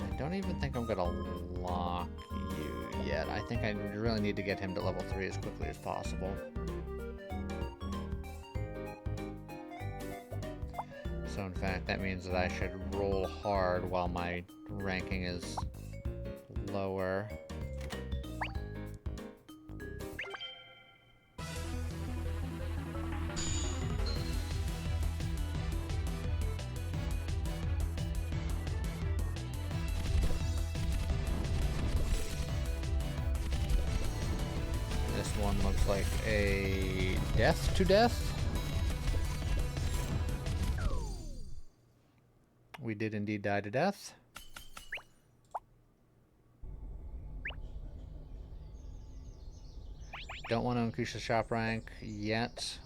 I don't even think I'm gonna lock you yet. I think I really need to get him to level 3 as quickly as possible. So in fact, that means that I should roll hard while my ranking is lower. This one looks like a death to death. We did indeed die to death. Don't want to increase the shop rank yet.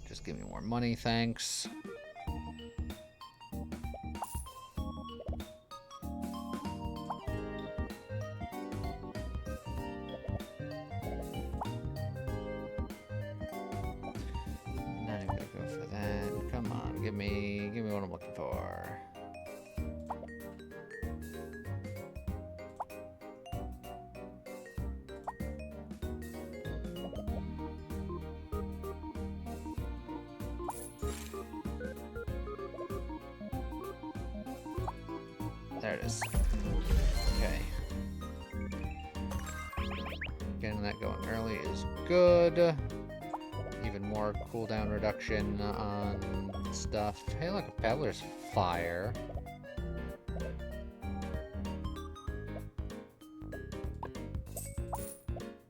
Just give me more money, thanks. Not even gonna go for that. Come on, give me what I'm looking for. There it is. Okay. Getting that going early is good. Even more cooldown reduction on stuff. Hey, look, a peddler's fire.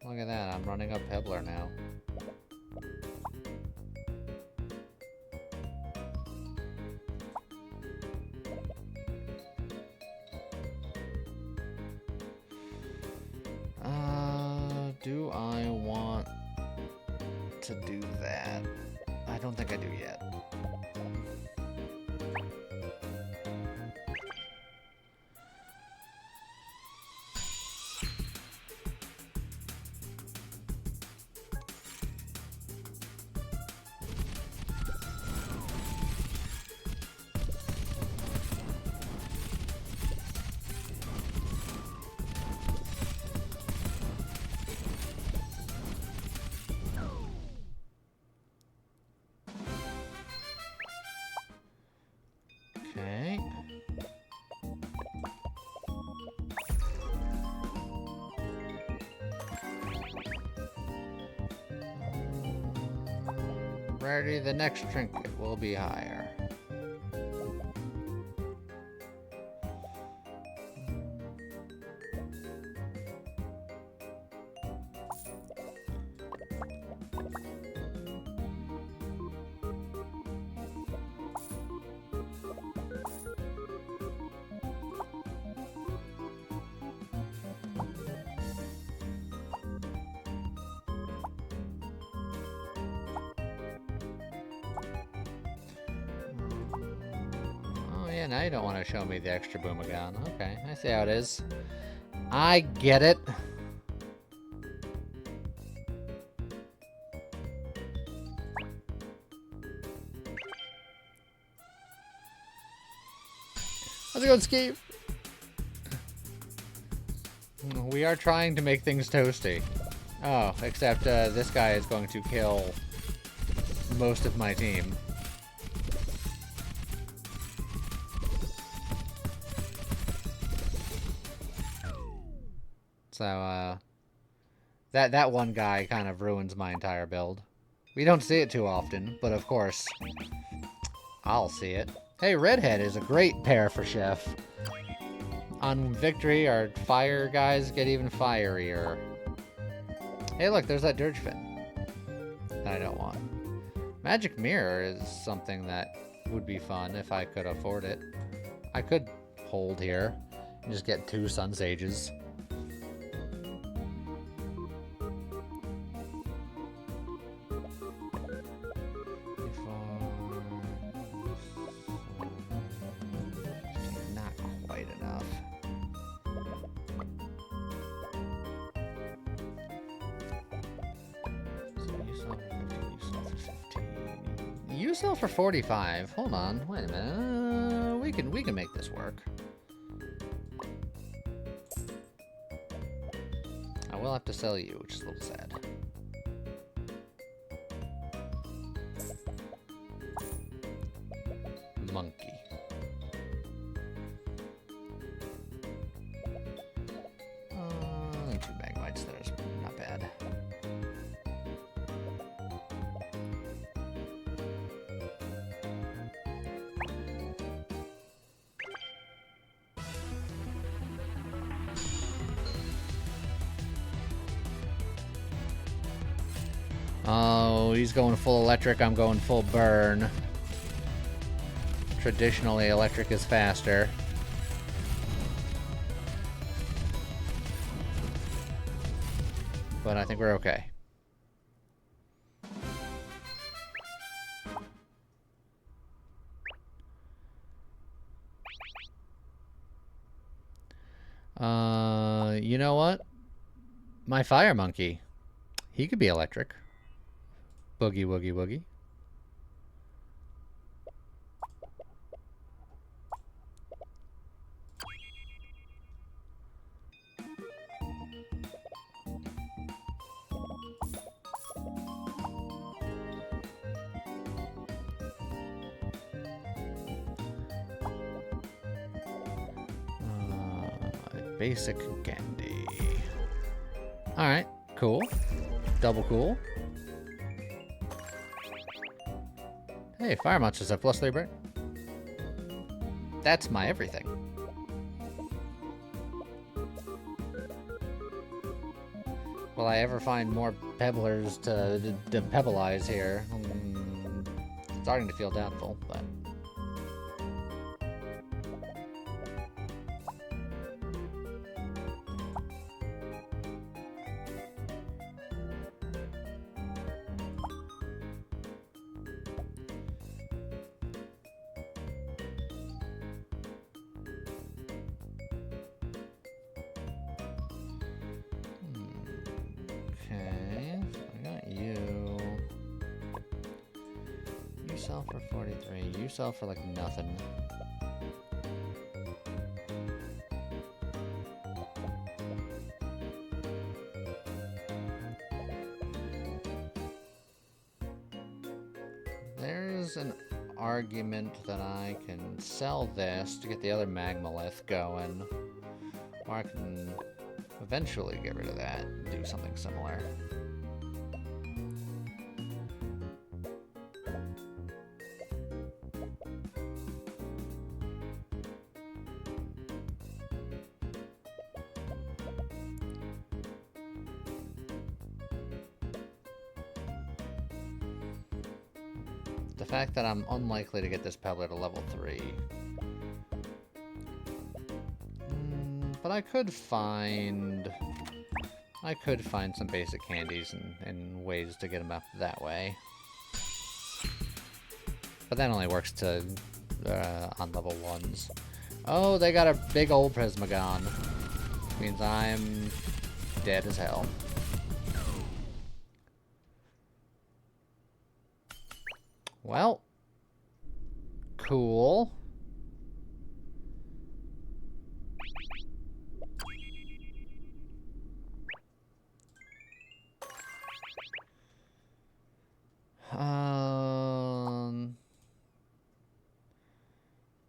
Look at that, I'm running a peddler now. Do I want to do that? I don't think I do yet. rarity, the next trinket will be higher. Yeah, now you don't want to show me the extra boomagon. Okay, I see how it is. I get it. How's it going, Skeeve? We are trying to make things toasty. Oh, except this guy is going to kill most of my team. So, that one guy kind of ruins my entire build. We don't see it too often, but of course, I'll see it. Hey, Redhead is a great pair for Chef. On Victory, our fire guys get even fierier. Hey, look, there's that Dirgefin that I don't want. Magic Mirror is something that would be fun if I could afford it. I could hold here and just get 2 Sun Sages. Not quite enough. You sell for 45. Hold on, wait a minute. We can make this work. I will have to sell you, which is a little sad. Monkey. Only 2 Magmites there is not bad. Oh, he's going full electric, I'm going full burn. Traditionally, electric is faster. But I think we're okay. You know what? My fire monkey. He could be electric. Boogie, woogie, woogie. Basic candy. Alright, cool. Double cool. Hey, fire monsters have +3 burn. That's my everything. Will I ever find more pebblers to pebbleize here? Starting to feel doubtful, but... Sell for 43. You sell for like nothing. There's an argument that I can sell this to get the other Magmalith going. Or I can eventually get rid of that and do something similar. the fact that I'm unlikely to get this pebbler to level 3. But I could find some basic candies and ways to get them up that way. But that only works to on level 1s. Oh, they got a big old Prismagon. Means I'm dead as hell. Well, cool.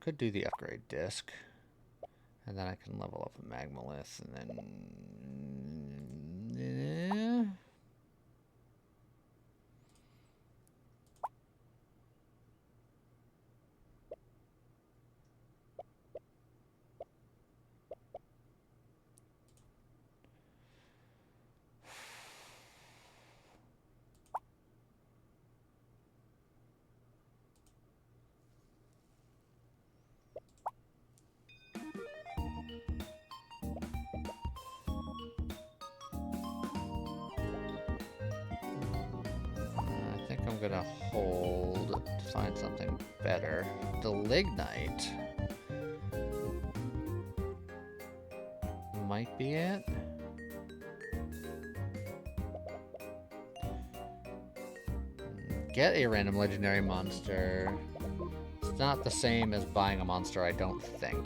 Could do the upgrade disc. And then I can level up a Magmalith and then... I think I'm gonna hold to find something better. The Lignite might be it. Get a random legendary monster. It's not the same as buying a monster, I don't think.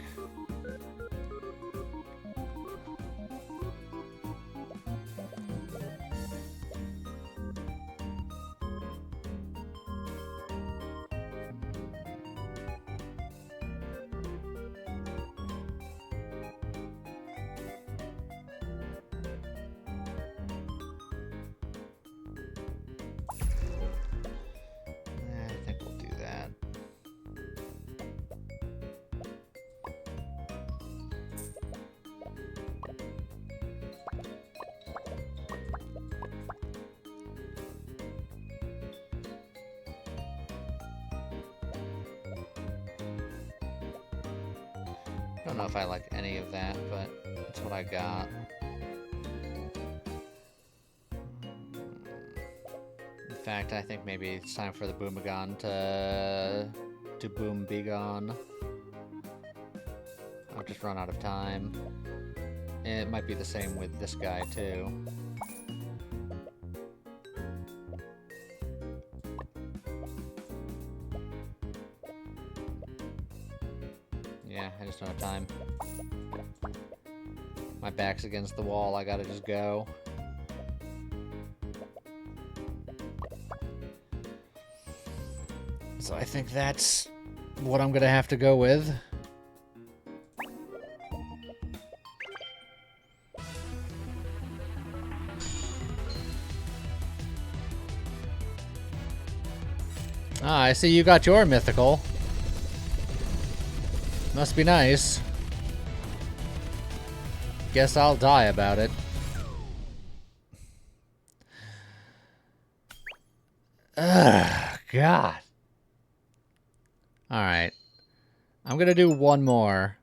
I think we'll do that. I don't know if I like any of that, but that's what I got. In fact, I think maybe it's time for the Boomagon to boom be gone. I've just run out of time. And it might be the same with this guy too. Yeah, I just don't have time. My back's against the wall, I gotta just go. So I think that's what I'm gonna have to go with. Ah, I see you got your mythical. Must be nice. Guess I'll die about it. Ugh, God. Alright. I'm gonna do one more.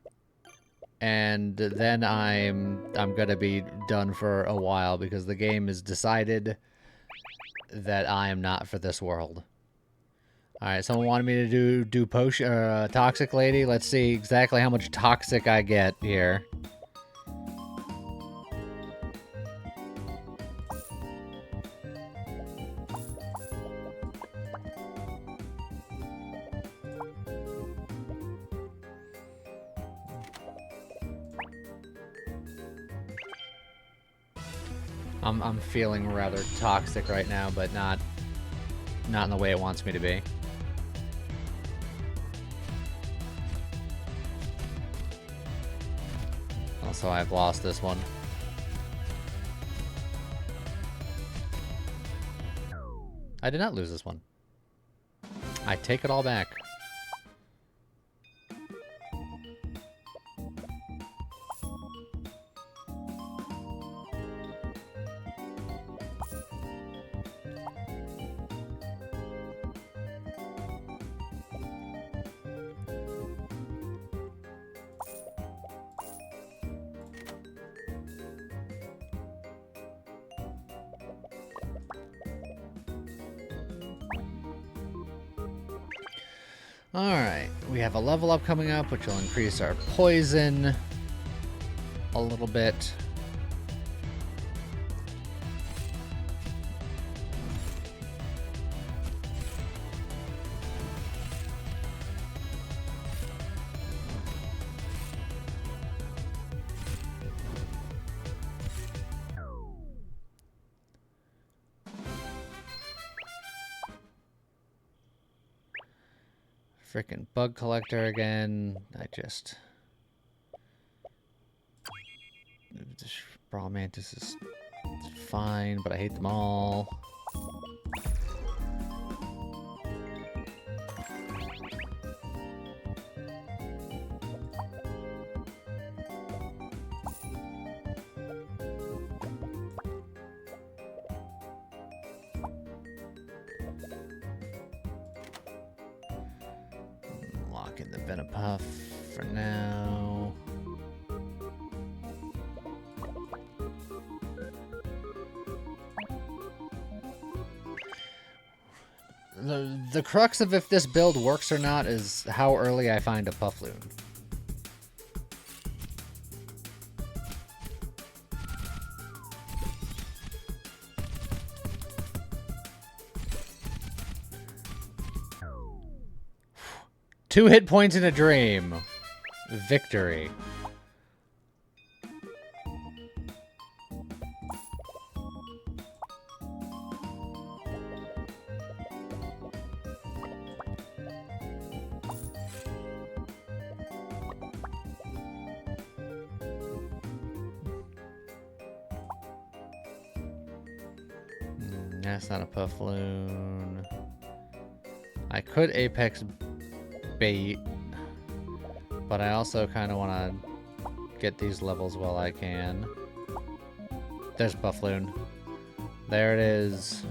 And then I'm gonna be done for a while because the game has decided that I am not for this world. Alright, someone wanted me to do potion Toxic Lady. Let's see exactly how much toxic I get here. I'm feeling rather toxic right now, but not in the way it wants me to be. Also, I've lost this one. I did not lose this one. I take it all back. Alright, we have a level up coming up, which will increase our poison a little bit. Frickin' bug collector again. This Brawl Mantis is fine, but I hate them all. Lock in the Venopuff for now. The crux of if this build works or not is how early I find a Puffloon. Two hit points in a dream. Victory. That's not a Puffloon. I could Apex bait, but I also kind of want to get these levels while I can. There's Puffloon. There it is.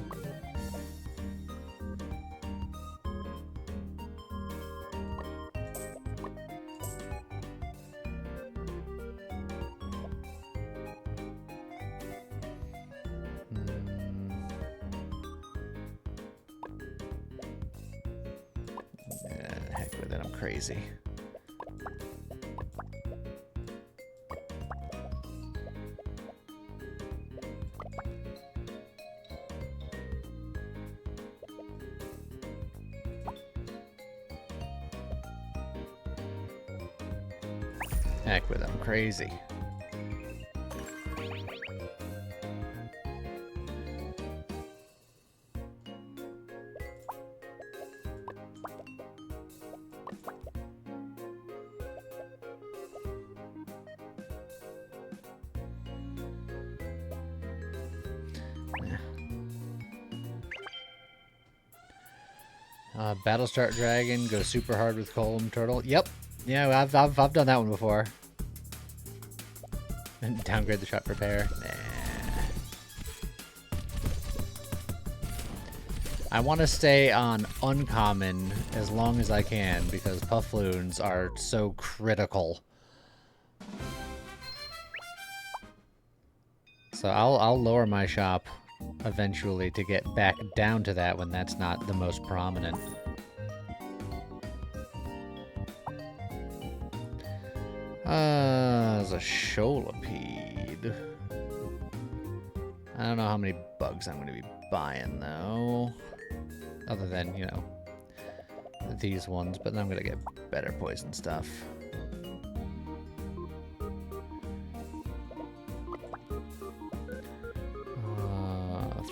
Heck with it, I'm crazy. Heck with it, I'm crazy. Battlestar Dragon goes super hard with Column Turtle. Yep. Yeah, I've done that one before. And downgrade the shot repair. Nah. I want to stay on uncommon as long as I can because Puffloons are so critical. So I'll lower my shop eventually to get back down to that when that's not the most prominent. There's a Sholopede. I don't know how many bugs I'm going to be buying, though. Other than, you know, these ones. But then I'm going to get better poison stuff.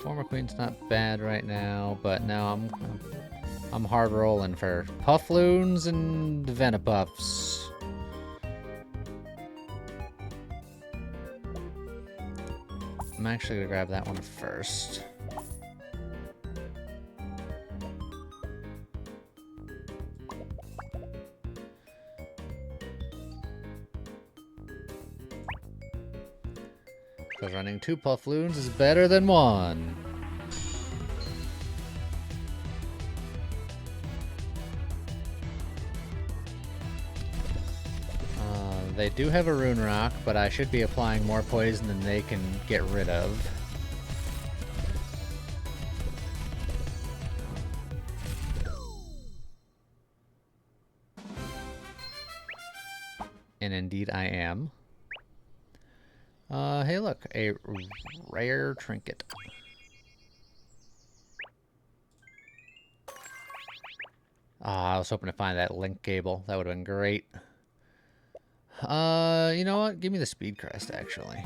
Former Queen's not bad right now, but now I'm hard rolling for Puffloons and Venopuffs. I'm actually gonna grab that one first. Because running 2 Puffloons is better than 1. They do have a Rune Rock, but I should be applying more poison than they can get rid of. And indeed I am. Hey look, a rare trinket. I was hoping to find that link cable. That would have been great. You know what? Give me the speed crest, actually.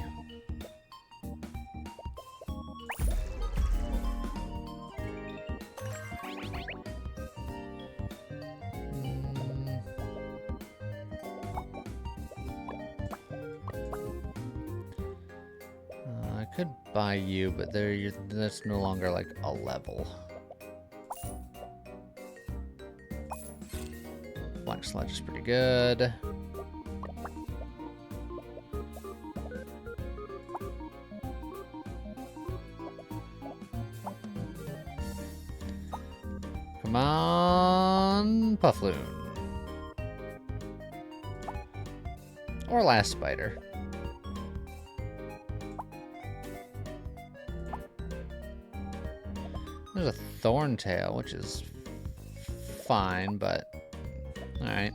I could buy you, but that's no longer like a level. Black Sludge is pretty good. Come on, Puffloon. Or Last Spider. There's a Thorntail, which is fine, but alright.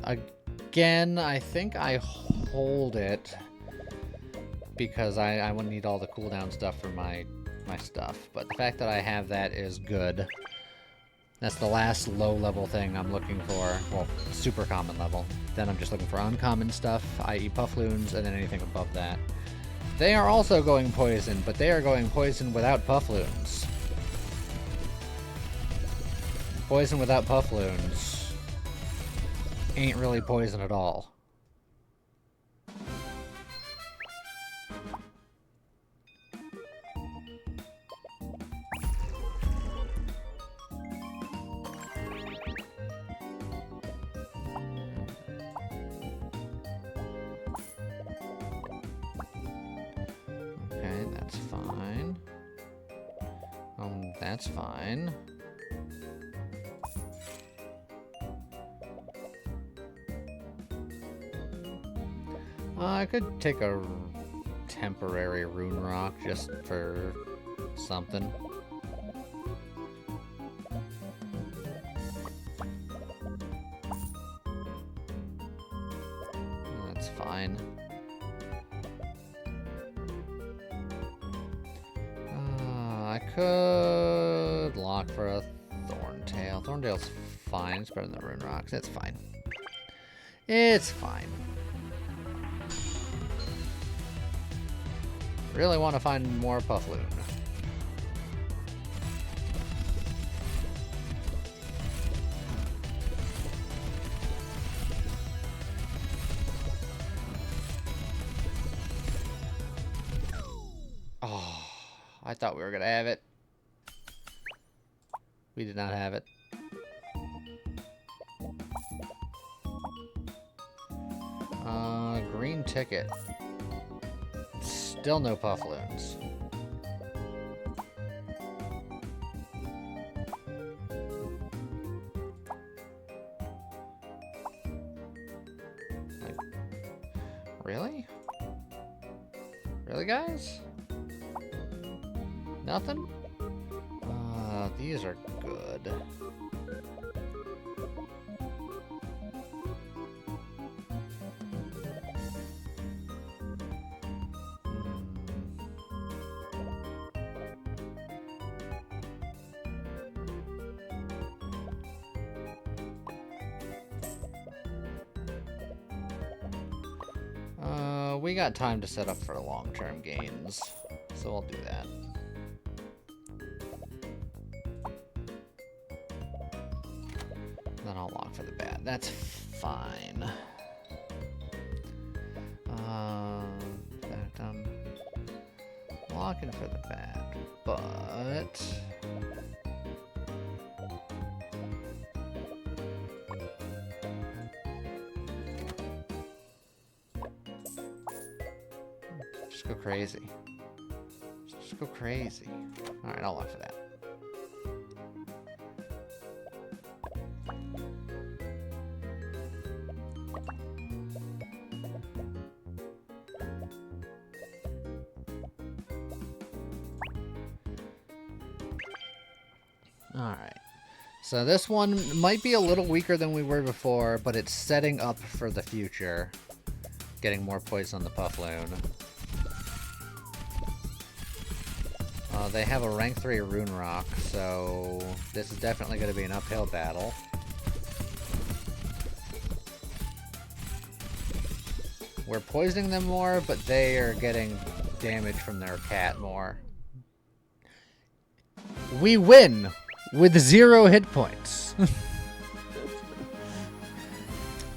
Again, I think I hold it because I would need all the cooldown stuff for my stuff. But the fact that I have that is good. That's the last low-level thing I'm looking for. Well, super common level. Then I'm just looking for uncommon stuff, i.e. Puffloons, and then anything above that. They are also going poison, but they are going poison without Puffloons. Poison without Puffloons ain't really poison at all. Okay, that's fine. That's fine. I could take a temporary rune rock just for something. That's fine. I could lock for a Thorntail. Thorntail's fine. It's better than the rune rocks. It's fine. It's fine. Really want to find more Puffloon. Oh, I thought we were gonna have it. We did not have it. Green ticket. Still no Puffloons. Like, really? Really, guys? Nothing? These are good. We got time to set up for long-term gains, so we'll do that. Then I'll lock for the bat. That's fine. Locking for the bat, but just go crazy. Just go crazy. All right, I'll lock for that. Alright, So this one might be a little weaker than we were before, but it's setting up for the future. Getting more poison on the Puffloon. They have a rank 3 Rune Rock, so this is definitely going to be an uphill battle. We're poisoning them more, but they are getting damage from their cat more. We win with 0 hit points.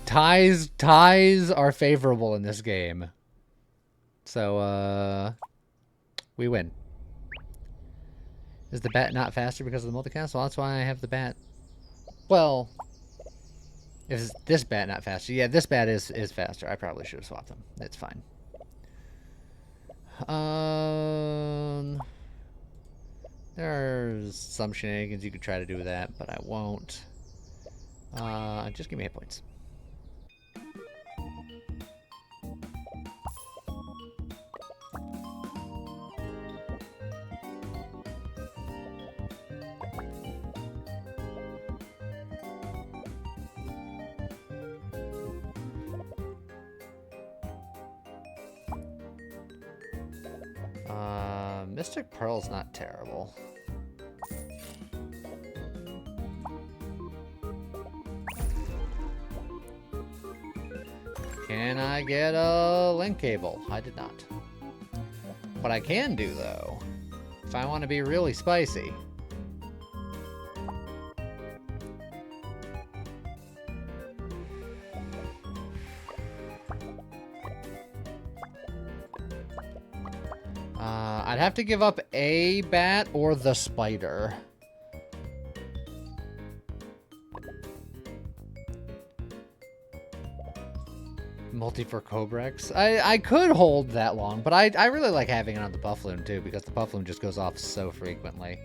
Ties are favorable in this game. So, we win. Is the bat not faster because of the multicast? Well, that's why I have the bat. Well, is this bat not faster? Yeah, this bat is faster. I probably should have swapped them. It's fine. There's some shenanigans you could try to do with that, but I won't. Just give me hit points. Mystic Pearl's not terrible. Can I get a link cable? I did not. What I can do, though, if I want to be really spicy, I'd have to give up a bat or the spider. Multi for Cobrex. I could hold that long, but I really like having it on the Puffloon too, because the Puffloon just goes off so frequently.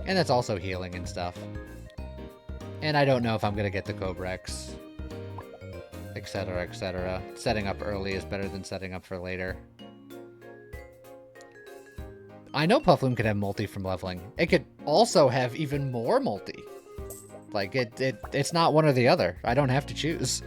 And it's also healing and stuff. And I don't know if I'm going to get the Cobrex. Etc, etc. Setting up early is better than setting up for later. I know Puffloon could have multi from leveling. It could also have even more multi. Like, it's not one or the other. I don't have to choose.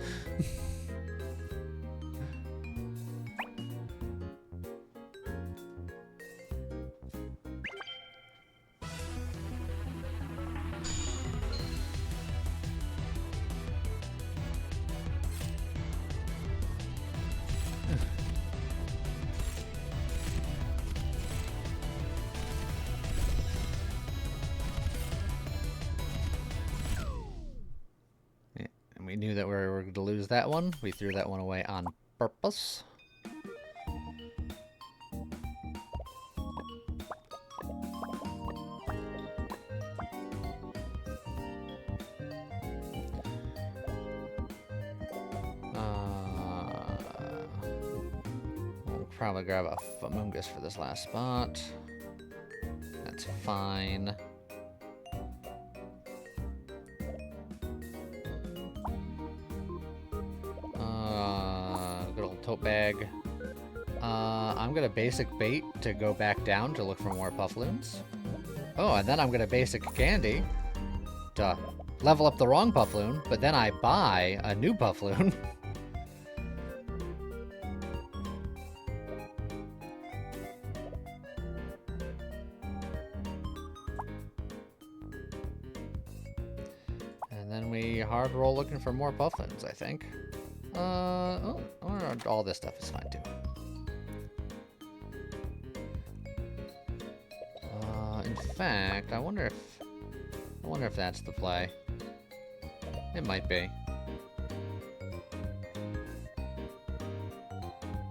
We knew that we were going to lose that one. We threw that one away on purpose. We'll probably grab a Famungus for this last spot. That's fine. Tote bag. I'm gonna basic bait to go back down to look for more Puffloons. Oh, and then I'm gonna basic candy to level up the wrong Puffloon, but then I buy a new Puffloon. And then we hard roll looking for more Puffloons, I think. All this stuff is fine too. In fact, I wonder if that's the play. It might be.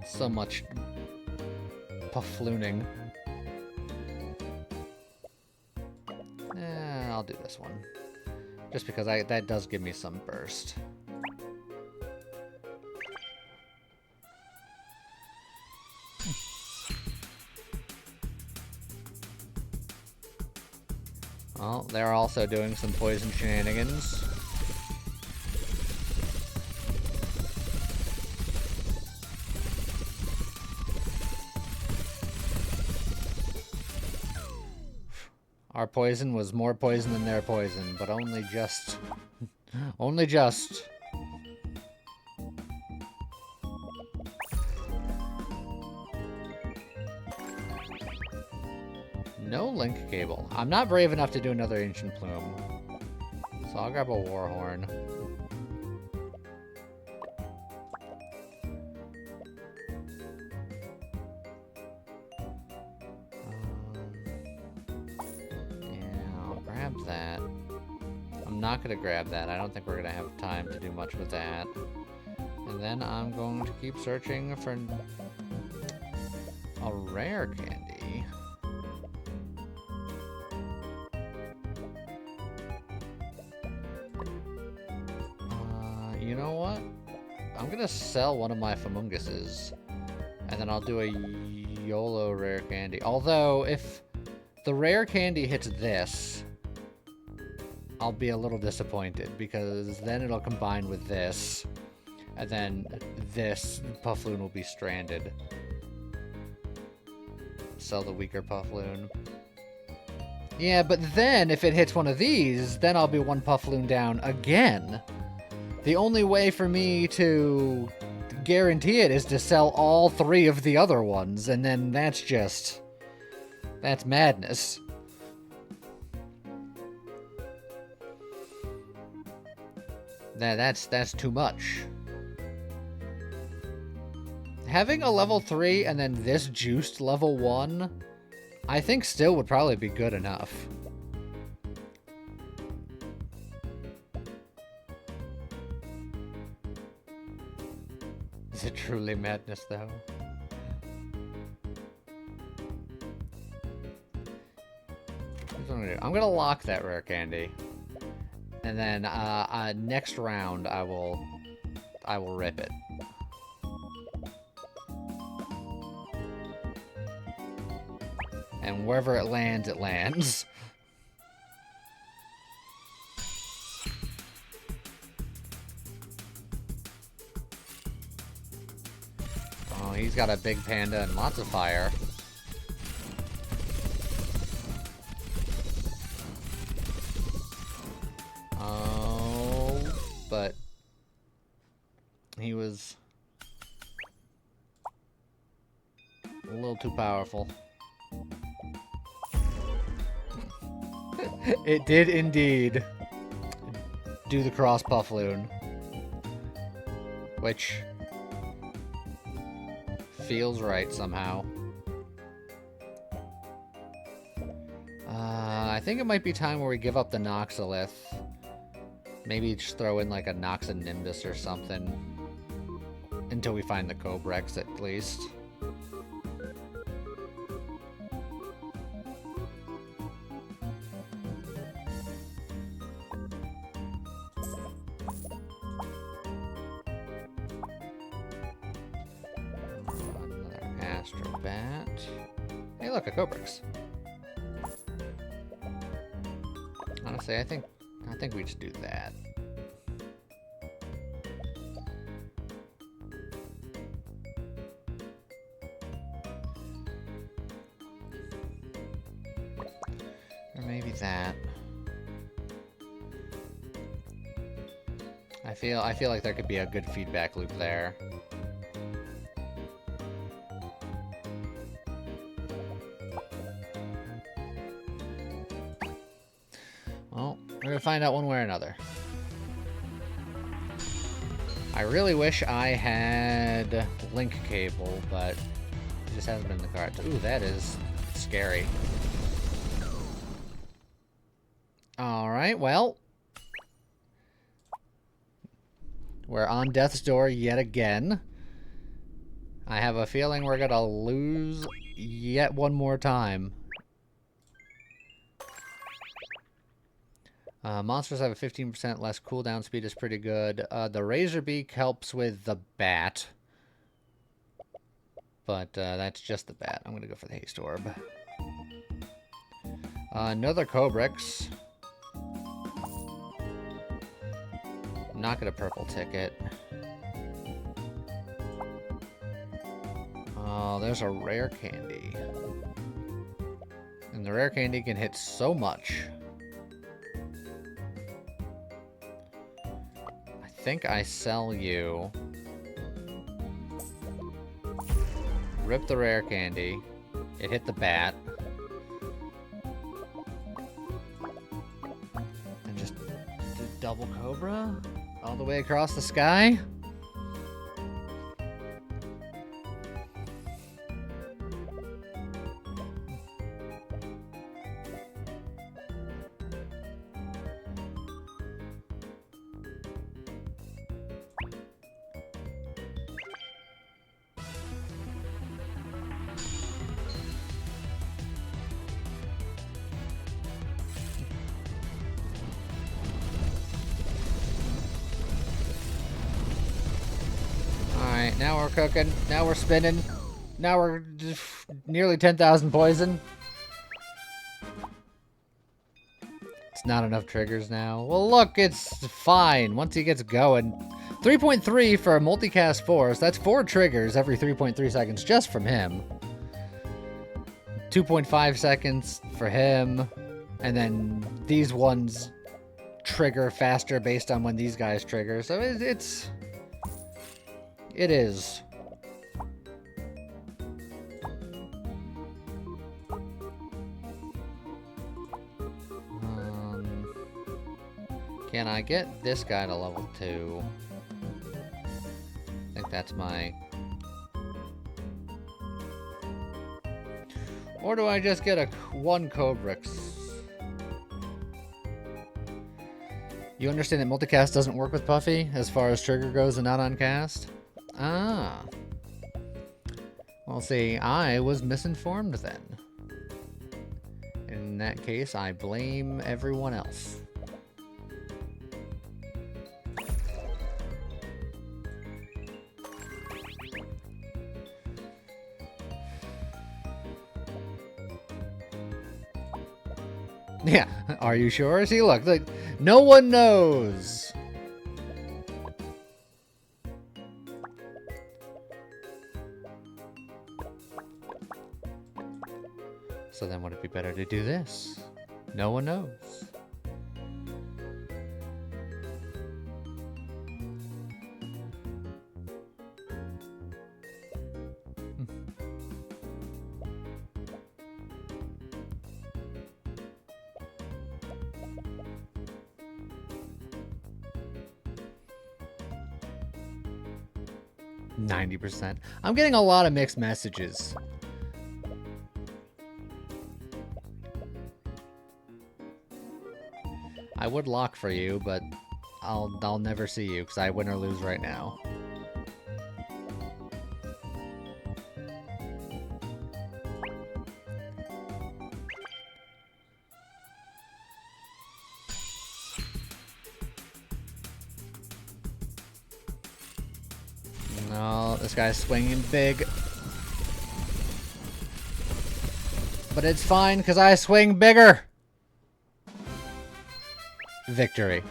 So much Pufflooning. I'll do this one. Just because that does give me some burst. Well, they're also doing some poison shenanigans. Our poison was more poison than their poison, but only just. Only just. No link cable. I'm not brave enough to do another Ancient Plume. So I'll grab a Warhorn. Yeah, I'll grab that. I'm not going to grab that. I don't think we're going to have time to do much with that. And then I'm going to keep searching for a rare candy. You know what? I'm gonna sell one of my Famunguses, and then I'll do a YOLO rare candy. Although, if the rare candy hits this, I'll be a little disappointed, because then it'll combine with this, and then this Puffloon will be stranded. Sell the weaker Puffloon. Yeah, but then, if it hits one of these, then I'll be one Puffloon down again. The only way for me to guarantee it is to sell all 3 of the other ones, and then that's just... that's madness. That's too much. Having a level 3 and then this juiced level 1, I think still would probably be good enough. Is it truly madness, though? Here's what I'm gonna do. I'm gonna lock that rare candy, and then next round I will rip it. And wherever it lands, it lands. Oh, he's got a big panda and lots of fire. Oh, but he was a little too powerful. It did indeed do the cross Puffloon, which feels right somehow. I think it might be time where we give up the Noxolith. Maybe just throw in like a Noxonimbus or something until we find the Cobrex at least. Astrobat. Hey, look, a Cobrex. Honestly, I think we just do that. Or maybe that. I feel like there could be a good feedback loop there. Well, we're gonna find out one way or another. I really wish I had link cable, but it just hasn't been in the cards. Ooh, that is scary. Alright, well. We're on death's door yet again. I have a feeling we're gonna lose yet one more time. Monsters have a 15% less cooldown speed is pretty good. The Razorbeak helps with the bat. But that's just the bat. I'm going to go for the Haste Orb. Another Cobrex. I'm not going to purple ticket. Oh, there's a rare candy. And the rare candy can hit so much. I think I sell you. Rip the rare candy. It hit the bat. And just double cobra all the way across the sky. Alright, now we're cooking. Now we're spinning. Now we're nearly 10,000 poison. It's not enough triggers now. Well, look, it's fine once he gets going. 3.3 for a multicast force. That's 4 triggers every 3.3 seconds just from him. 2.5 seconds for him. And then these ones trigger faster based on when these guys trigger. So it is. Can I get this guy to level 2? I think that's my... Or do I just get one Cobrix? You understand that multicast doesn't work with Puffy as far as trigger goes and not on cast? Ah. Well, see, I was misinformed then. In that case, I blame everyone else. Yeah, are you sure? See, look, no one knows. So then would it be better to do this? No one knows. Hmm. 90%. I'm getting a lot of mixed messages. I would lock for you, but I'll never see you because I win or lose right now. No, this guy's swinging big. But it's fine because I swing bigger. Victory.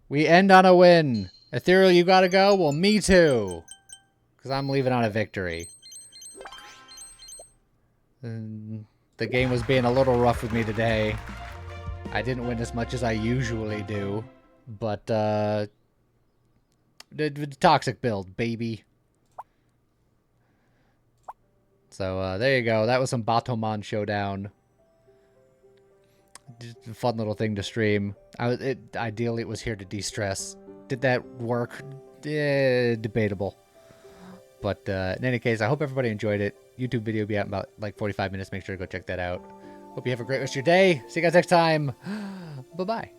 We end on a win. Ethereal, you gotta go? Well, me too. Because I'm leaving on a victory. And the game was being a little rough with me today. I didn't win as much as I usually do. But, the toxic build, baby. So, there you go. That was some Batomon Showdown. Just a fun little thing to stream. Ideally, it was here to de-stress. Did that work? Debatable. But in any case, I hope everybody enjoyed it. YouTube video will be out in about like 45 minutes. Make sure to go check that out. Hope you have a great rest of your day. See you guys next time. Bye-bye.